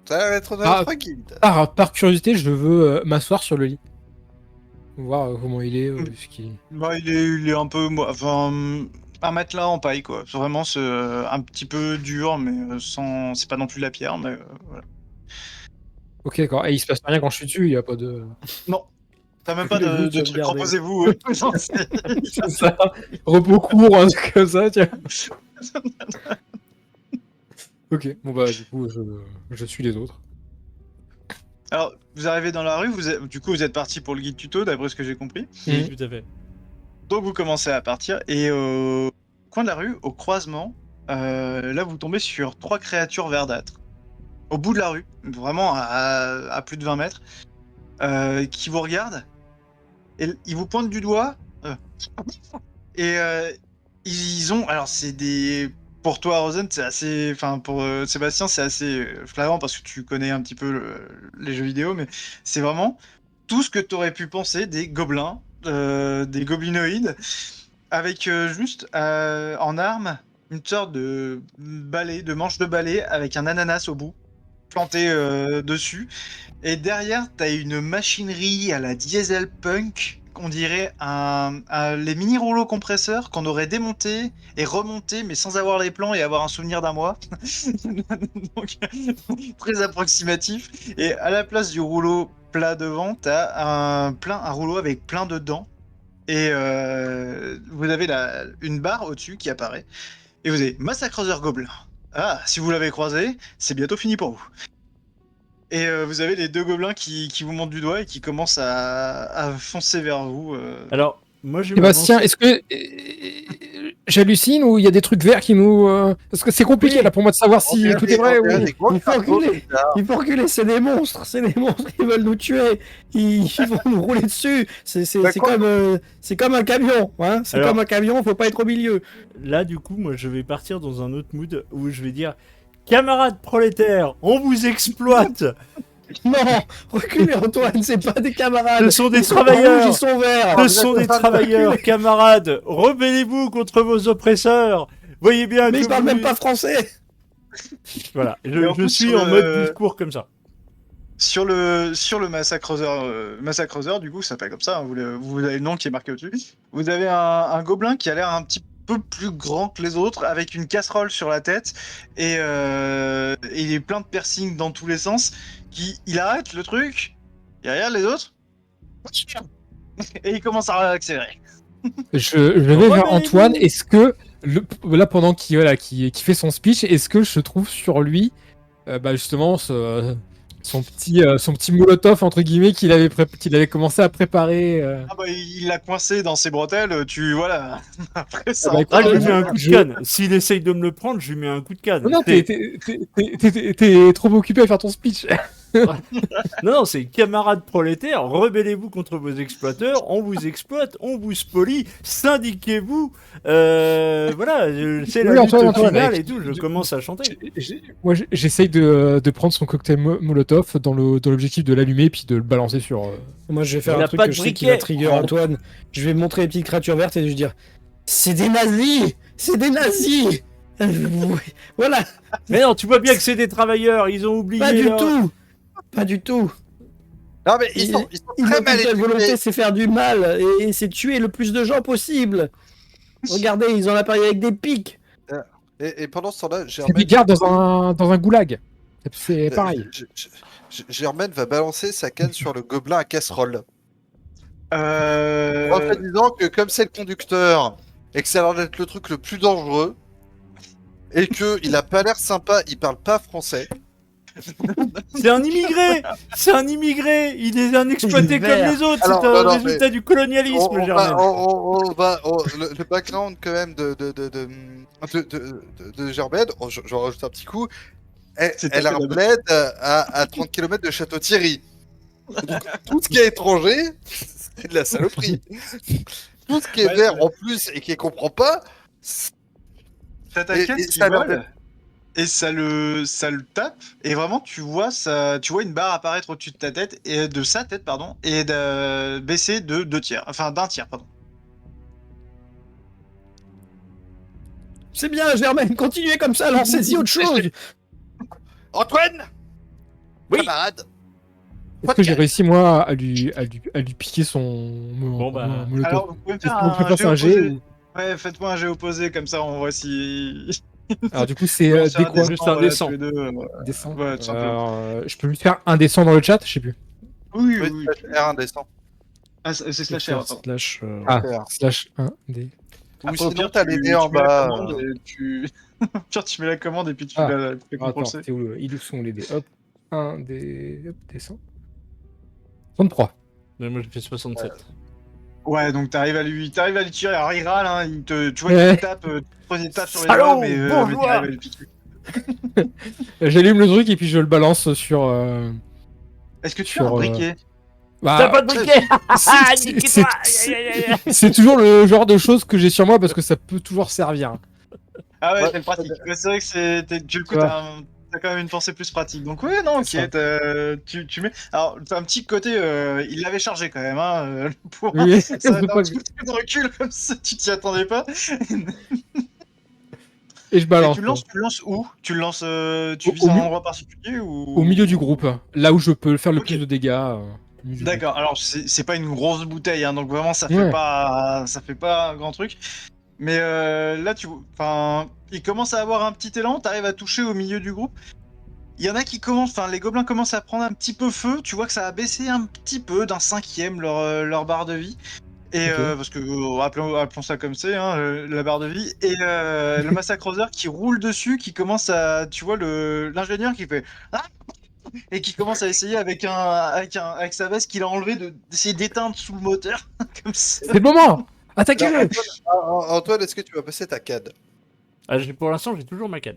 Speaker 5: va être
Speaker 3: Ah.
Speaker 5: notre guide.
Speaker 3: Par curiosité, je veux m'asseoir sur le lit. Voir comment il est. Ce qui...
Speaker 2: Bah, il est un peu, enfin, un matelas en paille quoi. Vraiment, c'est un petit peu dur, mais c'est pas non plus de la pierre, mais voilà.
Speaker 3: Ok, d'accord. Et il se passe rien quand je suis dessus, il n'y a pas de.
Speaker 2: Non, t'as même pas
Speaker 4: Le
Speaker 2: de
Speaker 4: but, c'est de
Speaker 2: truc.
Speaker 4: garder.
Speaker 2: Reposez-vous. Non,
Speaker 3: C'est ça. Repos court, un truc comme ça, tiens. Ok, bon bah du coup, je suis les autres.
Speaker 2: Alors, vous arrivez dans la rue, du coup, vous êtes parti pour le guide tuto, d'après ce que j'ai compris.
Speaker 1: Oui, tout à fait.
Speaker 2: Donc, vous commencez à partir, et au coin de la rue, au croisement, là, vous tombez sur 3 créatures verdâtres. Au bout de la rue, vraiment à plus de 20 mètres, qui vous regardent, et ils vous pointent du doigt, et ils ont... Alors, c'est des... Pour toi, Rosen, c'est assez... Enfin, pour Sébastien, c'est assez flagrant, parce que tu connais un petit peu les jeux vidéo, mais c'est vraiment tout ce que tu aurais pu penser des gobelins, des goblinoïdes, avec juste en arme une sorte de balai, de manche de balai, avec un ananas au bout, planté dessus. Et derrière, t'as une machinerie à la diesel punk, qu'on dirait les mini rouleaux compresseurs qu'on aurait démontés et remontés, mais sans avoir les plans et avoir un souvenir d'un mois. Donc, très approximatif. Et à la place du rouleau plat devant, t'as un rouleau avec plein de dents. Et vous avez une barre au-dessus qui apparaît. Et vous avez Massacreur Gobelin. Ah, si vous l'avez croisé, c'est bientôt fini pour vous. Et vous avez les 2 gobelins qui vous montent du doigt et qui commencent à foncer vers vous.
Speaker 1: Alors, moi, je vais
Speaker 3: Sébastien,
Speaker 1: m'avancer.
Speaker 3: est-ce que j'hallucine ou il y a des trucs verts qui nous... Parce que c'est compliqué
Speaker 4: Oui.
Speaker 3: là pour moi de savoir si tout est vrai ou...
Speaker 4: Il faut reculer, c'est des monstres, ils veulent nous tuer, ils vont nous rouler dessus, c'est comme un camion, hein, c'est
Speaker 1: Alors-
Speaker 4: comme un camion, faut pas être au milieu.
Speaker 1: Là, du coup, moi, je vais partir dans un autre mood où je vais dire camarades prolétaires, on vous exploite.
Speaker 4: Non, reculez Antoine, c'est pas des camarades,
Speaker 1: Ce sont des
Speaker 4: ils sont
Speaker 1: travailleurs.
Speaker 4: rouges, ils sont verts.
Speaker 1: Ce sont des travailleurs, camarades. Rebellez-vous contre vos oppresseurs. Voyez bien
Speaker 4: Mais
Speaker 1: que
Speaker 4: ils parlent
Speaker 1: vous-
Speaker 4: même pas français.
Speaker 1: Voilà,
Speaker 2: Et en
Speaker 1: je
Speaker 2: plus,
Speaker 1: suis
Speaker 2: sur
Speaker 1: en
Speaker 2: le-
Speaker 1: mode discours comme ça.
Speaker 2: Sur le Massacreur, du coup, ça s'appelle comme ça, hein, vous avez le nom qui est marqué au-dessus. Vous avez un gobelin qui a l'air un petit peu plus grand que les autres, avec une casserole sur la tête, et il est plein de piercings dans tous les sens. Il arrête le truc, il regarde les autres, et il commence à accélérer.
Speaker 3: Je vais vers
Speaker 1: Rebellez-vous.
Speaker 3: Antoine. Est-ce que, là, pendant qu'il fait son speech, est-ce que je trouve sur lui, justement, son petit molotov, entre guillemets, qu'il avait commencé à préparer
Speaker 2: Ah bah, il l'a coincé dans ses bretelles, voilà. Après ça.
Speaker 3: bah, écoute,
Speaker 1: Ah, je lui
Speaker 3: je-
Speaker 1: mets un coup de
Speaker 3: je-
Speaker 1: canne. S'il essaye de me le prendre, je lui mets un coup de canne.
Speaker 3: Non,
Speaker 1: C'est-
Speaker 3: t'es trop occupé à faire ton speech.
Speaker 1: Non, c'est camarades prolétaires, rebellez-vous contre vos exploiteurs, on vous exploite, on vous spolie, syndiquez-vous. Voilà, c'est la
Speaker 3: Oui,
Speaker 1: lutte
Speaker 3: Antoine,
Speaker 1: finale
Speaker 3: mec.
Speaker 1: et tout, je commence à chanter.
Speaker 3: Moi, j'essaye de prendre son cocktail Molotov dans l'objectif de l'allumer puis de le balancer sur.
Speaker 4: Moi je vais faire
Speaker 1: Il
Speaker 4: un
Speaker 1: a
Speaker 4: truc
Speaker 1: pas
Speaker 4: que
Speaker 1: de
Speaker 4: je sais qui
Speaker 1: briquet.
Speaker 4: va trigger Antoine, je vais montrer les petites créatures vertes et je vais dire c'est des nazis, c'est des nazis. Voilà,
Speaker 1: Mais non, tu vois bien que c'est des travailleurs, ils ont oublié
Speaker 4: pas du
Speaker 1: leur-
Speaker 4: tout, pas du tout.
Speaker 5: Non, mais ils sont très mal
Speaker 4: Leur volonté,
Speaker 5: éduqués.
Speaker 4: c'est faire du mal et c'est tuer le plus de gens possible. Regardez, ils ont l'appareil avec des pics.
Speaker 5: Et pendant ce temps-là,
Speaker 3: C'est des gardes dans un goulag. C'est
Speaker 5: Euh,
Speaker 3: pareil.
Speaker 5: Germaine va balancer sa canne sur le gobelin à casserole.
Speaker 2: Euh,
Speaker 5: En fait, disant que comme c'est le conducteur et que ça a l'air d'être le truc le plus dangereux et que il a pas l'air sympa, il parle pas français.
Speaker 1: C'est un immigré. C'est un immigré. Il est un exploité comme
Speaker 4: Vert.
Speaker 1: les autres.
Speaker 5: Alors,
Speaker 1: C'est un
Speaker 5: non,
Speaker 1: résultat du colonialisme, Germaine.
Speaker 5: Le background quand même de Germaine, j'en rajoute un petit coup.
Speaker 2: C'est
Speaker 5: Elle a
Speaker 2: tapé
Speaker 5: un
Speaker 2: là-bas.
Speaker 5: bled à 30 km de Château-Thierry. Donc, tout ce qui est étranger, c'est de la saloperie. Tout ce qui est
Speaker 2: Ouais,
Speaker 5: vert en plus et qui comprend pas,
Speaker 2: T'as ta
Speaker 5: Et-
Speaker 2: canne
Speaker 5: et
Speaker 2: qui
Speaker 5: ça a l'air
Speaker 2: vole, et ça le tape, et vraiment tu vois une barre apparaître au-dessus de ta tête, et de sa tête, pardon, et de baisser de 2 tiers, enfin d'un tiers, pardon.
Speaker 4: C'est bien, Germaine, continuez comme ça, lancez-y autre chose.
Speaker 5: Antoine,
Speaker 1: Oui.
Speaker 5: camarade,
Speaker 3: Est-ce que j'ai réussi, moi, à lui piquer son
Speaker 1: Bon, bah,
Speaker 3: Molotov?
Speaker 2: Alors vous pouvez me
Speaker 3: Est-ce
Speaker 2: faire
Speaker 3: qu'on peut
Speaker 2: un
Speaker 3: passer
Speaker 2: jet
Speaker 3: un jet
Speaker 2: opposé.
Speaker 3: ou-
Speaker 2: Ouais, faites-moi un jet opposé, comme ça on voit si...
Speaker 3: Alors, du coup, c'est
Speaker 2: Lancez
Speaker 3: des
Speaker 2: un
Speaker 3: quoi
Speaker 2: dessin,
Speaker 1: Juste un
Speaker 2: voilà,
Speaker 1: descend.
Speaker 2: tous les deux,
Speaker 3: Descend.
Speaker 2: Ouais, tout simplement.
Speaker 3: Je peux lui faire un descend dans le chat, je sais plus.
Speaker 2: Oui,
Speaker 5: oui,
Speaker 2: oui.
Speaker 5: R indécent.
Speaker 2: Ah, c'est slash R, pardon.
Speaker 4: Slash,
Speaker 3: Ah,
Speaker 5: Faire.
Speaker 3: slash 1 des.
Speaker 5: Ou
Speaker 2: Après, au
Speaker 5: sinon,
Speaker 2: pire,
Speaker 5: t'as
Speaker 2: tu-
Speaker 5: les dés en
Speaker 2: tu mets la
Speaker 5: bas.
Speaker 2: commande et tu... Pire, tu mets la commande et puis tu
Speaker 3: Ah.
Speaker 2: la tu fais
Speaker 3: Attends,
Speaker 2: CTRL-C.
Speaker 3: c'est où ils sont les dés? Hop, un des. Hop, descend. 33.
Speaker 1: Mais moi j'ai fait 67.
Speaker 2: Ouais, donc t'arrives à lui tirer. Alors il râle, hein, tu vois
Speaker 3: Ouais.
Speaker 2: qu'il tape, il tape sur les
Speaker 1: Salaud,
Speaker 2: doigts, mais
Speaker 1: bourgeois.
Speaker 2: t'arrives à lui piquer.
Speaker 3: J'allume le truc et puis je le balance sur.
Speaker 2: Est-ce que tu as un
Speaker 3: Sur,
Speaker 2: briquet?
Speaker 3: Bah,
Speaker 1: T'as pas de briquet.
Speaker 3: c'est-
Speaker 1: Nique-toi.
Speaker 3: c'est toujours le genre de choses que j'ai sur moi parce que ça peut toujours servir.
Speaker 2: Ah ouais,
Speaker 5: Ouais.
Speaker 2: c'est pratique. Ouais, c'est vrai que du coup,
Speaker 3: Tu vois.
Speaker 2: t'as quand même une pensée plus pratique. Donc ouais, non, ok,
Speaker 3: C'est
Speaker 2: tu mets... Alors, t'as un petit côté, il l'avait chargé quand même, hein, le point.
Speaker 3: Oui,
Speaker 2: Ça
Speaker 3: faut
Speaker 2: a un
Speaker 3: pas
Speaker 2: petit peu de recul, comme ça, tu t'y attendais pas.
Speaker 3: Et je
Speaker 2: Et
Speaker 3: balance.
Speaker 2: tu le lances où? Tu le lances, tu
Speaker 3: Au-
Speaker 2: vises
Speaker 3: au
Speaker 2: un
Speaker 3: mi-
Speaker 2: endroit particulier ou...
Speaker 3: Au milieu du groupe, là où je peux faire le
Speaker 2: Ok.
Speaker 3: plus de dégâts. Au milieu du groupe.
Speaker 2: D'accord, alors c'est pas une grosse bouteille, hein, donc vraiment
Speaker 3: Ouais.
Speaker 2: ça fait pas un grand truc. Mais là, enfin, il commence à avoir un petit élan, t'arrives à toucher au milieu du groupe. Il y en a qui commencent, enfin, les gobelins commencent à prendre un petit peu feu. Tu vois que ça a baissé un petit peu d'un cinquième leur barre de vie. Et
Speaker 3: Ok.
Speaker 2: parce que appelons ça comme c'est, hein, la barre de vie. Et le massacroseur qui roule dessus, qui commence à, tu vois, l'ingénieur qui fait ah et qui commence à essayer avec sa veste qu'il a enlevé d'essayer d'éteindre sous le moteur comme ça.
Speaker 3: C'est le moment.
Speaker 5: Alors,
Speaker 3: Attaquez-le.
Speaker 5: Antoine, est-ce que tu vas passer ta CAD?
Speaker 1: Ah, pour l'instant, j'ai toujours ma canne.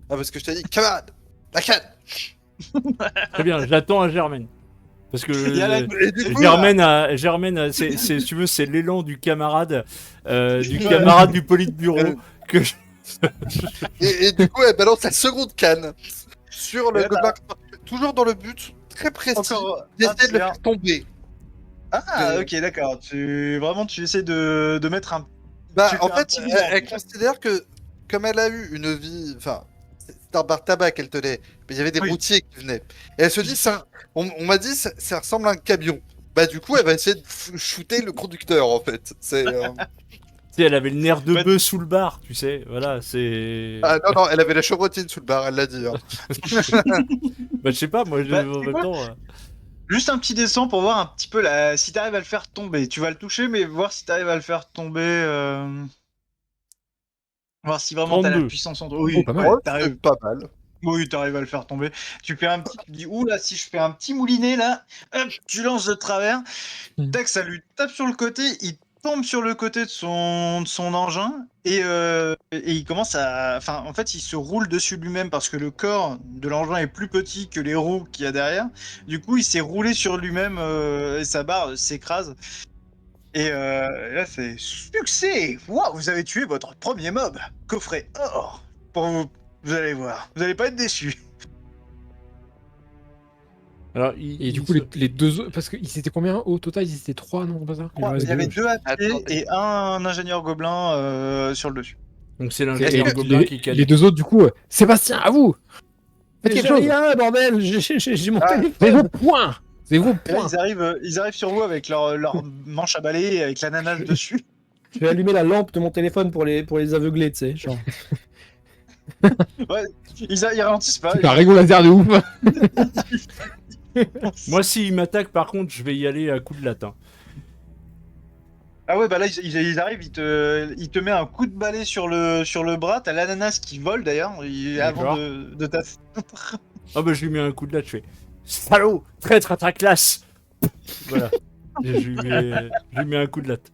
Speaker 5: Ah, parce que je t'ai dit, camarade, la CAD.
Speaker 1: Très bien, j'attends à Germaine. Parce que
Speaker 2: Il y a la-
Speaker 5: Et du coup,
Speaker 1: Germaine, si tu veux, c'est l'élan du camarade du politburo que je-
Speaker 5: et du coup, elle balance la seconde canne sur le
Speaker 2: Et là,
Speaker 5: gobelin, toujours dans le but très précis
Speaker 2: Encore un
Speaker 5: d'essayer de le
Speaker 2: tir.
Speaker 5: faire tomber.
Speaker 2: Ah, ok, d'accord. Tu essaies de mettre un.
Speaker 5: Bah,
Speaker 2: Tu fais
Speaker 5: en
Speaker 2: un
Speaker 5: fait,
Speaker 2: petit
Speaker 5: elle
Speaker 2: mouvement.
Speaker 5: considère que, comme elle a eu une vie, enfin, c'est un bar tabac qu'elle tenait, mais il y avait des
Speaker 2: Oui.
Speaker 5: routiers qui venaient. Et elle se dit, on m'a dit, ça ressemble à un camion. Bah, du coup, elle va essayer de shooter le conducteur, en fait. C'est.
Speaker 1: Tu sais, elle avait le nerf de
Speaker 2: Ouais.
Speaker 1: bœuf sous le bar, tu sais. Voilà, c'est.
Speaker 5: Ah non, non, elle avait la chevrotine sous le bar, elle l'a dit. Hein.
Speaker 1: Bah, je sais pas, moi,
Speaker 2: Bah,
Speaker 1: en
Speaker 2: c'est
Speaker 1: même
Speaker 2: quoi
Speaker 1: temps.
Speaker 2: Juste un petit descend pour voir un petit peu si t'arrives à le faire tomber. Tu vas le toucher, mais voir si t'arrives à le faire tomber. Voir si vraiment t'as la
Speaker 1: 32.
Speaker 2: puissance en toi.
Speaker 3: Oh,
Speaker 2: Oui,
Speaker 3: pas mal.
Speaker 2: ouais,
Speaker 5: Ouais, c'est pas mal.
Speaker 2: oui, t'arrives à le faire tomber. Tu fais un petit. Tu dis, ouh là, si je fais un petit moulinet là, hop, tu lances de travers.
Speaker 3: Mm.
Speaker 2: Tac, ça lui tape sur le côté. Il tombe sur le côté de son engin et il commence à. Enfin, en fait, il se roule dessus lui-même parce que le corps de l'engin est plus petit que les roues qu'il y a derrière. Du coup, il s'est roulé sur lui-même et sa barre s'écrase. Et là, c'est succès! Waouh, vous avez tué votre premier mob! Coffret or! Pour vous allez voir, vous allez pas être déçus.
Speaker 1: Alors,
Speaker 3: Et du coup, les deux autres. Parce qu'ils étaient combien au total? Ils étaient 3, non, pas ça?
Speaker 4: Il en reste
Speaker 2: Il y avait
Speaker 4: deux.
Speaker 2: 2 à pied
Speaker 5: Attends,
Speaker 2: et un ingénieur gobelin sur le dessus.
Speaker 1: Donc, c'est
Speaker 3: Et
Speaker 1: l'ingénieur gobelin qui
Speaker 3: les
Speaker 1: casse.
Speaker 3: deux autres, du coup, Sébastien, à vous. Faites
Speaker 4: J'ai
Speaker 3: quelque chose.
Speaker 4: rien, bordel. J'ai mon
Speaker 5: Ah,
Speaker 3: C'est
Speaker 4: téléphone.
Speaker 3: vos points. C'est vos
Speaker 2: Et là,
Speaker 3: points.
Speaker 2: ils arrivent sur vous avec leur manche à balai et avec l'ananas dessus.
Speaker 4: Je vais allumer la lampe de mon téléphone pour les aveugler, tu sais. Genre.
Speaker 2: Ouais, ils ralentissent pas.
Speaker 3: C'est un rayon laser de ouf.
Speaker 1: Moi, s'il m'attaque, par contre, je vais y aller à coup de latin.
Speaker 2: Ah ouais, bah là, ils arrivent, il te met un coup de balai sur le bras. T'as l'ananas qui vole d'ailleurs, avant
Speaker 1: D'accord.
Speaker 2: de t'attaquer.
Speaker 1: Ah bah, je lui mets un coup de latte, je fais salaud, traître à ta classe. Voilà. Et je lui mets un coup de latte.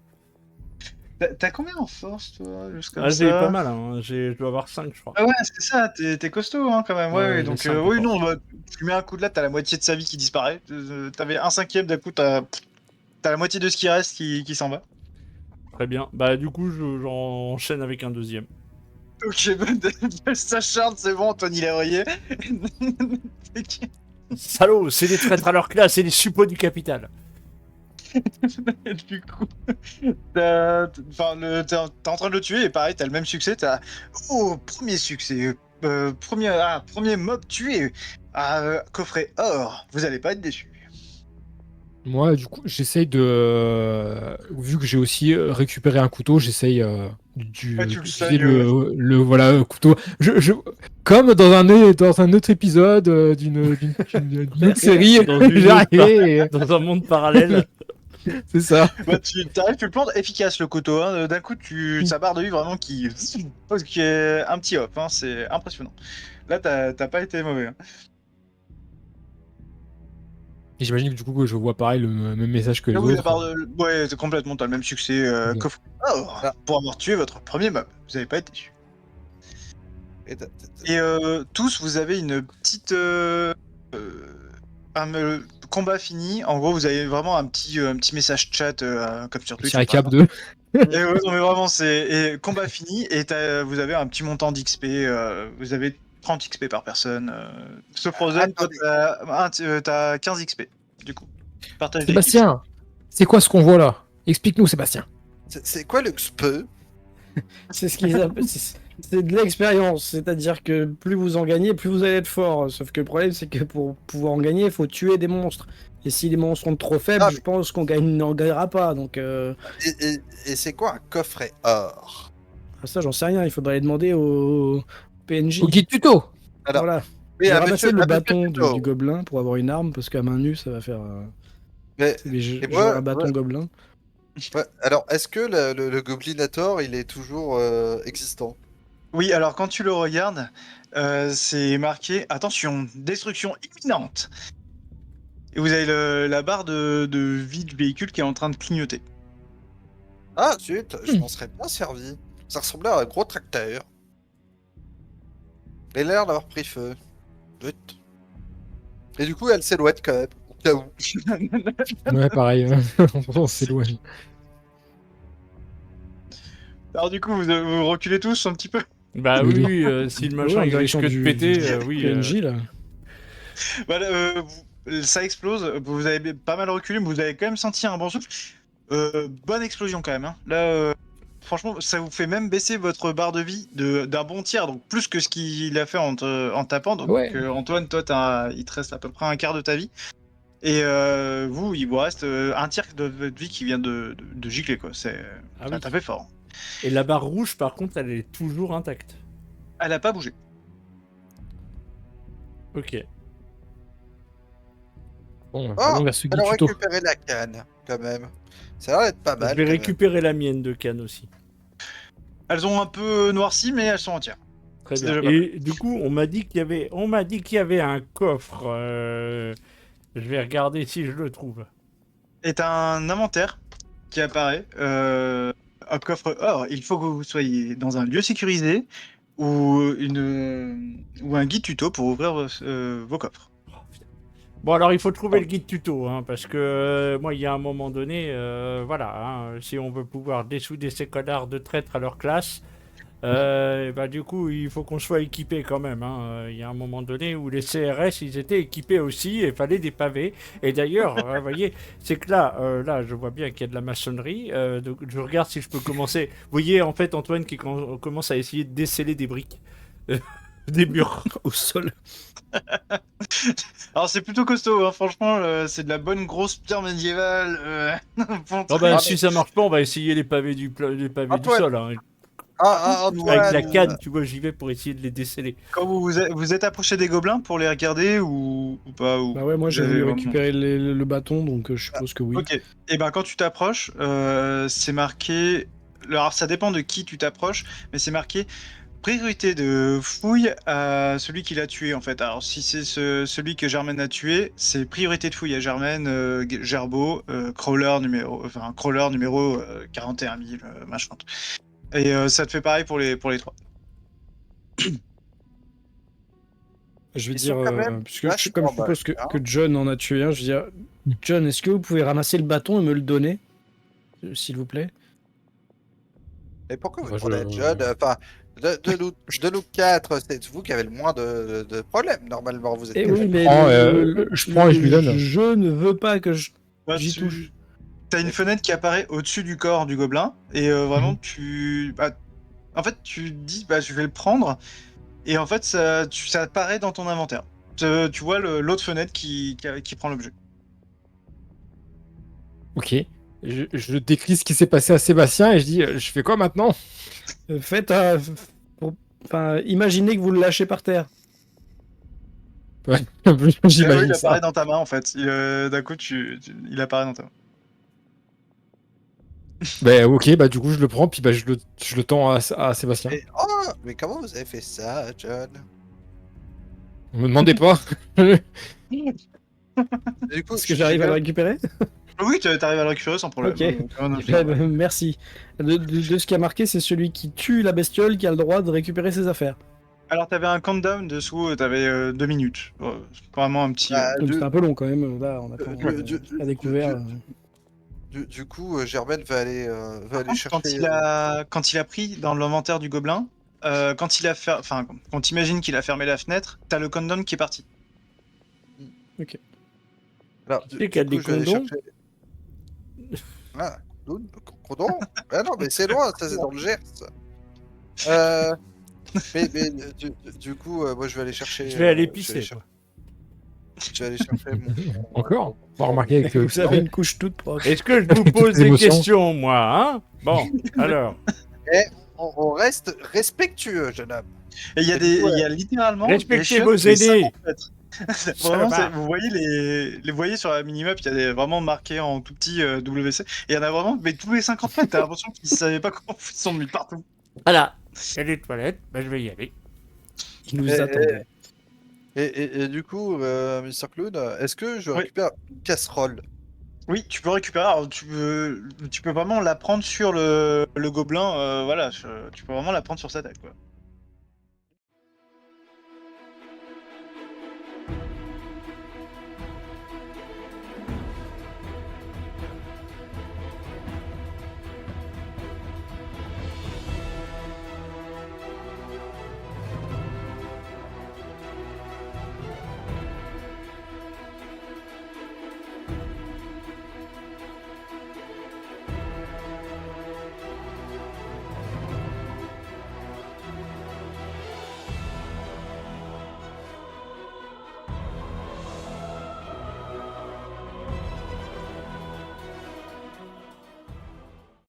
Speaker 2: T'as combien en force, toi, jusqu'à
Speaker 1: Ah, j'ai
Speaker 2: ça
Speaker 1: pas mal, hein. Je dois avoir 5, je crois.
Speaker 2: Ah ouais, c'est ça, t'es costaud hein, quand même. Ouais,
Speaker 1: Ouais,
Speaker 2: ouais,
Speaker 1: j'ai
Speaker 2: donc,
Speaker 1: 5
Speaker 2: oui,
Speaker 1: encore.
Speaker 2: non, bah, tu lui mets un coup de latte, t'as la moitié de sa vie qui disparaît. T'avais un cinquième, d'un coup, t'as la moitié de ce qui reste qui s'en va.
Speaker 1: Très bien. Bah, du coup, j'enchaîne avec un deuxième.
Speaker 2: Ok, bah, s'acharne, c'est bon, Anthony Lévrier.
Speaker 1: Salaud, c'est des traîtres à leur classe, c'est des suppôts du capital.
Speaker 2: Du coup, t'es en train de le tuer et pareil, t'as le même succès. Oh, premier succès. Premier mob tué. Coffret or. Vous allez pas être déçus.
Speaker 3: Moi, du coup, j'essaye de. Vu que j'ai aussi récupéré un couteau, j'essaye
Speaker 2: Tu le
Speaker 3: d'utiliser
Speaker 2: saignes,
Speaker 3: le voilà, couteau. Comme dans un autre épisode d'une autre série,
Speaker 1: Dans une
Speaker 3: j'arrivais et-
Speaker 1: Dans un monde parallèle.
Speaker 3: c'est ça.
Speaker 2: Bah, t'arrives, tu le plantes efficace le couteau. Hein. D'un coup, sa barre de vie vraiment qui est un petit hop. Hein. C'est impressionnant. Là, t'as pas été mauvais. Hein.
Speaker 3: Et j'imagine que du coup, je vois pareil le même message que les
Speaker 2: Ah oui,
Speaker 3: autres.
Speaker 2: ouais, c'est complètement, t'as le même succès.
Speaker 3: Ok.
Speaker 2: Coffre. Or,
Speaker 5: Ah.
Speaker 2: pour avoir tué votre premier mob, vous avez pas été déçu.
Speaker 5: Et
Speaker 2: Et tous, vous avez une petite combat fini. En gros, vous avez vraiment un petit message chat comme sur
Speaker 3: Petit
Speaker 2: Twitch, par
Speaker 3: récap
Speaker 2: exemple.
Speaker 3: de.
Speaker 2: Et ouais, non, mais vraiment, c'est combat fini et vous avez un petit montant d'XP. Vous avez 30 XP par personne. Ce Frozen, toi,
Speaker 5: attendez.
Speaker 2: t'as 15 XP. Du coup, partage d'équipe.
Speaker 3: Sébastien, c'est quoi ce qu'on voit là? Explique-nous, Sébastien.
Speaker 5: C'est quoi le XP?
Speaker 4: C'est ce qu'ils appellent. C'est de l'expérience, c'est-à-dire que plus vous en gagnez, plus vous allez être fort. Sauf que le problème, c'est que pour pouvoir en gagner, il faut tuer des monstres. Et si les monstres sont trop faibles,
Speaker 5: Ah,
Speaker 4: je pense qu'on n'en gagnera pas. Donc,
Speaker 5: Et c'est quoi un coffret or?
Speaker 4: ça, j'en sais rien. Il faudrait aller demander au PNJ.
Speaker 3: Au guide tuto.
Speaker 5: Alors,
Speaker 4: Voilà.
Speaker 5: oui,
Speaker 4: J'ai
Speaker 5: à
Speaker 4: ramassé le
Speaker 5: monsieur
Speaker 4: bâton
Speaker 5: Tuto.
Speaker 4: du gobelin pour avoir une arme, parce qu'à main nue, ça va faire.
Speaker 5: Mais,
Speaker 4: Mais j'ai
Speaker 5: et moi,
Speaker 4: un bâton gobelin.
Speaker 5: ouais, alors, est-ce que le Goblinator, il est toujours existant?
Speaker 2: Oui, alors quand tu le regardes, c'est marqué attention, destruction imminente. Et vous avez la barre de vie du véhicule qui est en train de clignoter.
Speaker 5: Ah, zut, je m'en serais bien servi. Ça ressemblait à un gros tracteur. Il a l'air d'avoir pris feu. Zut. Et du coup, elle s'éloigne quand même, au cas où.
Speaker 3: Ouais, pareil. On s'éloigne.
Speaker 2: Alors du coup, vous reculez tous un petit peu.
Speaker 1: Bah
Speaker 3: Oui,
Speaker 1: oui, si le
Speaker 4: Ouais,
Speaker 1: machin
Speaker 4: en
Speaker 1: il
Speaker 4: direction
Speaker 1: risque de
Speaker 4: du
Speaker 1: péter, oui.
Speaker 4: PNJ, là.
Speaker 2: Voilà, ça explose. Vous avez pas mal reculé, mais vous avez quand même senti un bon souffle. Bonne explosion quand même. Hein. Là, franchement, ça vous fait même baisser votre barre de vie d'un bon tiers, donc plus que ce qu'il a fait en tapant. Donc
Speaker 3: Ouais.
Speaker 2: Antoine, toi, il te reste à peu près un quart de ta vie. Et vous, il vous reste un tiers de votre vie qui vient de gicler, quoi. Ça
Speaker 1: Ah
Speaker 2: a
Speaker 1: oui.
Speaker 2: tapé fort.
Speaker 1: Et la barre rouge, par contre, elle est toujours intacte.
Speaker 2: Elle a pas bougé.
Speaker 1: Ok.
Speaker 3: Bon,
Speaker 5: Oh,
Speaker 3: allons vers ce guide
Speaker 5: alors
Speaker 3: tuto.
Speaker 5: récupérer la canne, quand même. Ça a l'air d'être pas mal.
Speaker 1: Je vais
Speaker 5: quand même.
Speaker 1: récupérer la mienne de canne aussi.
Speaker 2: Elles ont un peu noirci, mais elles sont entières.
Speaker 1: Très
Speaker 2: C'est
Speaker 1: bien.
Speaker 2: déjà pas
Speaker 1: Et du coup, on m'a dit qu'il y avait un coffre. Je vais regarder si je le trouve.
Speaker 2: Et t'as un inventaire qui apparaît. Un coffre or. Il faut que vous soyez dans un lieu sécurisé ou un guide tuto pour ouvrir vos coffres.
Speaker 1: Bon, alors il faut trouver le guide tuto, hein, parce que moi, il y a un moment donné, voilà, hein, si on veut pouvoir dessouder ces connards de traîtres à leur classe, bah, du coup, il faut qu'on soit équipé quand même. Hein. Il y a un moment donné où les CRS, ils étaient équipés aussi, et fallait des pavés. Et d'ailleurs, vous voyez, c'est que là, je vois bien qu'il y a de la maçonnerie. Donc, je regarde si je peux commencer. Vous voyez, en fait, Antoine qui commence à essayer de déceler des briques. Des murs.
Speaker 4: Au sol.
Speaker 2: Alors c'est plutôt costaud, hein, franchement, c'est de la bonne grosse pierre médiévale. Bon,
Speaker 1: Non, bah,
Speaker 5: Ah,
Speaker 1: si ça marche pas, on va essayer les pavés du
Speaker 5: Antoine.
Speaker 1: sol. Hein.
Speaker 5: Antoine,
Speaker 1: Avec la canne, tu vois, j'y vais pour essayer de les déceler.
Speaker 2: quand vous êtes approché des gobelins pour les regarder ou pas ou...
Speaker 4: Bah ouais, moi j'ai
Speaker 2: Vous avez
Speaker 4: voulu
Speaker 2: vraiment-
Speaker 4: récupérer le bâton, donc je suppose que oui.
Speaker 2: Ok. Et ben quand tu t'approches, c'est marqué. Alors ça dépend de qui tu t'approches, mais c'est marqué priorité de fouille à celui qui l'a tué en fait. Alors si c'est celui que Germaine a tué, c'est priorité de fouille à Germaine, Gerbeau, crawler numéro 41 000, machin. Et ça te fait pareil pour les trois.
Speaker 4: Je vais
Speaker 5: Ils
Speaker 4: dire,
Speaker 5: sont quand même
Speaker 4: puisque
Speaker 5: vachement
Speaker 4: comme je suppose
Speaker 5: moches, hein.
Speaker 4: que John en a tué un, je vais dire, John, est-ce que vous pouvez ramasser le bâton et me le donner, s'il vous plaît?
Speaker 5: Et pourquoi vous
Speaker 3: Moi,
Speaker 5: demandez à John? Enfin, de nous quatre, c'est vous qui avez le moins de problèmes, normalement. Vous êtes
Speaker 4: Eh
Speaker 5: déjà-
Speaker 4: oui, mais
Speaker 3: je prends et je lui donne.
Speaker 4: Je ne veux pas que
Speaker 2: Bah,
Speaker 4: j'y touche.
Speaker 2: T'as une fenêtre qui apparaît au-dessus du corps du gobelin et vraiment en fait tu te dis bah je vais le prendre et en fait ça apparaît dans ton inventaire. Tu vois l'autre fenêtre qui prend l'objet.
Speaker 3: Ok. Je décris ce qui s'est passé à Sébastien et je dis, je fais quoi maintenant?
Speaker 4: Faites enfin, imaginez que vous le lâchez par terre.
Speaker 3: Ouais,
Speaker 2: Oui,
Speaker 3: j'imagine
Speaker 2: il
Speaker 3: ça.
Speaker 2: apparaît dans ta main en fait. D'un coup il apparaît dans ta main.
Speaker 3: Bah, ok, bah du coup je le prends, puis bah, je le tends à Sébastien.
Speaker 5: Oh, mais comment vous avez fait ça, John?
Speaker 3: Me demandez pas.
Speaker 5: Du coup,
Speaker 4: Est-ce que j'arrive à le récupérer?
Speaker 2: Oui, t'arrives à le récupérer sans problème.
Speaker 4: Ok.
Speaker 2: Euh,
Speaker 4: Merci. De ce qui a marqué, c'est celui qui tue la bestiole qui a le droit de récupérer ses affaires.
Speaker 2: Alors, t'avais un countdown dessous, t'avais 2 minutes. C'est vraiment un petit.
Speaker 5: Bah,
Speaker 4: Donc, c'était un peu long quand même. Là, on attend la découvert.
Speaker 5: Du coup, Germaine va aller chercher.
Speaker 2: Quand il a pris dans l'inventaire du gobelin, quand il a fait, enfin, quand t'imagines qu'il a fermé la fenêtre, t'as le countdown qui est parti.
Speaker 5: Alors,
Speaker 1: sais qu'il y a des
Speaker 5: je vais aller
Speaker 1: condoms
Speaker 5: chercher- Ah, condom? Ah non, mais c'est loin, ça c'est dans le Gers. Mais du coup, moi je vais aller chercher.
Speaker 1: Je vais aller
Speaker 5: je vais
Speaker 1: pisser.
Speaker 5: cher-
Speaker 1: quoi.
Speaker 5: Je vais aller chercher mon.
Speaker 3: Encore? On va remarquer avec
Speaker 4: Vous avez une couche toute proche.
Speaker 1: Est-ce que je vous pose
Speaker 3: Toutes les
Speaker 1: des
Speaker 3: émotions.
Speaker 1: questions, moi, hein? Bon, alors.
Speaker 5: On reste respectueux, jeune homme.
Speaker 2: Et il y a il y a littéralement.
Speaker 1: Respectez
Speaker 2: des chiottes
Speaker 1: vos
Speaker 2: tous les
Speaker 1: aînés.
Speaker 2: 50 mètres. Vraiment,
Speaker 1: va.
Speaker 2: vous voyez les voyez sur la minimap, il y a vraiment marqué en tout petit WC. Et il y en a vraiment, mais tous les 50 mètres, t'as l'impression qu'ils savaient pas comment ils sont mis partout.
Speaker 1: Voilà. Il y a des toilettes, ben, je vais y aller.
Speaker 4: Il nous
Speaker 5: Eh,
Speaker 4: attendait.
Speaker 5: Et du coup, Mr. Clown, est-ce que je
Speaker 2: Oui.
Speaker 5: récupère une casserole?
Speaker 2: Oui, tu peux récupérer. Alors, tu peux vraiment la prendre sur le gobelin. Voilà, tu peux vraiment la prendre sur sa tête, quoi.